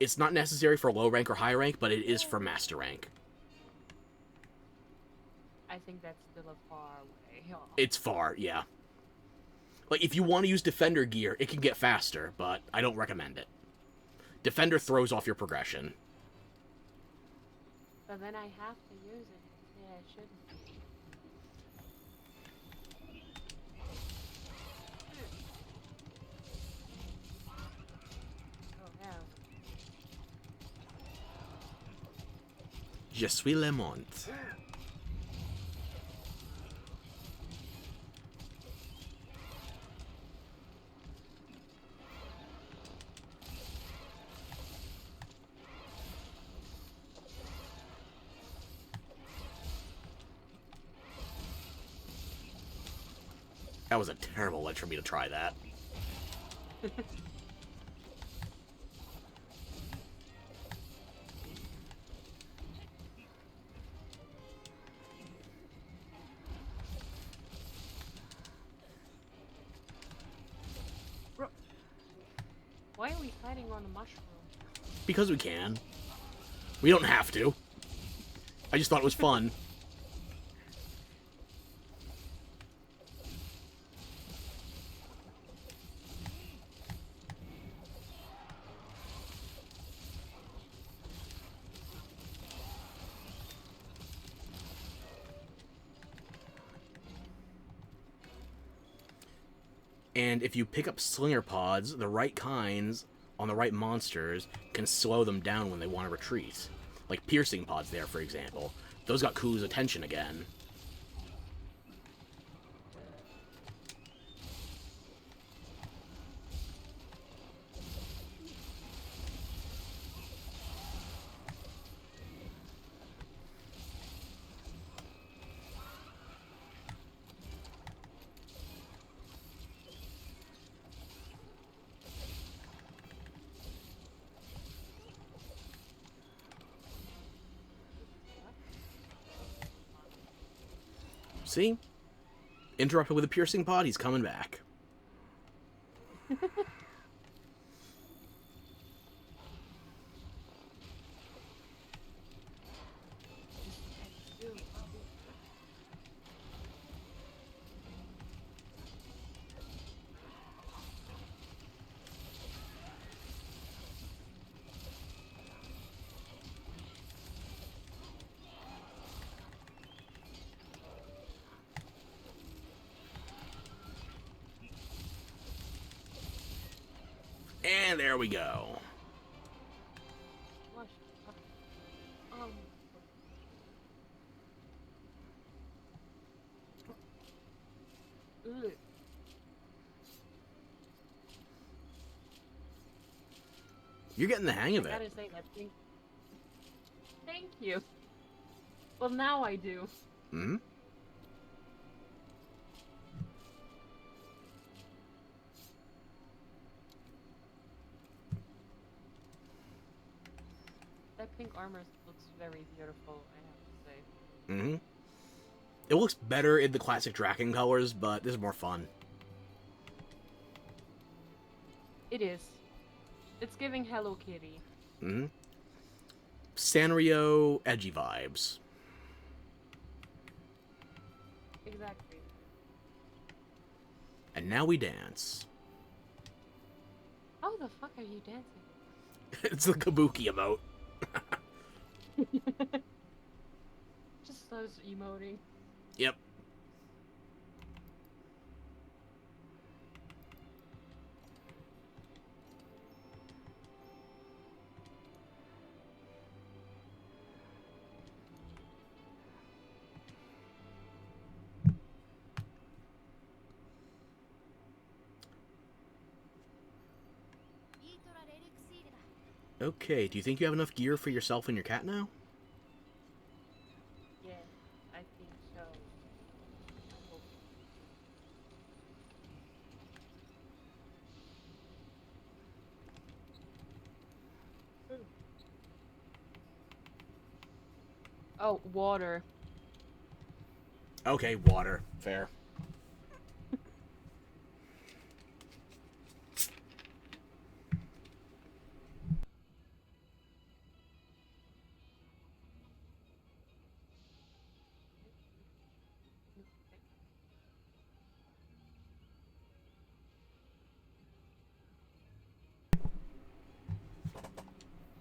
It's not necessary for low rank or high rank, but it is for master rank. I think that's still a far way. Oh. It's far, yeah. Like, if you want to use Defender gear, it can get faster, but I don't recommend it. Defender throws off your progression. But then I have to use it. Yeah, I shouldn't. Oh, yeah. Je suis le monde. That was a terrible ledge for me to try that. Why are we fighting on the mushroom? Because we can. We don't have to. I just thought it was fun. And if you pick up slinger pods, the right kinds, on the right monsters, can slow them down when they want to retreat. Like piercing pods there, for example. Those got Kulu's attention again. See? Interrupted with a piercing pod, he's coming back. And there we go. Mush. Um. Ugh. You're getting the hang of I it. gotta say that thing. Thank you. Well, now I do. Hmm? That pink armor looks very beautiful, I have to say. Hmm. It looks better in the classic Draken colors, but this is more fun. It is. It's giving Hello Kitty. Hmm. Sanrio edgy vibes. Exactly. And now we dance. How the fuck are you dancing? It's the Kabuki emote. Just those emoting. Yep. Okay, do you think you have enough gear for yourself and your cat now? Yeah, I think so. I hope. Ooh. Oh, water. Okay, water. Fair.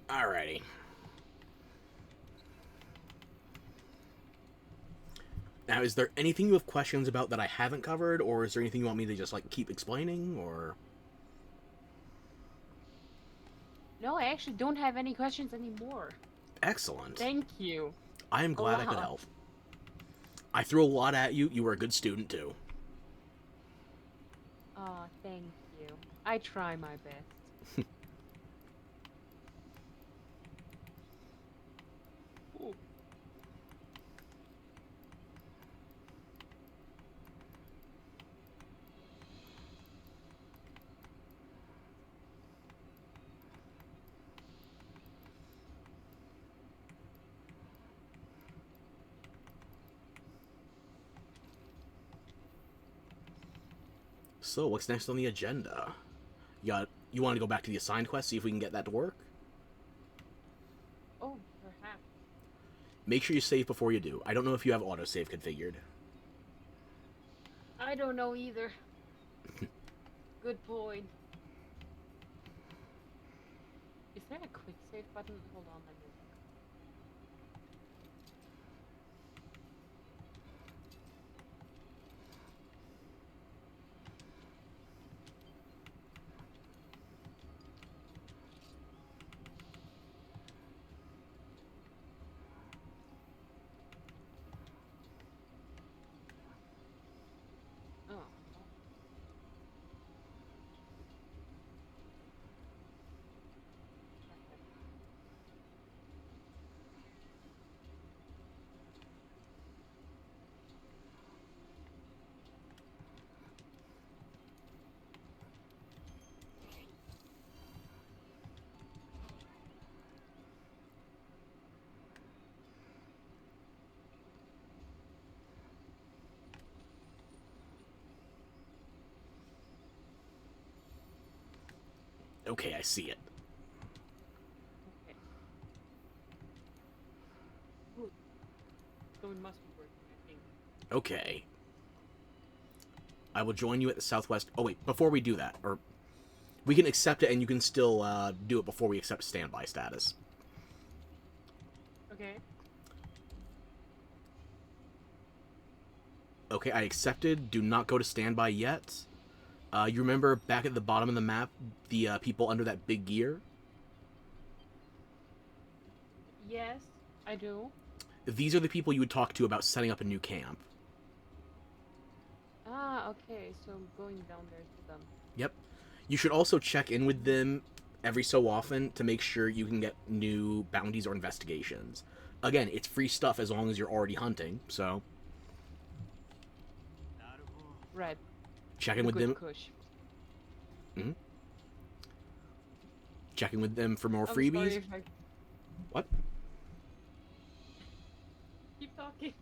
Alrighty. Now, is there anything you have questions about that I haven't covered, or is there anything you want me to just, like, keep explaining, or... No, I actually don't have any questions anymore. Excellent. Thank you. I am A glad I could lot. help. I threw a lot at you. You were a good student, too. Aw, thank you. I try my best. Ooh. So, what's next on the agenda? You want to go back to the assigned quest, see if we can get that to work? Oh, perhaps. Make sure you save before you do. I don't know if you have autosave configured. I don't know either. Good point. Is there a quick save button? Hold on, let me look. Oh. Okay, I see it. Okay. Good. So it must be working, I think. Okay. I will join you at the southwest... Oh, wait, before we do that, or... We can accept it, and you can still do it before we accept standby status. Okay. Okay, I accepted. Do not go to standby yet. You remember back at the bottom of the map, the people under that big gear? Yes, I do. These are the people you would talk to about setting up a new camp. Ah, okay, so going down there to them. Yep. You should also check in with them every so often to make sure you can get new bounties or investigations. Again, it's free stuff as long as you're already hunting, so Right. check in The with good them. kush. Check in with them for more I'm sorry freebies. if I What? keep talking.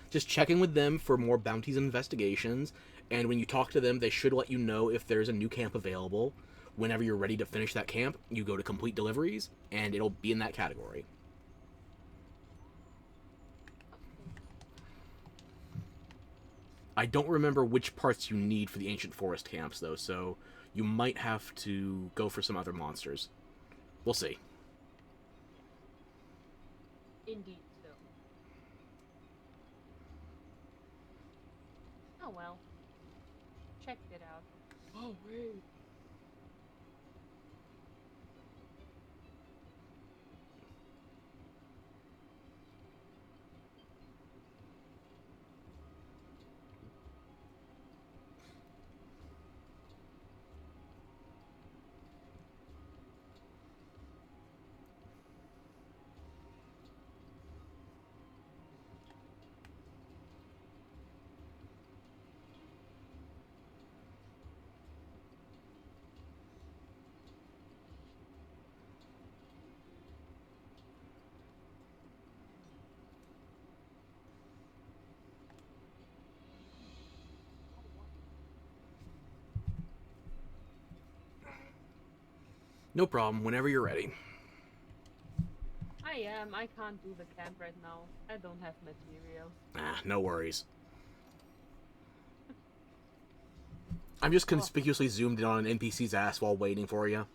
Just check in with them for more bounties and investigations, and when you talk to them, they should let you know if there's a new camp available. Whenever you're ready to finish that camp, you go to complete deliveries, and it'll be in that category. I don't remember which parts you need for the Ancient Forest camps, though, so you might have to go for some other monsters. We'll see. Indeed, so. Oh well. Checked it out. Oh wait. No problem, whenever you're ready. I am. I can't do the camp right now. I don't have materials. Ah, no worries. I'm just conspicuously zoomed in on an NPC's ass while waiting for you.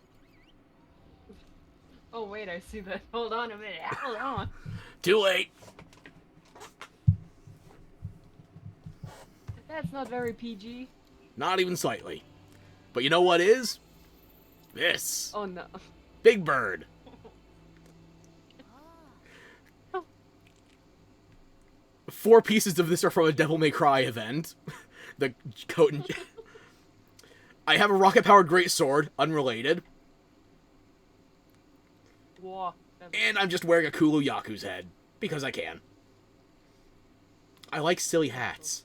Oh wait, I see that. Hold on a minute. Hold on. Too late! That's not very PG. Not even slightly. But you know what is? This. Oh no. Big Bird. 4 pieces of this are from a Devil May Cry event. The coat and... I have a rocket-powered greatsword, unrelated. Whoa. And I'm just wearing a Kulu Yaku's head. Because I can. I like silly hats.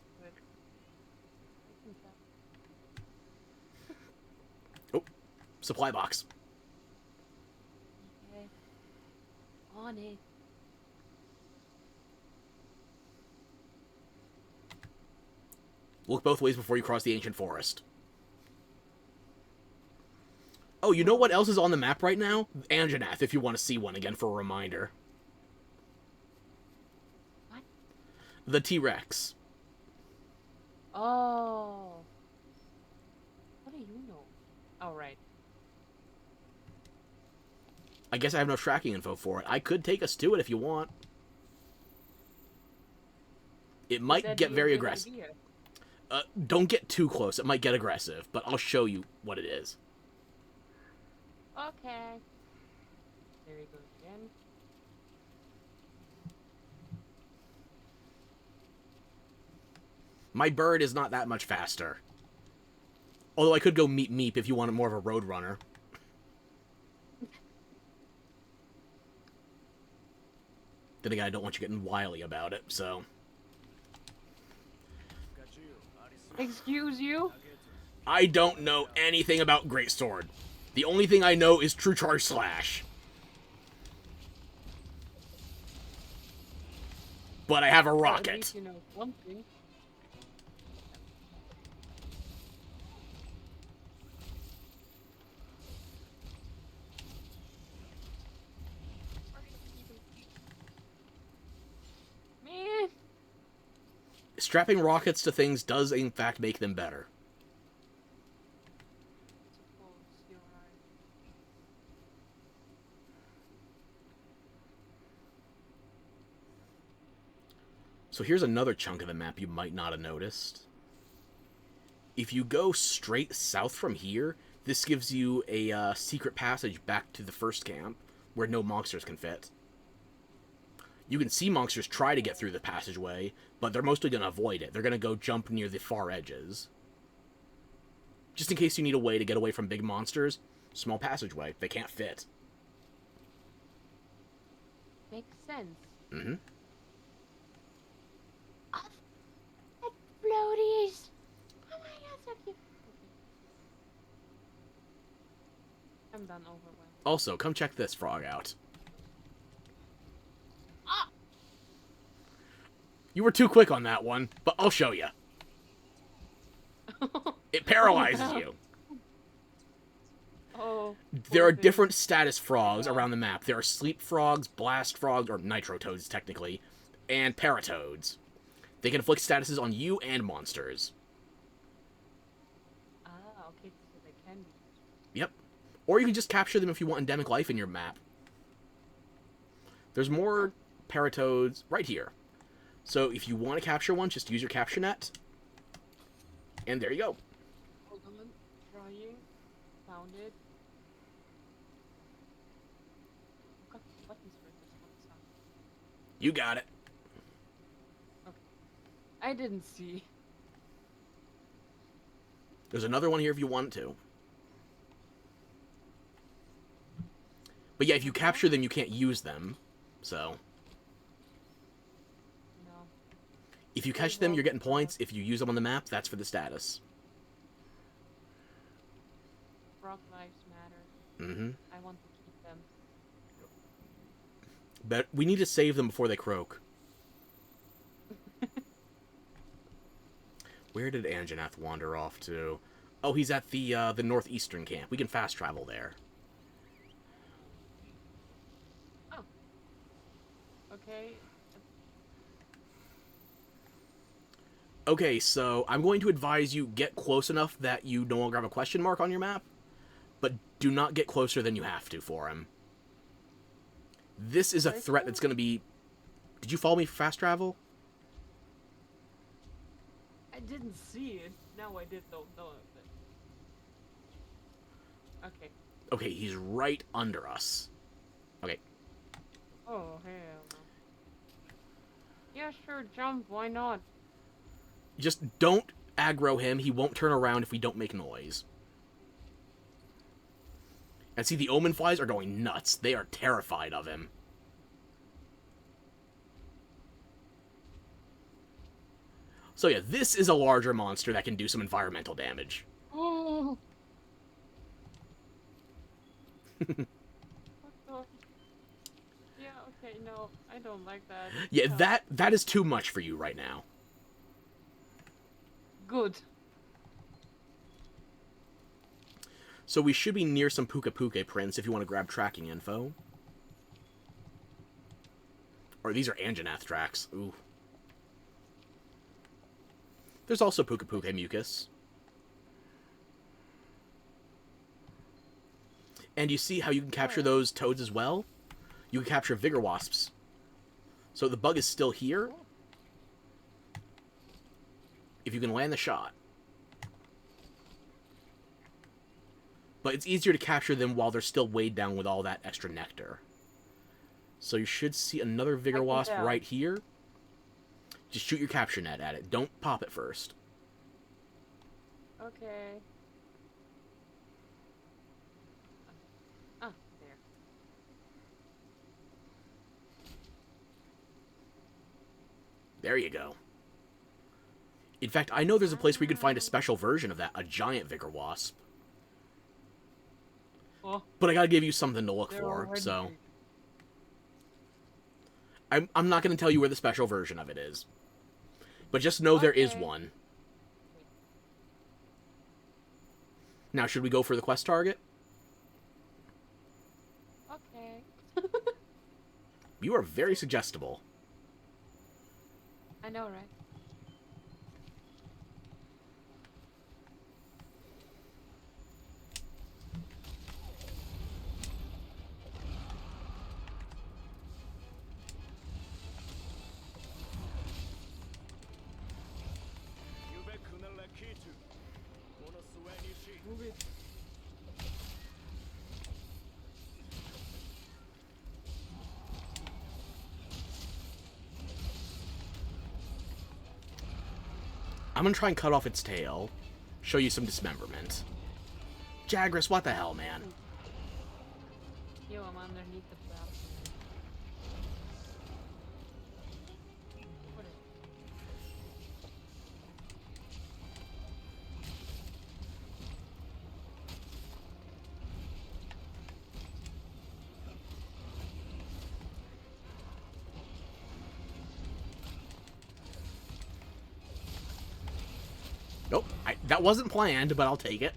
Oh, supply box. Okay. On it. Look both ways before you cross the ancient forest. Oh, you know what else is on the map right now? Anjanath, if you want to see one again for a reminder. What? The T-Rex. Oh. What do you know? Oh, right. I guess I have no tracking info for it. I could take us to it if you want. It might That'd get be a very good aggressive. idea. Don't get too close. It might get aggressive, but I'll show you what it is. Okay. There he goes again. My bird is not that much faster. Although I could go Meep Meep if you wanted more of a road runner. Then again, I don't want you getting wily about it, so... Excuse you? I don't know anything about Greatsword. The only thing I know is True Charge Slash. But I have a Well, at rocket. least you know one thing. Man. Strapping rockets to things does, in fact, make them better. Suppose you're right. So here's another chunk of the map you might not have noticed. If you go straight south from here, this gives you a secret passage back to the first camp, where no monsters can fit. You can see monsters try to get through the passageway, but they're mostly going to avoid it. They're going to go jump near the far edges. Just in case you need a way to get away from big monsters, small passageway. They can't fit. Makes sense. Mm-hmm. Oh, floaties! Oh my god, so cute. I'm done overwhelmed. Also, come check this frog out. Ah! You were too quick on that one, but I'll show you. It paralyzes Oh, no. you. Oh. There are poor thing. different status frogs around the map. There are sleep frogs, blast frogs, or nitro toads technically, and paratoads. They can inflict statuses on you and monsters. Ah, okay, so they can be. Yep. Or you can just capture them if you want endemic life in your map. There's more paratoads right here. So if you want to capture one, just use your capture net. And there you go. Hold on. Trying. Found it. Got the buttons for this one sound. You got it. I didn't see. There's another one here if you want to. But yeah, if you capture them, you can't use them. So, No. if you catch them, you're getting points. If you use them on the map, that's for the status. Frog lives matter. Mm-hmm. I want to keep them. But we need to save them before they croak. Where did Anjanath wander off to? Oh, he's at the northeastern camp. We can fast travel there. Oh. Okay. Okay, so I'm going to advise you get close enough that you no longer have a question mark on your map, but do not get closer than you have to for him. This is a threat that's going to be... Did you follow me for fast travel? I didn't see it. Now I did though. No. Okay. Okay, he's right under us. Okay. Oh hell no. Yeah, sure, jump. Why not? Just don't aggro him. He won't turn around if we don't make noise. And see, the omen flies are going nuts. They are terrified of him. So yeah, this is a larger monster that can do some environmental damage. Oh. What the? Yeah. Okay. No, I don't like that. Yeah, that is too much for you right now. Good. So we should be near some Puka Puka prints if you want to grab tracking info. Or these are Anjanath tracks. Ooh. There's also Puka Puka mucus. And you see how you can capture those toads as well? You can capture vigor wasps. So the bug is still here. If you can land the shot. But it's easier to capture them while they're still weighed down with all that extra nectar. So you should see another vigor wasp right here. Just shoot your capture net at it. Don't pop it first. Okay. Ah, there. There you go. In fact, I know there's a place where you can find a special version of that, a giant vigor wasp. Oh, But I gotta give you something to look they're for, already so... big. I'm not gonna tell you where the special version of it is. But just know there is Okay. one. Now, should we go for the quest target? Okay. You are very suggestible. I know, right? Move it. I'm gonna try and cut off its tail. Show you some dismemberment. Jagras, what the hell, man? Yo, I'm underneath the flap. What is Nope, that wasn't planned, but I'll take it.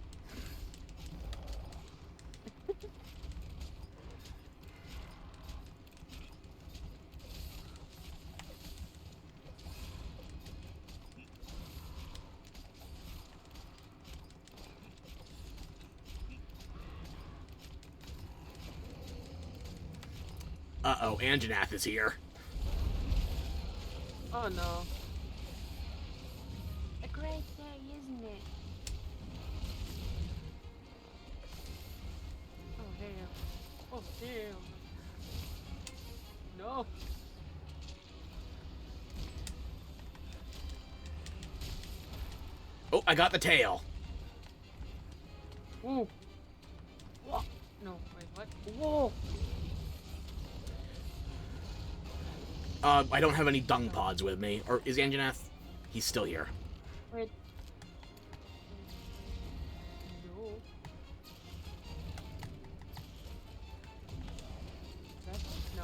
Uh-oh, Anjanath is here. Oh no. A great day, isn't it? Oh damn. Oh damn. No. Oh, I got the tail. Ooh. What? No, wait, what? Whoa. I don't have any dung pods with me. Or is Anjanath? He's still here. Wait. No. That's no.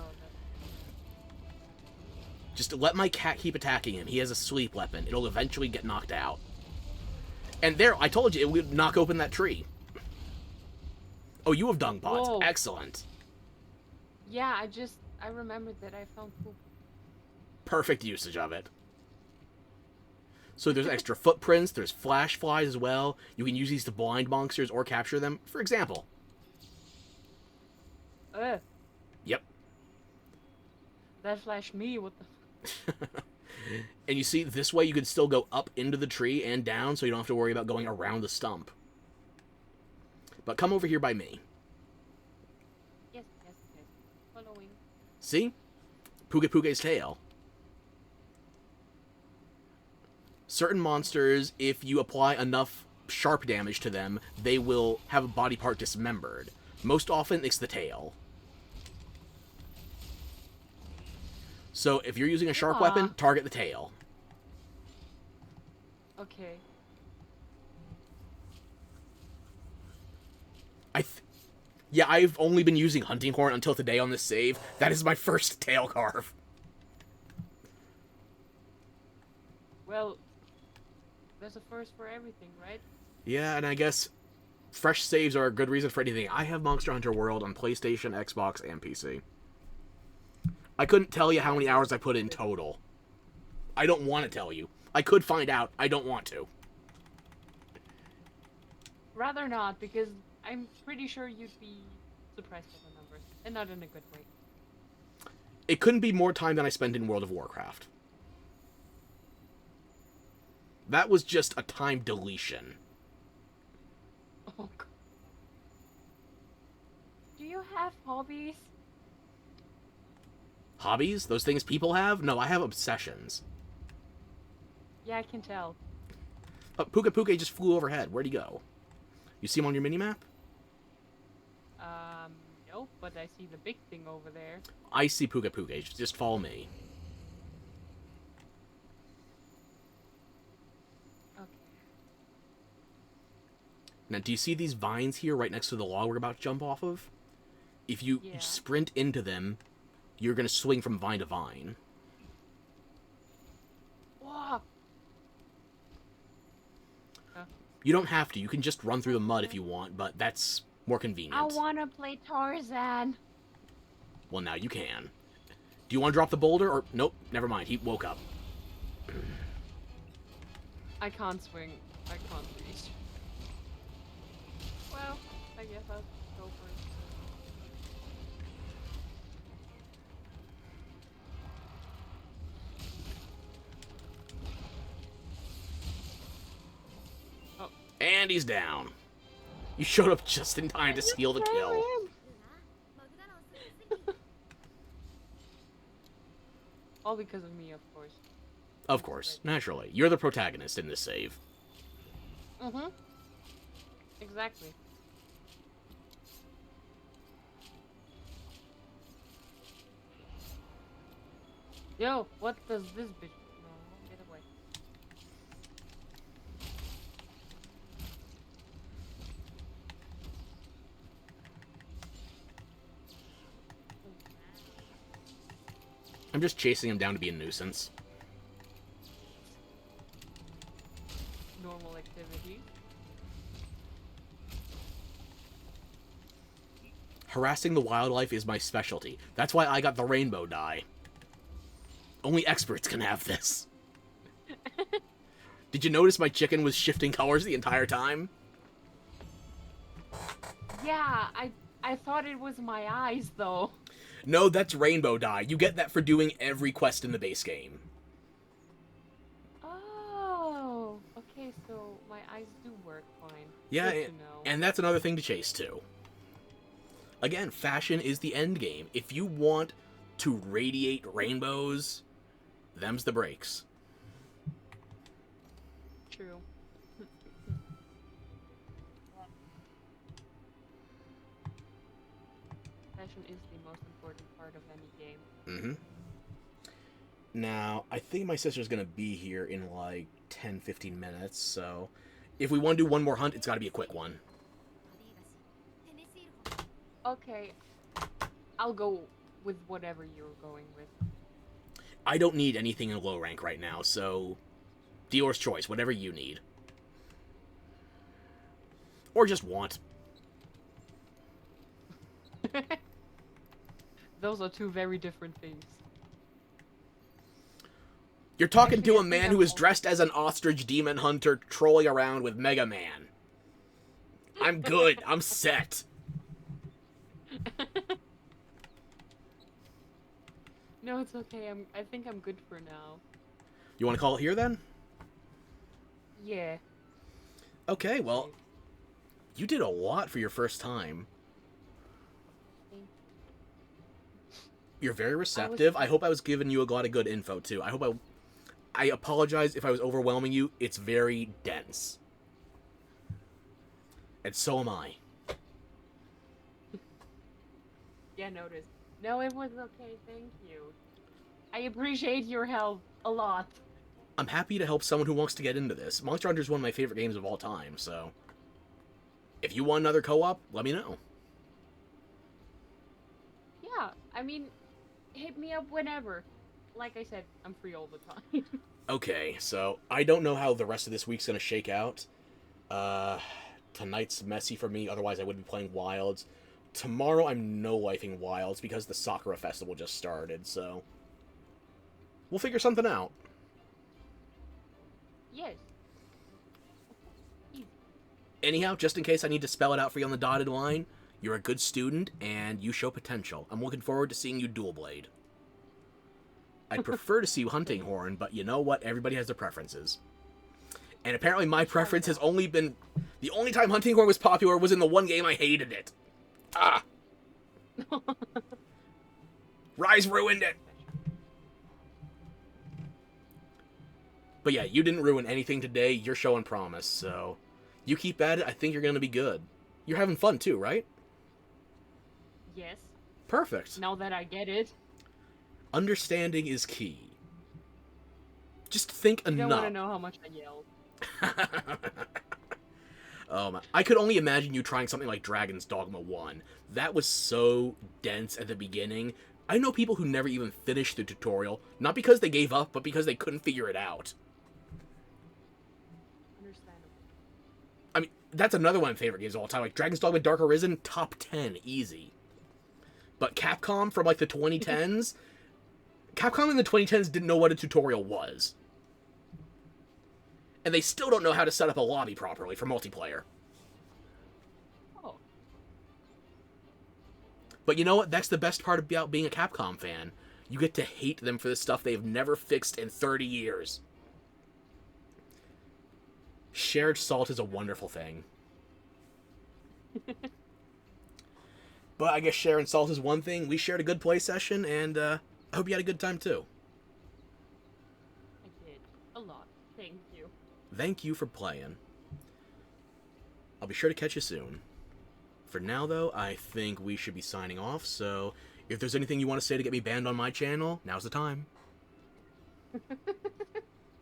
Just let my cat keep attacking him. He has a sleep weapon. It'll eventually get knocked out. And there, I told you, it would knock open that tree. Oh, you have dung pods. Whoa. Excellent. Yeah, I remembered that I found poop. Perfect usage of it. So there's extra footprints, there's flash flies as well. You can use these to blind monsters or capture them. For example. Yep. That flashed me, what the And you see, this way you could still go up into the tree and down, so you don't have to worry about going around the stump. But come over here by me. Yes. Following. See? Puga Puga's tail. Certain monsters, if you apply enough sharp damage to them, they will have a body part dismembered. Most often, it's the tail. So if you're using a sharp weapon, target the tail. Okay. Yeah, I've only been using Hunting Horn until today on this save. That is my first tail carve. Well, there's a first for everything, right? Yeah, and I guess fresh saves are a good reason for anything. I have Monster Hunter World on PlayStation, Xbox, and PC. I couldn't tell you how many hours I put in total. I don't want to tell you. I could find out. I don't want to. Rather not, because I'm pretty sure you'd be surprised by the numbers, and not in a good way. It couldn't be more time than I spent in World of Warcraft. That was just a time deletion. Oh, God. Do you have hobbies? Hobbies? Those things people have? No, I have obsessions. Yeah, I can tell. Puka Puka just flew overhead. Where'd he go? You see him on your minimap? Nope, but I see the big thing over there. I see Puka Puka. Just follow me. Okay. Now, do you see these vines here right next to the log we're about to jump off of? If you Yeah. sprint into them, you're going to swing from vine to vine. Whoa! You don't have to. You can just run through the mud if you want, but that's more convenient. I wanna play Tarzan. Well, now you can. Do you want to drop the boulder, or... Nope, never mind. He woke up. I can't swing. I can't reach. Well, I guess I'll go for it. And he's down. You showed up just in time to steal the kill. 来るなマグダラをする次 All because of me, of course. Of course, naturally. You're the protagonist in this save. Mm-hmm. Exactly. Yo, what does this bitch? No, get away. I'm just chasing him down to be a nuisance. Normal activity. Harassing the wildlife is my specialty. That's why I got the rainbow dye. Only experts can have this. Did you notice my chicken was shifting colors the entire time? Yeah, I thought it was my eyes though. No, that's rainbow dye. You get that for doing every quest in the base game. Oh, okay, so my eyes do work fine. Yeah, Good to know. and that's another thing to chase too. Again, fashion is the end game. If you want to radiate rainbows, them's the breaks. True. Fashion is the most important part of any game. Mm-hmm. Now, I think my sister's going to be here in like 10, 15 minutes, so if we want to do one more hunt, it's got to be a quick one. テネシールホ Okay, I'll go with whatever you're going with. I don't need anything in low rank right now, so dealer's choice, whatever you need. Or just want. Those are two very different things. You're talking Actually, to I a think man I'm who is all- dressed as an ostrich demon hunter trolling around with Mega Man. I'm good. I'm set. No, it's okay. I think I'm good for now. You want to call it here then? Yeah. Okay, well, you did a lot for your first time. Thank you. You're very receptive. I hope I was giving you a lot of good info too. I apologize if I was overwhelming you. It's very dense. And so am I. Yeah, notice. No, it was okay. Thank you. I appreciate your help a lot. I'm happy to help someone who wants to get into this. Monster Hunter is one of my favorite games of all time, so if you want another co-op, let me know. Yeah, I mean, hit me up whenever. Like I said, I'm free all the time. Okay, so I don't know how the rest of this week's gonna shake out. Tonight's messy for me, otherwise I would be playing Wilds. Tomorrow I'm no-lifing Wilds because the Sakura Festival just started, so we'll figure something out. Yes. Easy. Anyhow, just in case I need to spell it out for you on the dotted line, you're a good student and you show potential. I'm looking forward to seeing you dual blade. I'd prefer to see you hunting horn, but you know what? Everybody has their preferences. And apparently my preference has only been... The only time hunting horn was popular was in the one game I hated it. Ah! Rise ruined it! But yeah, you didn't ruin anything today. You're showing promise, so... You keep at it, I think you're gonna be good. You're having fun too, right? Yes. Perfect. Now that I get it. Understanding is key. Just think You don't want to enough. know how much I yelled. Oh my. I could only imagine you trying something like Dragon's Dogma 1. That was so dense at the beginning. I know people who never even finished the tutorial, not because they gave up, but because they couldn't figure it out. Understandable. I mean, that's another one of my favorite games of all time. Like Dragon's Dogma Dark Arisen, top 10, easy. But Capcom from like the 2010s, Capcom in the 2010s didn't know what a tutorial was. And they still don't know how to set up a lobby properly for multiplayer. Oh. But you know what? That's the best part about being a Capcom fan. You get to hate them for the stuff they've never fixed in 30 years. Shared salt is a wonderful thing. But I guess sharing salt is one thing. We shared a good play session, and I hope you had a good time too. I did. A lot. Thank you. Thank you for playing. I'll be sure to catch you soon. For now, though, I think we should be signing off, so if there's anything you want to say to get me banned on my channel, now's the time.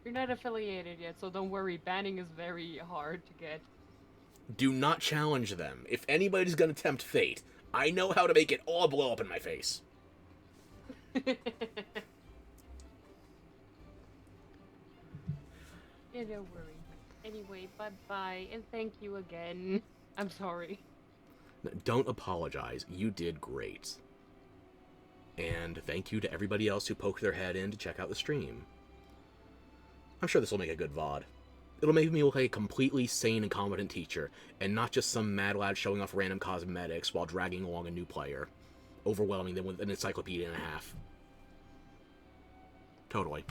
You're not affiliated yet, so don't worry. Banning is very hard to get. Do not challenge them. If anybody's gonna tempt fate, I know how to make it all blow up in my face. Yeah, don't worry. Anyway, bye-bye, and thank you again. I'm sorry. Don't apologize. You did great. And thank you to everybody else who poked their head in to check out the stream. I'm sure this will make a good VOD. It'll make me look like a completely sane and competent teacher, and not just some mad lad showing off random cosmetics while dragging along a new player, overwhelming them with an encyclopedia and a half. Totally.